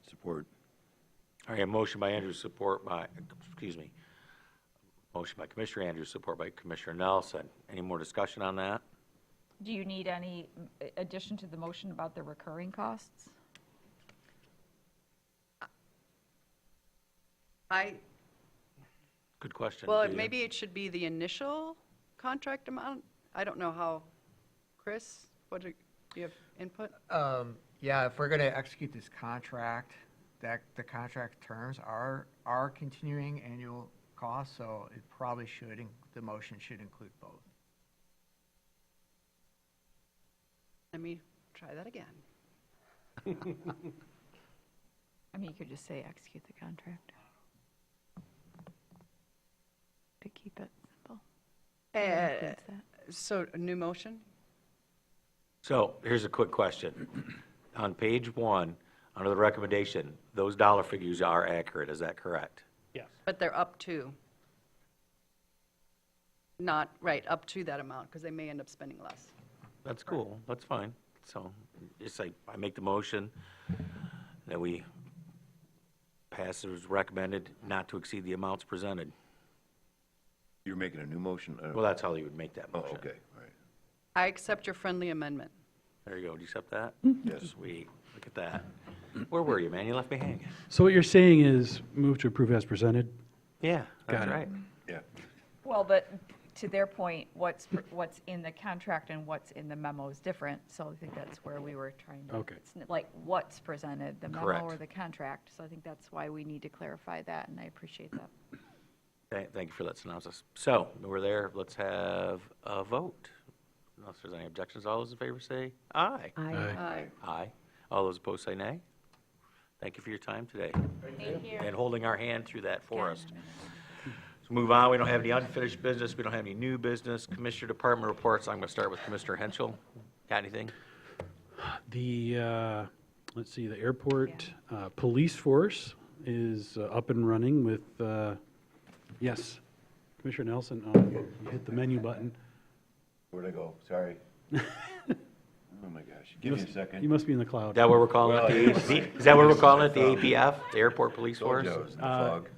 C: Support.
B: All right, a motion by Andrew, support by, Motion by Commissioner Andrews, support by Commissioner Nelson. Any more discussion on that?
H: Do you need any addition to the motion about the recurring costs?
B: Good question.
F: Well,
B: Do you?
F: maybe it should be the initial contract amount. I don't know how, Chris, do you have input?
O: Yeah, if we're going to execute this contract, that the contract terms are continuing annual costs, so it probably should, the motion should include both.
F: Let me try that again.
H: I mean, you could just say execute the contract. To keep it simple. That includes that.
F: So a new motion?
B: So here's a quick question. On page 1, under the recommendation, those dollar figures are accurate, is that correct?
P: Yes.
F: But they're up to. Not, right, up to that amount, because they may end up spending less.
B: That's cool, that's fine. So, just like, I make the motion that we pass as recommended, not to exceed the amounts presented.
C: You're making a new motion?
B: Well, that's how you would make that
C: Oh,
B: motion.
C: okay, all right.
F: I accept your friendly amendment.
B: There you go, do you accept that?
C: Yes.
B: Sweet, look at that. Where were you, man? You left me hanging.
E: So what you're saying is move to approve as presented?
B: Yeah, that's
E: Got it.
B: right.
C: Yeah.
H: Well, but to their point, what's in the contract and what's in the memo is different, so I think that's where we were trying to.
E: Okay.
H: It's like what's presented, the memo
B: Correct.
H: or the contract, so I think that's why we need to clarify that, and I appreciate that.
B: Thank you for that synopsis. So, we're there, let's have a vote. Unless there's any objections, all those in favor say aye.
A: Aye.
F: Aye.
B: Aye. All those opposed say nay. Thank you for your time today.
H: Thank you.
B: And holding our hand through that for us. So move on, we don't have any unfinished business, we don't have any new business. Commissioner Department reports, I'm going to start with Commissioner Henschel. Got anything?
E: The, let's see, the airport police force is up and running with, yes, Commissioner Nelson, you hit the menu button.
C: Where'd I go? Sorry. Oh, my gosh. Give me a second.
E: You must be in the cloud.
B: Is that what we're calling it? Is that what we're calling it, the APF, the Airport Police
C: Told
B: Force?
C: you I was in the fog.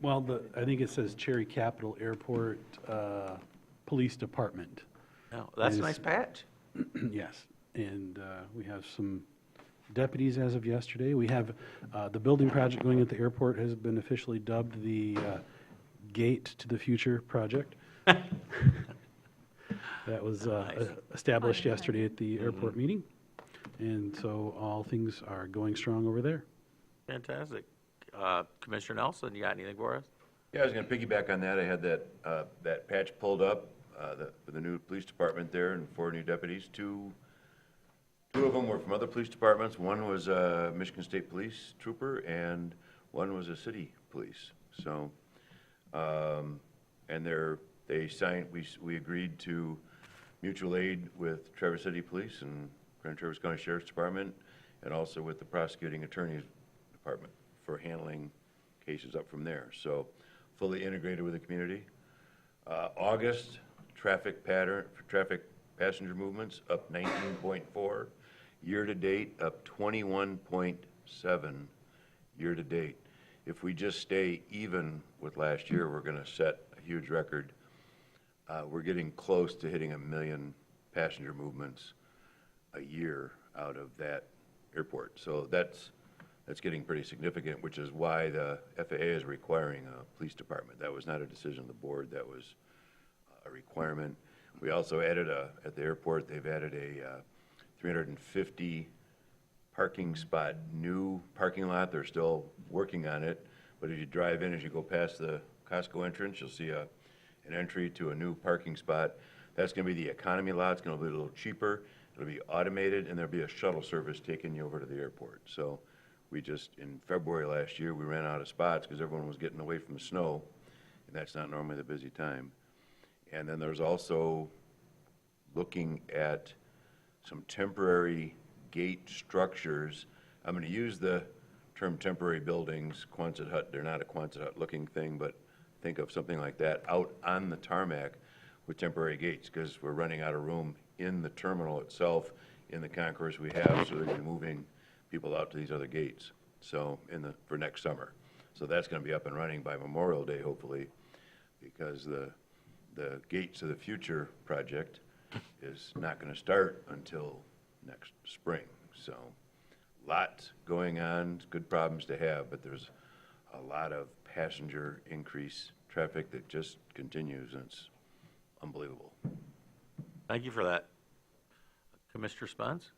E: Well, I think it says Cherry Capital Airport Police Department.
B: No, that's a
E: Is-
B: nice patch.
E: Yes, and we have some deputies as of yesterday. We have, the building project going at the airport has been officially dubbed the Gate to the Future project. That was established yesterday at the airport meeting, and so all things are going strong over there.
B: Fantastic. Commissioner Nelson, you got anything for us?
C: Yeah, I was going to piggyback on that. I had that patch pulled up for the new police department there and 4 new deputies. Two of them were from other police departments. One was a Michigan State Police trooper and one was a city police. So, and they signed, we agreed to mutual aid with Traverse City Police and Grand Traverse County Sheriff's Department and also with the prosecuting attorney's department for handling cases up from there. So fully integrated with the community. August, traffic passenger movements up 19.4. Year-to-date, up 21.7 year-to-date. If we just stay even with last year, we're going to set a huge record. We're getting close to hitting 1 million passenger movements a year out of that airport. So that's getting pretty significant, which is why the FAA is requiring a police department. That was not a decision of the board, that was a requirement. We also added at the airport, they've added a 350 parking spot, new parking lot. They're still working on it, but as you drive in, as you go past the Costco entrance, you'll see an entry to a new parking spot. That's going to be the economy lot. It's going to be a little cheaper. It'll be automated, and there'll be a shuttle service taking you over to the airport. So we just, in February last year, we ran out of spots because everyone was getting away from the snow, and that's not normally the busy time. And then there's also looking at some temporary gate structures. I'm going to use the term temporary buildings, Quonset hut. They're not a Quonset hut looking thing, but think of something like that out on the tarmac with temporary gates because we're running out of room in the terminal itself in the concourse we have, so they're going to be moving people out to these other gates. So for next summer. So that's going to be up and running by Memorial Day, hopefully. because the Gates of the Future project is not going to start until next spring. So lots going on, it's good problems to have, but there's a lot of passenger increase traffic that just continues, and it's unbelievable.
B: Thank you for that. Commissioner Spence?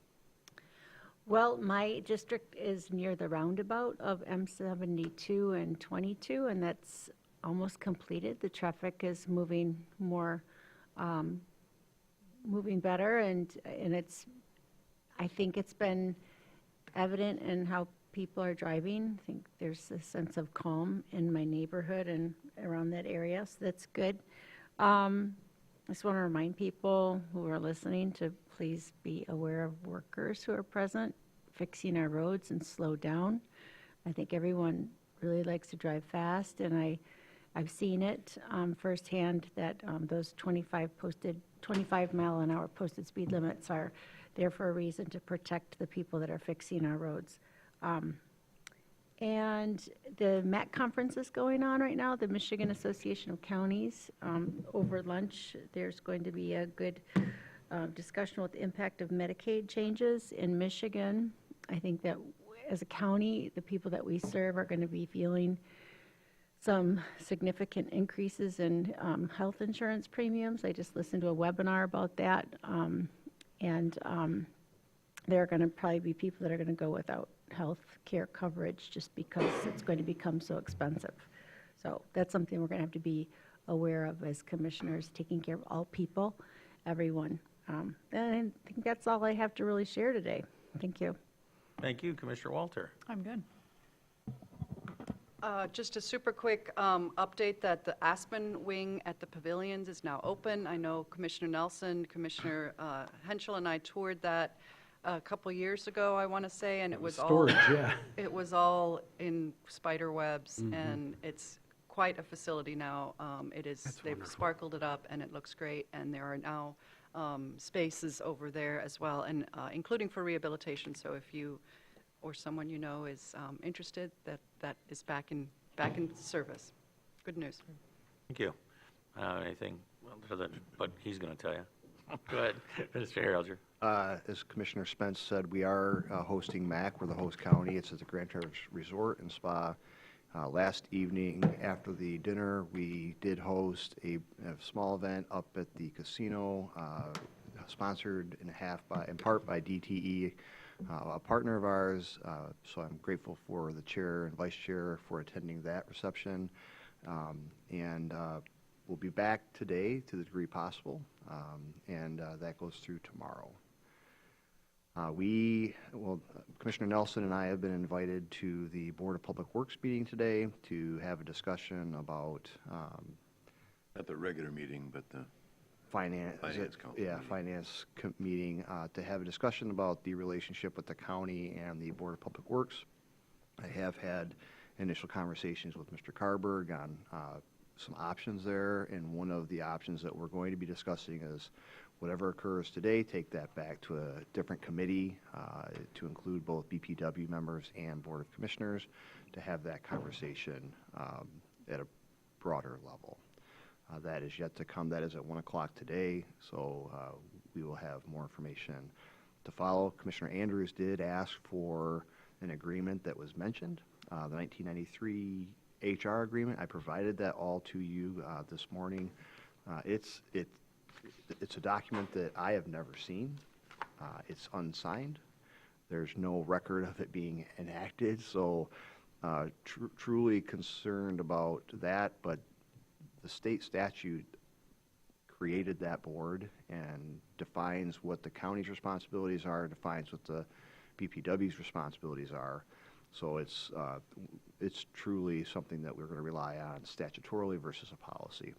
A: Well, my district is near the roundabout of M72 and 22, and that's almost completed. The traffic is moving more, moving better, and I think it's been evident in how people are driving. I think there's a sense of calm in my neighborhood and around that area, so that's good. I just want to remind people who are listening to please be aware of workers who are present, fixing our roads, and slow down. I think everyone really likes to drive fast, and I've seen it firsthand that those 25-mile-an-hour posted speed limits are there for a reason, to protect the people that are fixing our roads. And the MAC conference is going on right now, the Michigan Association of Counties. Over lunch, there's going to be a good discussion with the impact of Medicaid changes in Michigan. I think that as a county, the people that we serve are going to be feeling some significant increases in health insurance premiums. I just listened to a webinar about that. There are going to probably be people that are going to go without health care coverage just because it's going to become so expensive. So that's something we're going to have to be aware of as commissioners, taking care of all people, everyone. And I think that's all I have to really share today. Thank you.
B: Thank you, Commissioner Walter.
F: I'm good. Just a super quick update that the Aspen wing at the pavilions is now open. I know Commissioner Nelson, Commissioner Henschel, and I toured that a couple years ago, I want to say, and it was
E: Storage,
F: all
E: yeah.
F: it was all in spider webs, and it's quite a facility now. They've sparkled it up, and it looks great, and there are now spaces over there as well, and including for rehabilitation. So if you or someone you know is interested, that is back in service. Good news.
B: Thank you. Anything, but he's going to tell you. Go ahead, Mr. Harringer.
K: As Commissioner Spence said, we are hosting MAC. We're the host county. It's at the Grand Traverse Resort and Spa. Last evening after the dinner, we did host a small event up at the casino, sponsored in part by DTE, a partner of ours. So I'm grateful for the chair and vice chair for attending that reception. We'll be back today to the degree possible, and that goes through tomorrow. Commissioner Nelson and I have been invited to the Board of Public Works meeting today to have a discussion about
C: Not the regular meeting, but the
K: finance
C: council.
K: Yeah, finance meeting to have a discussion about the relationship with the county and the Board of Public Works. I have had initial conversations with Mr. Carberg on some options there, and one of the options that we're going to be discussing is whatever occurs today, take that back to a different committee to include both BPW members and Board of Commissioners to have that conversation at a broader level. That is yet to come. That is at 1 o'clock today, so we will have more information to follow. Commissioner Andrews did ask for an agreement that was mentioned, the 1993 HR agreement. I provided that all to you this morning. It's a document that I have never seen. It's unsigned. There's no record of it being enacted, so truly concerned about that, but the state statute created that board and defines what the county's responsibilities are, defines what the BPW's responsibilities are. So it's truly something that we're going to rely on statutorily versus a policy.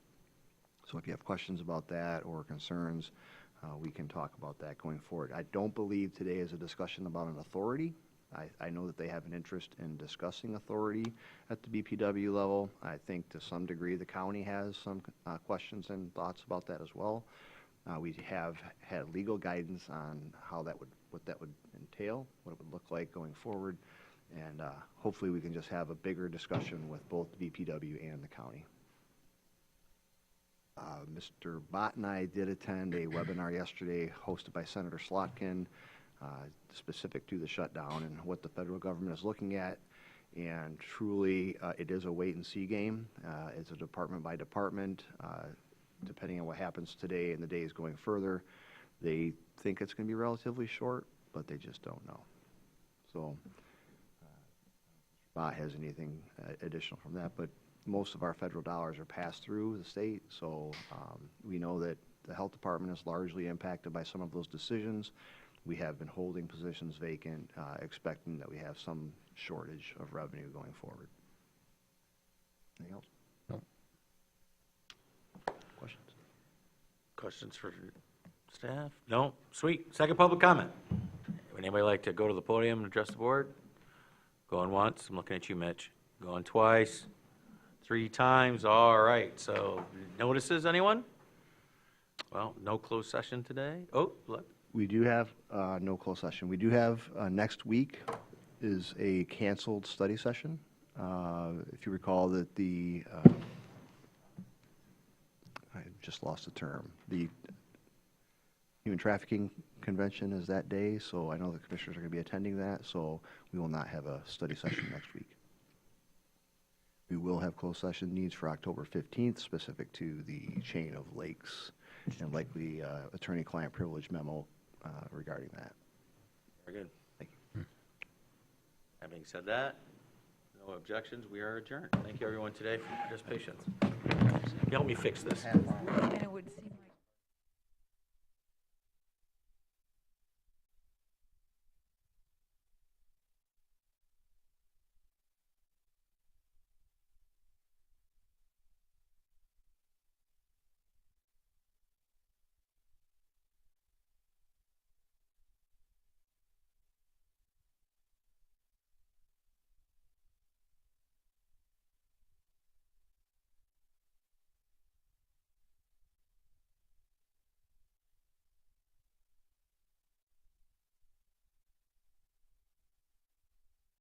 K: So if you have questions about that or concerns, we can talk about that going forward. I don't believe today is a discussion about an authority. I know that they have an interest in discussing authority at the BPW level. I think to some degree the county has some questions and thoughts about that as well. We have had legal guidance on what that would entail, what it would look like going forward, and hopefully we can just have a bigger discussion with both the BPW and the county. Mr. Bott and I did attend a webinar yesterday hosted by Senator Slotkin, specific to the shutdown and what the federal government is looking at. And truly, it is a wait-and-see game. It's a department by department. Depending on what happens today and the days going further, they think it's going to be relatively short, but they just don't know. So, Mr. Bott has anything additional from that, but most of our federal dollars are passed through the state, so we know that the health department is largely impacted by some of those decisions. We have been holding positions vacant, expecting that we have some shortage of revenue going forward. Anything else?
J: No.
K: Questions?
B: Questions for staff? No? Sweet. Second public comment. Would anybody like to go to the podium and address the board? Going once. I'm looking at you, Mitch. Going twice. 3 times. All right. So notices, anyone? Well, no closed session today. Oh, look.
K: We do have no closed session. We do have next week is a canceled study session. If you recall that the, I just lost the term, the Human Trafficking Convention is that day, so I know the commissioners are going to be attending that, so we will not have a study session next week. We will have closed session needs for October 15th, specific to the chain of lakes and likely attorney-client privilege memo regarding that.
B: Very good.
K: Thank you.
B: Having said that, no objections. We are adjourned. Thank you, everyone, today for your participation. Help me fix this.
H: And it would seem